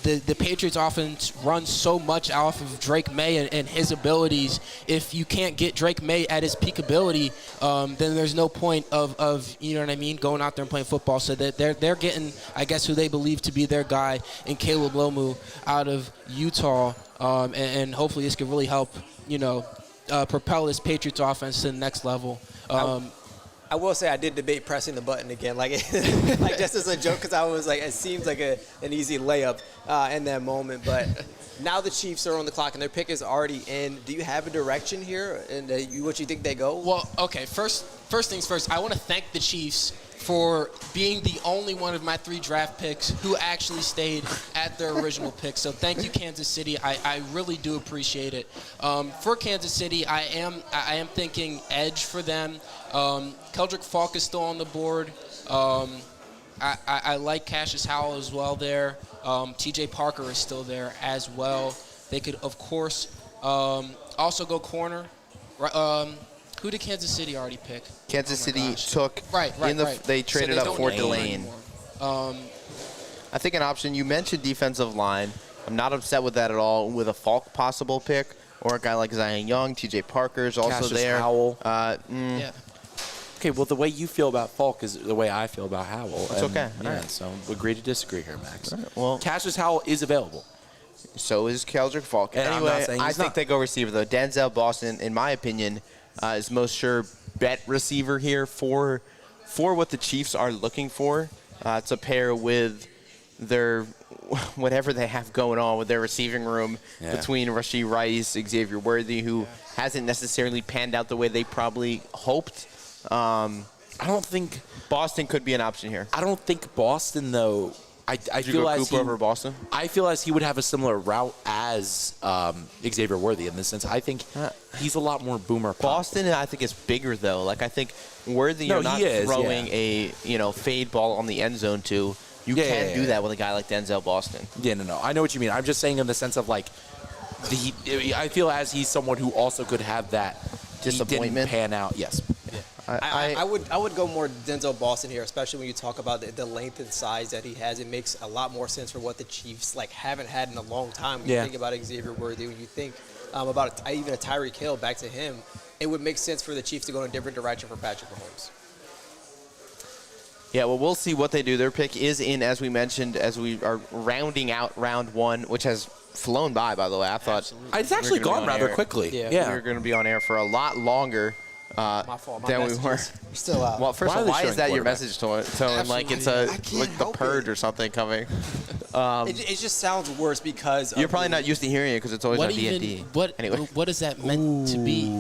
The Patriots offense runs so much off of Drake May and his abilities. If you can't get Drake May at his peak ability, then there's no point of you know what I mean, going out there and playing football. So that they're getting, I guess, who they believe to be their guy in Caleb Lomu out of Utah, and hopefully this could really help, propel this Patriots offense to the next level. I will say I did debate pressing the button again, like just as a joke, because I was like, it seems like an easy layup in that moment. But now the Chiefs are on the clock and their pick is already in. Do you have a direction here and what you think they go? Well, okay. First things first. I want to thank the Chiefs for being the only one of my 3 draft picks who actually stayed at their original pick. So thank you, Kansas City. I really do appreciate it. For Kansas City, I am thinking edge for them. Keldrick Falk is still on the board. I like Cassius Howell as well there. T.J. Parker is still there as well. They could, of course, also go corner. Who did Kansas City already pick? Kansas City took. Right. They traded up for Delane. I think an option. You mentioned defensive line. I'm not upset with that at all. With a Falk possible pick, or a guy like Zion Young, T.J. Parker is also Cassius there. Howell. Yeah. Okay, well, the way you feel about Falk is the way I feel about Howell. It's okay. Yeah, Right. so we agree to disagree here, Max. Right. Well, Cassius Howell is available. So is Keldrick Falk. And I'm not Anyway, saying I he's think not. they go receiver, though. Denzel Boston, in my opinion, is most sure bet receiver here for what the Chiefs are looking for to pair with their whatever they have going on with their receiving room between Rashee Rice, Xavier Worthy, who hasn't necessarily panned out the way they probably hoped. I don't think Boston could be an option here. I don't think Boston, though. I Did you feel go as Cooper over Boston? I feel as he would have a similar route as Xavier Worthy in this sense. I think he's a lot more boomer. Boston, I think, is bigger though. Like I think Worthy, you're not throwing a fade ball on the end zone to. You can't do that with a guy like Denzel Boston. Yeah, no. I know what you mean. I'm just saying in the sense of like, I feel as he's someone who also could have that disappointment he didn't pan out. Yes. Yeah. I would go more Denzel Boston here, especially when you talk about the length and size that he has. It makes a lot more sense for what the Chiefs haven't had in a long time. When you think about Xavier Worthy, when you think about even a Tyreek Hill, back to him, it would make sense for the Chiefs to go in a different direction for Patrick Mahomes. Yeah, well, we'll see what they do. Their pick is in, as we mentioned, as we are rounding out round 1, which has flown by the way. I thought it's actually gone rather quickly. We were going to be on air for a lot longer. My fault. My than we were. Still out. Well, first of all, why is that your message tone? Like it's like the purge or something coming. It just sounds worse because you're probably not used to hearing it because it's always on D&D. What is that meant to be?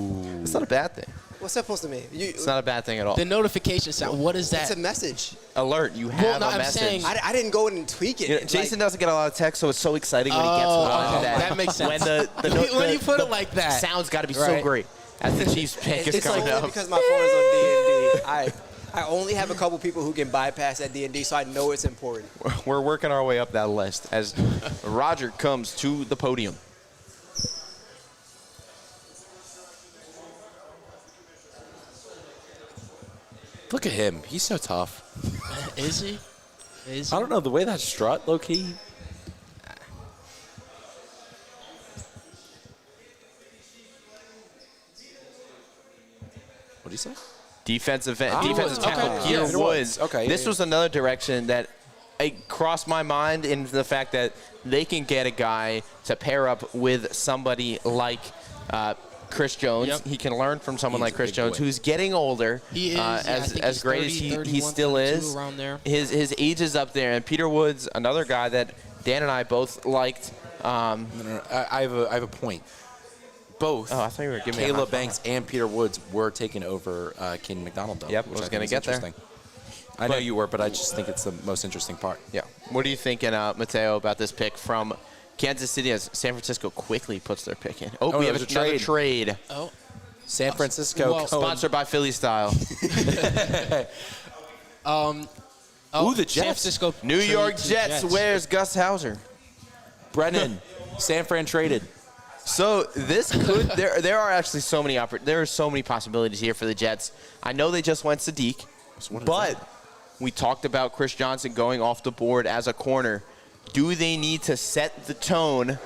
It's not a bad thing. What's that supposed to mean? It's not a bad thing at all. The notification sound. What is that? It's a message. Alert, you have no, a I'm message. saying- I didn't go in and tweak it. You know, It's Jason like, doesn't get a lot of text, so it's so exciting when he gets one. that makes sense. When the When you put it like that. sound's got to be so Right. great as the Chiefs pick is it's coming only up. because my phone is on D&D. I only have a couple people who can bypass that D&D, so I know it's important. We're working our way up that list as Roger comes to the podium. Look at him. He's so tough. Is he? Is I he? don't know. The way that strut, low key. What do you say? Defensive Woods. tackle Okay, Peter yeah, Peter Woods. Woods. Okay, This yeah. was another direction that it crossed my mind in the fact that they can get a guy to pair up with somebody like Chris Jones. Yep. He can learn from someone He's like a Chris big Jones, boy. who's getting older. He is. Yeah, I as think as he's great 30, as he 31, still 32, is. around there. His age is up there, and Peter Woods, another guy that Dan and I both liked. No, I have a point. Both. Oh, I thought you were giving me a high Caleb five. Banks and Peter Woods were taken over Keenan McDonald, though. Yep, which I was think gonna is get there. interesting. I know you were, but I just think it's the most interesting part. Yeah. What are you thinking, Mateo, about this pick from Kansas City as San Francisco quickly puts their pick in? Oh, we it have was another a trade. Oh. San Francisco. Well, Sponsored by Philly Style. Ooh, the San Jets. Francisco New trade York to Jets. Where's Gus Hauser? Brennan. San Fran traded. So this could there are actually so many there are so many possibilities here for the Jets. I know they just went Sadiq, but we talked about Chris Johnson going off the board as a corner. Do they need to set the tone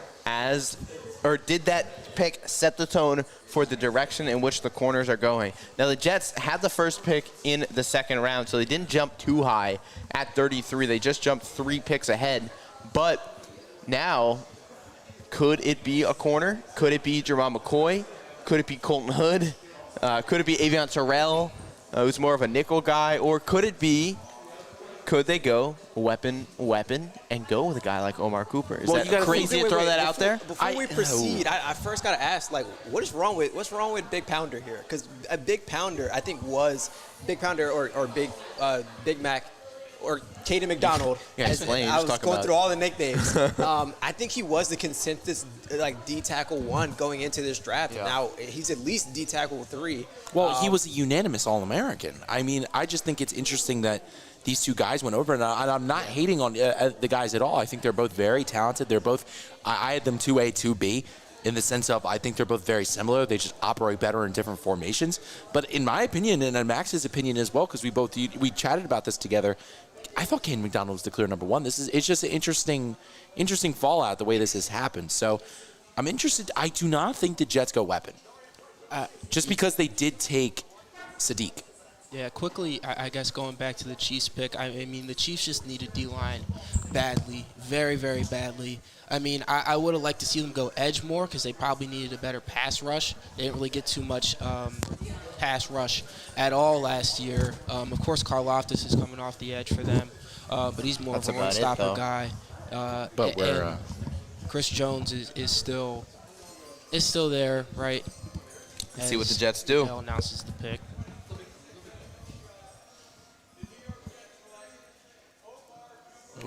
or did that pick set the tone for the direction in which the corners are going? Now the Jets had the first pick in the second round, so they didn't jump too high at 33. They just jumped 3 picks ahead. But now, could it be a corner? Could it be Jerron McCoy? Could it be Colton Hood? Could it be Avion Terrell, who's more of a nickel guy? Or could they go weapon, and go with a guy like Omar Cooper? Is that crazy to throw that out there? Before we proceed, I first got to ask, like, what's wrong with Big Pounder here? Because a Big Pounder, I think, was Big Pounder or Big Mac or Caden McDonald. Yeah, explain. I Just was talk going about through it. all the nicknames. I think he was the consensus like D tackle 1 going into this draft. Yeah. Now he's at least D tackle 3. Well, he was a unanimous All-American. I mean, I just think it's interesting that these two guys went over, and I'm not hating on the guys at all. I think they're both very talented. They're both, I had them 2A, 2B, in the sense of I think they're both very similar. They just operate better in different formations. But in my opinion, and in Max's opinion as well, because we chatted about this together, I thought Kane McDonald was the clear number 1. It's just an interesting fallout the way this has happened. So I'm interested. I do not think the Jets go weapon, just because they did take Sadiq. Yeah, quickly, I guess going back to the Chiefs pick, I mean, the Chiefs just need a D-line badly, very, very badly. I mean, I would have liked to see them go edge more because they probably needed a better pass rush. They didn't really get too much pass rush at all last year. Of course, Karlaftis is coming off the edge for them, but he's more That's of a about it, run-stopper though. guy. But we're and Chris Jones is still there, right? Let's see what the As Jets do. Bell announces the pick.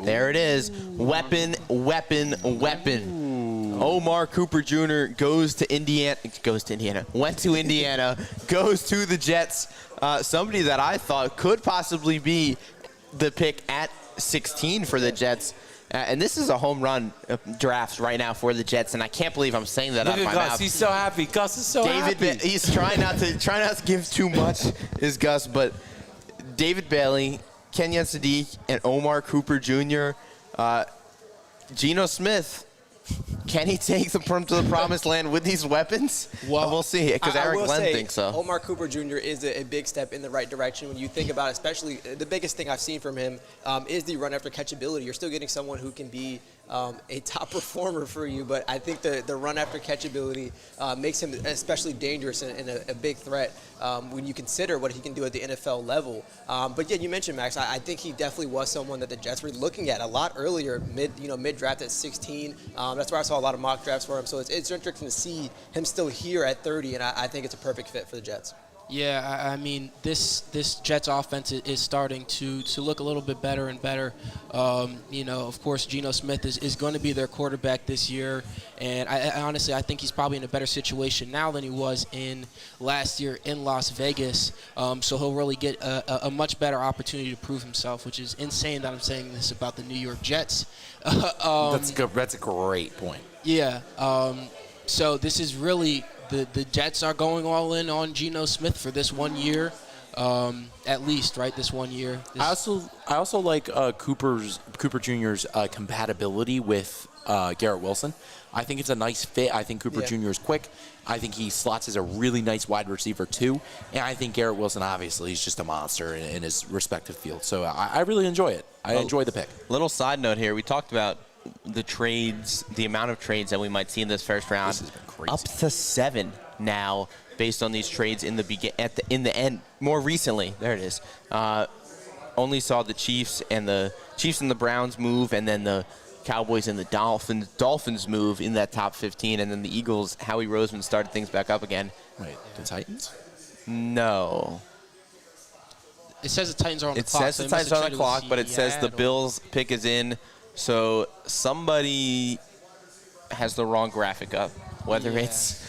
There it is. Weapon. Omar Cooper Jr. went to Indiana, goes to the Jets. Somebody that I thought could possibly be the pick at 16 for the Jets. And this is a home run draft right now for the Jets, and I can't believe I'm saying that out of my Gus. mouth. He's so happy. Gus is so happy. He's trying not to give too much, is Gus, but David Bailey, Kenyon Sadiq, and Omar Cooper Jr. Geno Smith, can he take them to the promised land with these weapons? Well, we'll see, because I Eric will Glenn say, thinks so. Omar Cooper Jr. is a big step in the right direction when you think about it, especially the biggest thing I've seen from him is the run after catchability. You're still getting someone who can be a top performer for you, but I think the run after catchability makes him especially dangerous and a big threat when you consider what he can do at the NFL level. But yeah, you mentioned Max. I think he definitely was someone that the Jets were looking at a lot earlier, mid draft at 16. That's where I saw a lot of mock drafts for him. So it's interesting to see him still here at 30, and I think it's a perfect fit for the Jets. Yeah, I mean, this Jets offense is starting to look a little bit better and better. Of course, Geno Smith is going to be their quarterback this year, and I honestly I think he's probably in a better situation now than he was in last year in Las Vegas. So he'll really get a much better opportunity to prove himself, which is insane that I'm saying this about the New York Jets. That's good. That's a great point. Yeah. So this is really. The Jets are going all in on Geno Smith for this 1 year, at least, right? This 1 year. I also like Cooper Jr.'s compatibility with Garrett Wilson. I think it's a nice fit. I think Cooper Jr. is quick. I think he slots as a really nice wide receiver too, and I think Garrett Wilson obviously is just a monster in his respective field. So I really enjoy it. I enjoy the pick. Little side note here: we talked about the trades, the amount of trades that we might see in this first round. This has been crazy. Up to 7 now, based on these trades in the end. More recently, there it is. Only saw the Chiefs and the Browns move, and then the Cowboys and the Dolphins move in that top 15, and then the Eagles. Howie Roseman started things back up again. Wait, the Titans? No. It says the Titans are on the clock. It says the Titans are on the clock, but it says the Bills pick is in. So somebody has the wrong graphic up, whether it's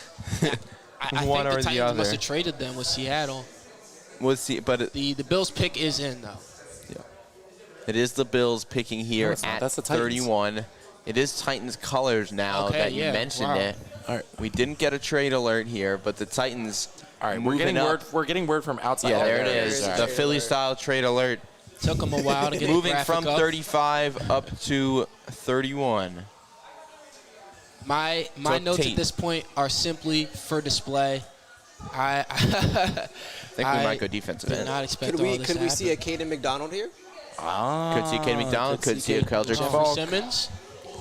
I one think or the the Titans other. must have traded them with Seattle. But the Bills pick is in though. Yeah, it is the Bills picking here at That's the Titans. 31. It is Titans colors now that you mentioned it. All right. We didn't get a trade alert here, but the Titans. All right, we're getting word from outside. Yeah, there it There is. All The right. Philly style trade alert. Took them a while to get moving the graphic from up. 35 up to 31. My So notes Tate. at this point are simply for display. I think we might go defensive did end. not expect Could all we this could to we see a happen. Caden McDonald here? Could see Kate McDonald. Could see a Keldrick Jeffrey Falk. Simmons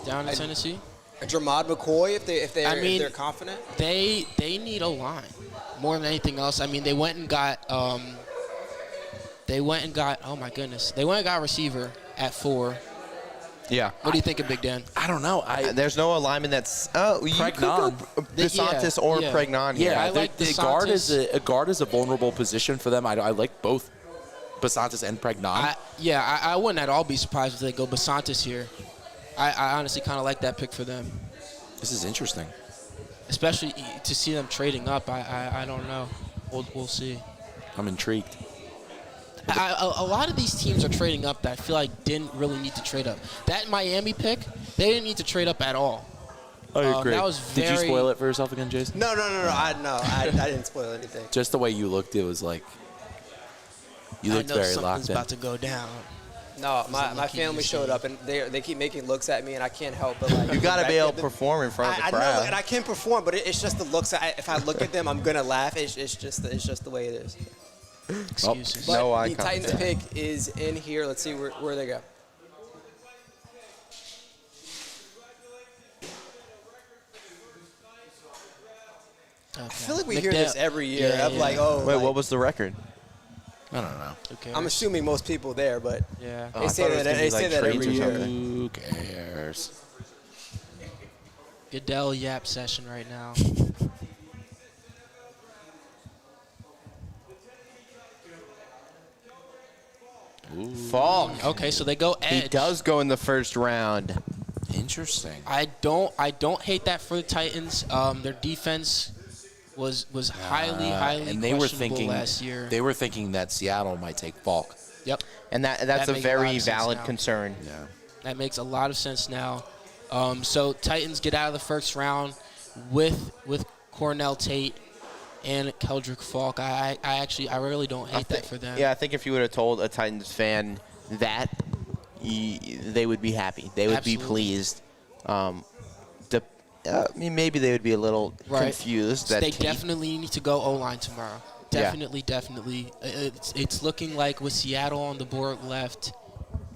down in Tennessee. A Dramad McCoy if they're confident. They need a line more than anything else. I mean, they went and got oh my goodness, they went and got a receiver at 4. Yeah. What do you think of Big Dan? I don't know. There's no alignment that's Pregnon. DeSantis or Pregnon here. Yeah, I like the guard is a guard is a vulnerable position for them. I like both Basantis and Pregnon. I wouldn't at all be surprised if they go Basantis here. I honestly kind of like that pick for them. This is interesting. Especially to see them trading up. I don't know. We'll see. I'm intrigued. A lot of these teams are trading up that I feel like didn't really need to trade up. That Miami pick, they didn't need to trade up at all. I agree. That was Did you very- spoil it for yourself again, Jason? No. I didn't spoil anything. Just the way you looked, it was like you looked I know very something's locked in. about to go down. No, my family showed up and they keep making looks at me and I can't help but like. You gotta be able to the- perform in front of the I crowd. know, and I can perform, but it's just the looks. If I look at them, I'm gonna laugh. It's just the way it is. Excuses. But No eye the Titans contact. pick is in here. Let's see where they go. I feel like we hear this every year. Yeah, I'm like, oh, Wait, like, what was the record? I don't know. I'm assuming most people there, but Yeah. Oh, they I say thought it was that gonna they be say like that trades every or year. something. Who cares? Goodell Yap session right now. Falk. Okay, so they go edge. He does go in the first round. Interesting. I don't hate that for the Titans. Their defense was highly and they were questionable thinking last year. they were thinking that Seattle might take Falk. Yep. And that's That a makes a lot very of sense valid now. concern. Yeah. That makes a lot of sense now. So Titans get out of the first round with Cornell Tate and Keldrick Falk. I really don't hate that for them. Yeah, I think if you would have told a Titans fan that, they would be happy. They would be Absolutely. pleased. Maybe they would be a little confused. That They Tate- definitely need to go O-line tomorrow. Yeah. Definitely. It's looking like with Seattle on the board left,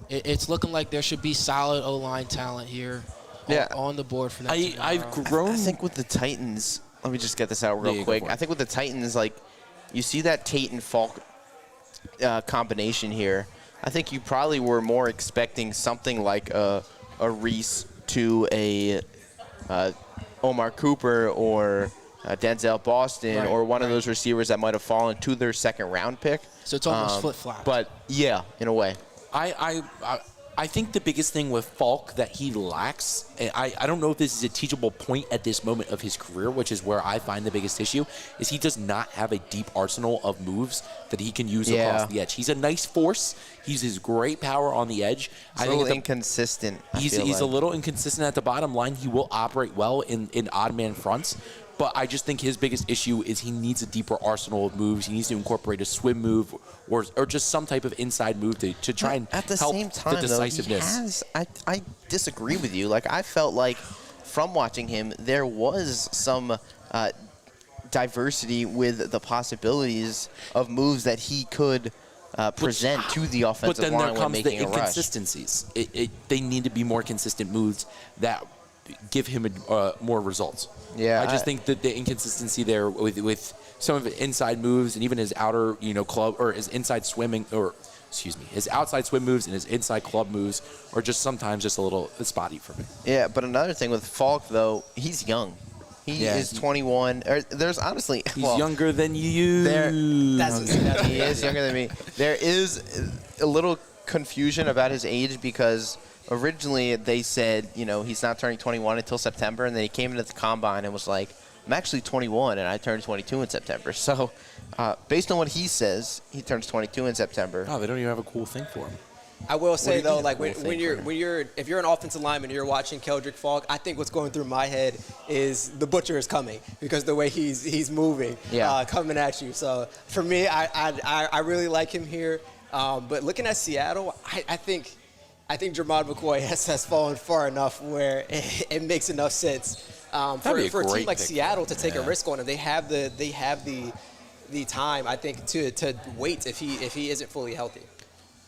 it's looking like there should be solid O-line talent here on the board for that I've tomorrow. grown. I think with the Titans, let me just get this out real Yeah, go quick. for it. I think with the Titans, like, you see that Tate and Falk combination here. I think you probably were more expecting something like a Reese to a Omar Cooper or Denzel Boston Right, or one of right. those receivers that might have fallen to their second-round pick. So it's almost flip-flopped. But, yeah, in a way. I think the biggest thing with Falk that he lacks, and I don't know if this is a teachable point at this moment of his career, which is where I find the biggest issue, is he does not have a deep arsenal of moves that he can use across the edge. He's a nice force. He uses great power on the edge. He's a little inconsistent. He's a little inconsistent at the bottom line. He will operate well in odd man fronts. But I just think his biggest issue is he needs a deeper arsenal of moves. He needs to incorporate a swim move or just some type of inside move to try and at the help same time, the decisiveness. though, I disagree with you. Like, I felt like from watching him, there was some diversity with the possibilities of moves that he could present to the offensive line when making a rush. But then there comes the inconsistencies. They need to be more consistent moves that give him more results. Yeah, I just think that the inconsistency there with some of his inside moves and even his outer, club or his inside swimming his outside swim moves and his inside club moves are just sometimes just a little spotty for me. Yeah, but another thing with Falk, though, he's young. He is 21. There's honestly... He's younger than you. He is younger than me. There is a little confusion about his age because originally they said, he's not turning 21 until September, and then he came into the combine and was like, I'm actually 21, and I turned 22 in September. So based on what he says, he turns 22 in September. Oh, they don't even have a cool thing for him. I will say though, like cool if you're an offensive lineman and you're watching Keldrick Falk, I think what's going through my head is the butcher is coming because the way he's moving, coming at you. So for me, I really like him here. But looking at Seattle, I think Jermod McCoy has fallen far enough where it makes enough sense for a team like Seattle to take a risk on him. They have the time, I think, to wait if he isn't fully healthy.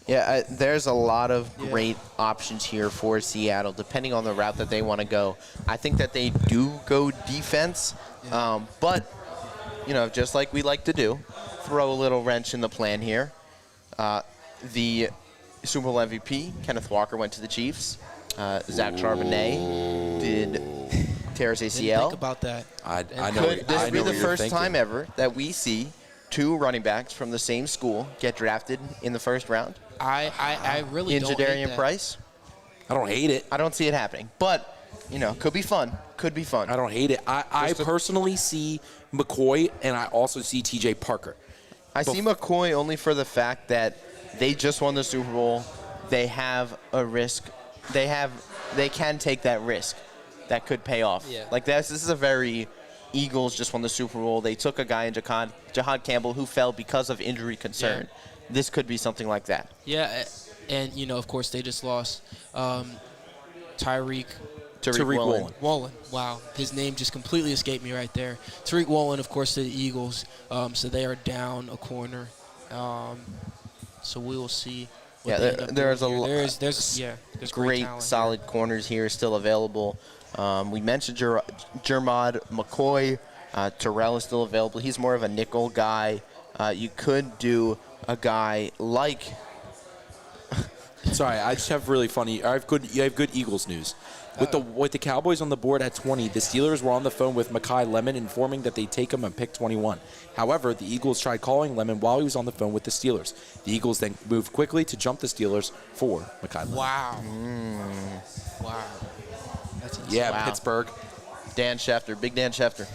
Yeah, there's a lot of great options here for Seattle, depending on the route that they want to go. I think that they do go defense, but, just like we like to do, throw a little wrench in the plan here. The Super Bowl MVP, Kenneth Walker, went to the Chiefs. Zach Charbonnet did tear his ACL. Didn't think about that. I know. Could this be the first time ever that we see two running backs from the same school get drafted in the first round? I really don't hate Jadarian that. Price? I don't hate it. I don't see it happening. But, could be fun. Could be fun. I don't hate it. I personally see McCoy, and I also see TJ Parker. I see McCoy only for the fact that they just won the Super Bowl. They have a risk. They can take that risk. That could pay off. Yeah. Like this is a very Eagles just won the Super Bowl. They took a guy in Jahad Campbell who fell because of injury concern. Yeah. This could be something like that. Yeah, and of course they just lost Tariq Woolen. Wow, his name just completely escaped me right there. Tariq Woolen, of course, to the Eagles. So they are down a corner. So we will see. What they end up there's doing here. There's great solid corners here still available. We mentioned Jermod McCoy. Terrell is still available. He's more of a nickel guy. You could do a guy like. Sorry, I just have really funny. I have good Eagles news. With the Cowboys on the board at 20, the Steelers were on the phone with Makai Lemon informing that they'd take him on pick 21. However, the Eagles tried calling Lemon while he was on the phone with the Steelers. The Eagles then moved quickly to jump the Steelers for Makai Lemon. Wow. Wow. That's insane. Yeah, Wow. Pittsburgh. Dan Schefter, Big Dan Schefter.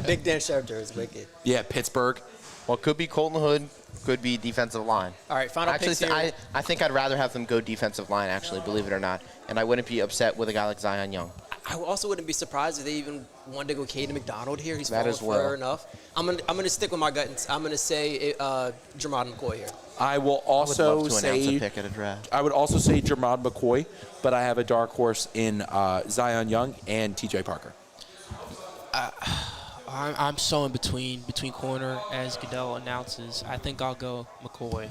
Big Dan Schefter is wicked. Yeah, Pittsburgh. Well, could be Colton Hood, could be defensive line. All right, final Actually, picks here. I think I'd rather have them go defensive line, actually, believe it or not. And I wouldn't be upset with a guy like Zion Young. I also wouldn't be surprised if they even wanted to go Caden McDonald here. He's That fallen as well. far enough. I'm gonna stick with my gut. I'm gonna say Jermod McCoy here. I will I would also love to announce say a pick at a draft. I would also say Jermod McCoy, but I have a dark horse in Zion Young and TJ Parker. I'm so in between corner as Goodell announces. I think I'll go McCoy.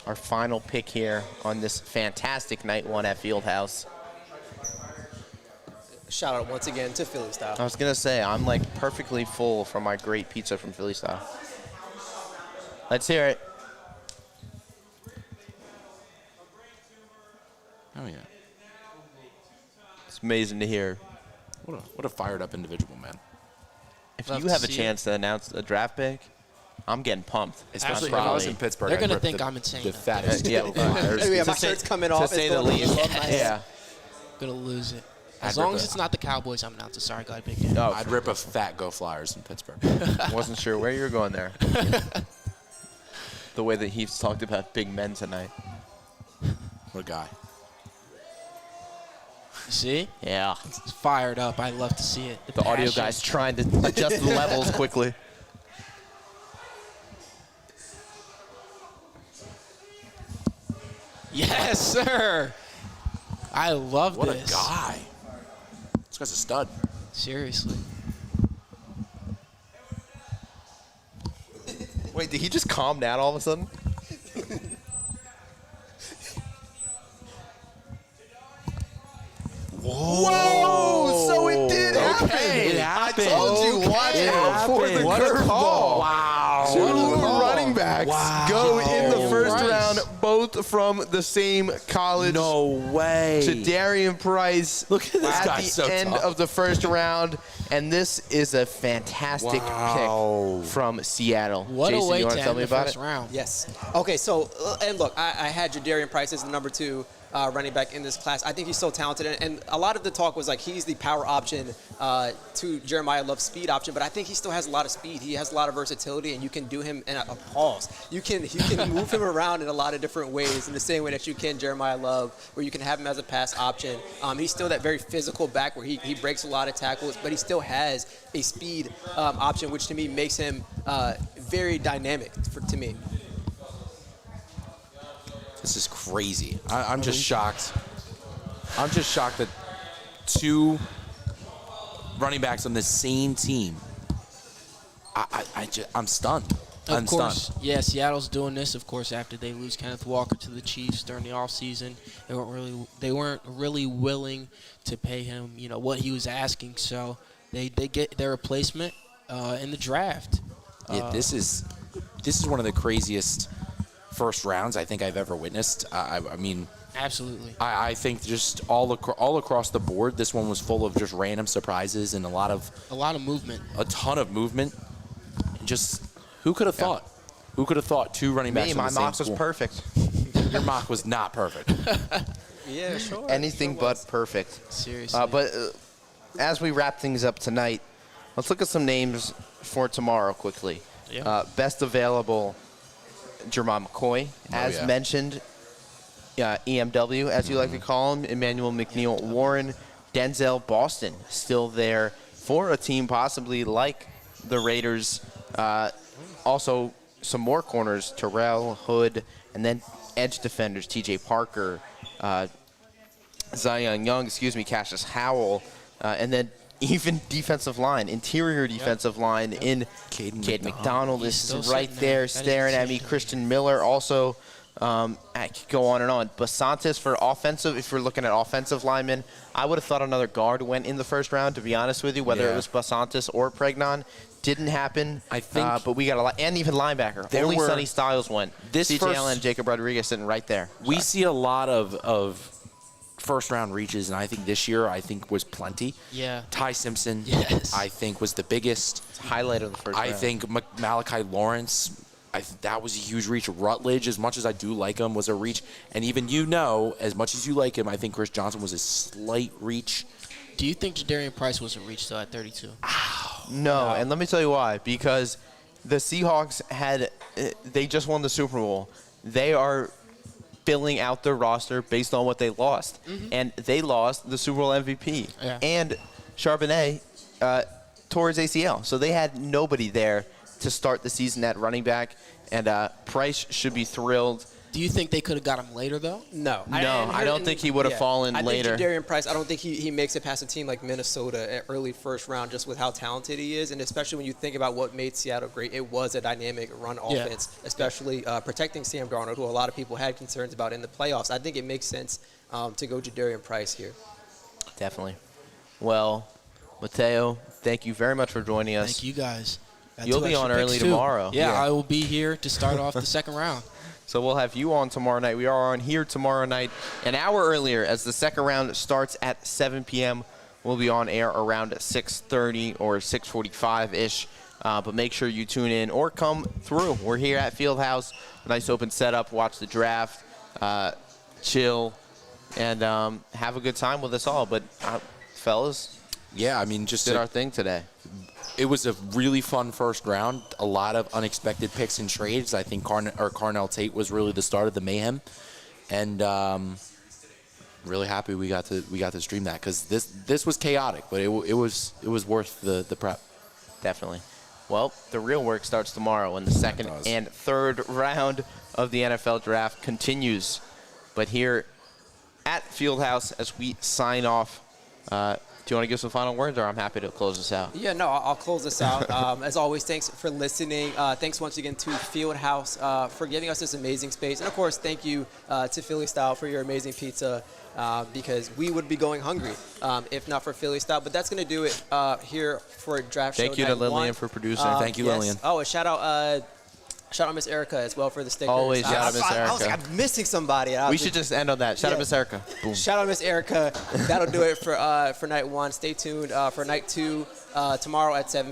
Our final pick here on this fantastic night one at Fieldhouse. Shout out once again to Philly Style. I was going to say, I'm like perfectly full from my great pizza from Philly Style. Let's hear it. Oh, yeah. It's amazing to hear What a fired up individual, man. If Love you to have a see chance to announce a draft pick, I'm getting pumped. Especially if I was in Pittsburgh. They're I'd gonna rip think the- I'm insane. The fattest Yeah. Joe Flyers. Yeah, my To say- shirt's coming to off. say It's the going least. above my head. Yeah. Gonna lose it. I'd As long rip as it. it's not the Cowboys, I'm announcing. Sorry, go ahead, Big Dan. Oh, I'd rip a fat Go Flyers in Pittsburgh. wasn't sure where you were going there. The way that he's talked about big men tonight. What a guy. You see? Yeah. It's fired up. I love to see it. The audio passion. guy's trying to adjust the levels quickly. Yes, sir. I love What this. a guy. This guy's a stud. Seriously. Wait, did he just calm down all of a sudden? Whoa! So it did happen. It happened. I told you, watch It out for the happened. What a curveball. Wow. Two What a call. running backs Wow. go in the first Price. round, both from the same college. No way. Jadarian Price. Look at this at guy, the so end tough. of the first round, and this is a fantastic Wow. pick from Seattle. What Jason, a way you to want to tell end me the about first it? round. Yes. Okay, so, and look, I had Jadarian Price as the number 2 running back in this class. I think he's so talented, and a lot of the talk was like he's the power option to Jeremiah Love's speed option, but I think he still has a lot of speed. He has a lot of versatility, and you can do him in a pause. You can move him around in a lot of different ways in the same way that you can Jeremiah Love, where you can have him as a pass option. He's still that very physical back where he breaks a lot of tackles, but he still has a speed option, which to me makes him very dynamic to me. This is crazy. I'm just shocked. I'm just shocked that 2 running backs on the same team. I'm stunned. I'm Of course, stunned. yeah, Seattle's doing this, of course, after they lose Kenneth Walker to the Chiefs during the offseason. They weren't really willing to pay him, what he was asking. So they get their replacement in the draft. Yeah, this is one of the craziest first rounds I think I've ever witnessed. I mean, absolutely. I think just all across the board, this one was full of just random surprises and a lot of movement. A ton of movement. Just who could have thought? Who could have thought 2 running backs? Me, from my the same mock was school? perfect. Your mock was not perfect. Yeah, sure. Anything but perfect. Seriously. But as we wrap things up tonight, let's look at some names for tomorrow quickly. Yeah. Best available, Jermon McCoy. As yeah. mentioned, EMW, as you like to call him, Emmanuel McNeil Warren, Denzel Boston, still there for a team possibly like the Raiders. Also, some more corners, Terrell, Hood, and then edge defenders, TJ Parker, Zion Young, Cassius Howell, and then even defensive line, interior defensive line in Cade McDonald. This is right there staring at me. Christian Miller also. I could go on and on. Basantis for offensive, if we're looking at offensive linemen, I would have thought another guard went in the first round, to be honest with you, whether it was Basantis or Pregnon. Didn't happen. I think. But we got a lot. And even linebacker. Only Sonny Styles went. C.J. Allen and Jacob Rodriguez sitting right there. We see a lot of first-round reaches, and I think this year, was plenty. Yeah. Ty Simpson, yes. I think, was the biggest. Highlight of the first round. I think Malachi Lawrence, that was a huge reach. Rutledge, as much as I do like him, was a reach. And even as much as you like him, I think Chris Johnson was a slight reach. Do you think Jadarian Price was a reach, though, at 32? No, and let me tell you why. Because the Seahawks they just won the Super Bowl. They are filling out their roster based on what they lost. Mm-hmm. And they lost the Super Bowl MVP. Yeah. And Charbonnet tore his ACL. So they had nobody there to start the season at running back. And Price should be thrilled. Do you think they could have got him later, though? No. I don't think he would have fallen later. I think Jadarian Price, I don't think he makes it past a team like Minnesota at early first round just with how talented he is. And especially when you think about what made Seattle great, it was a dynamic run offense, especially protecting Sam Darnold, who a lot of people had concerns about in the playoffs. I think it makes sense to go Jadarian Price here. Definitely. Well, Mateo, thank you very much for joining us. Thank you, guys. Got You'll 2 be extra on early picks, too. tomorrow. Yeah, I will be here to start off the second round. So we'll have you on tomorrow night. We are on here tomorrow night, an hour earlier, as the second round starts at 7 p.m. We'll be on air around 6:30 or 6:45-ish. But make sure you tune in or come through. We're here at Fieldhouse. Nice open setup. Watch the draft. Chill. And have a good time with us all. But, fellas, yeah, I mean, just did our thing today. It was a really fun first round. A lot of unexpected picks and trades. I think Carnell Tate was really the start of the mayhem. And really happy we got to stream that because this was chaotic, but it was worth the prep. Definitely. Well, the real work starts tomorrow when the second and third round of the NFL draft continues. But here at Fieldhouse, as we sign off, do you want to give some final words, or I'm happy to close this out? Yeah, no, I'll close this out. As always, thanks for listening. Thanks once again to Fieldhouse for giving us this amazing space. And, of course, thank you to Philly Style for your amazing pizza because we would be going hungry if not for Philly Style. But that's going to do it here for Draft Show Thank you to Night Lillian 1. for producing. Thank you, yes. Lillian. Oh, a shout out Miss Erica as well for the stickers. Always shout out Miss I was like, Erica. I'm missing somebody. We should just end on that. Shout out Miss Erica. Boom. Shout out Miss Erica. That'll do it for night 1. Stay tuned for night 2 tomorrow at 7 p.m.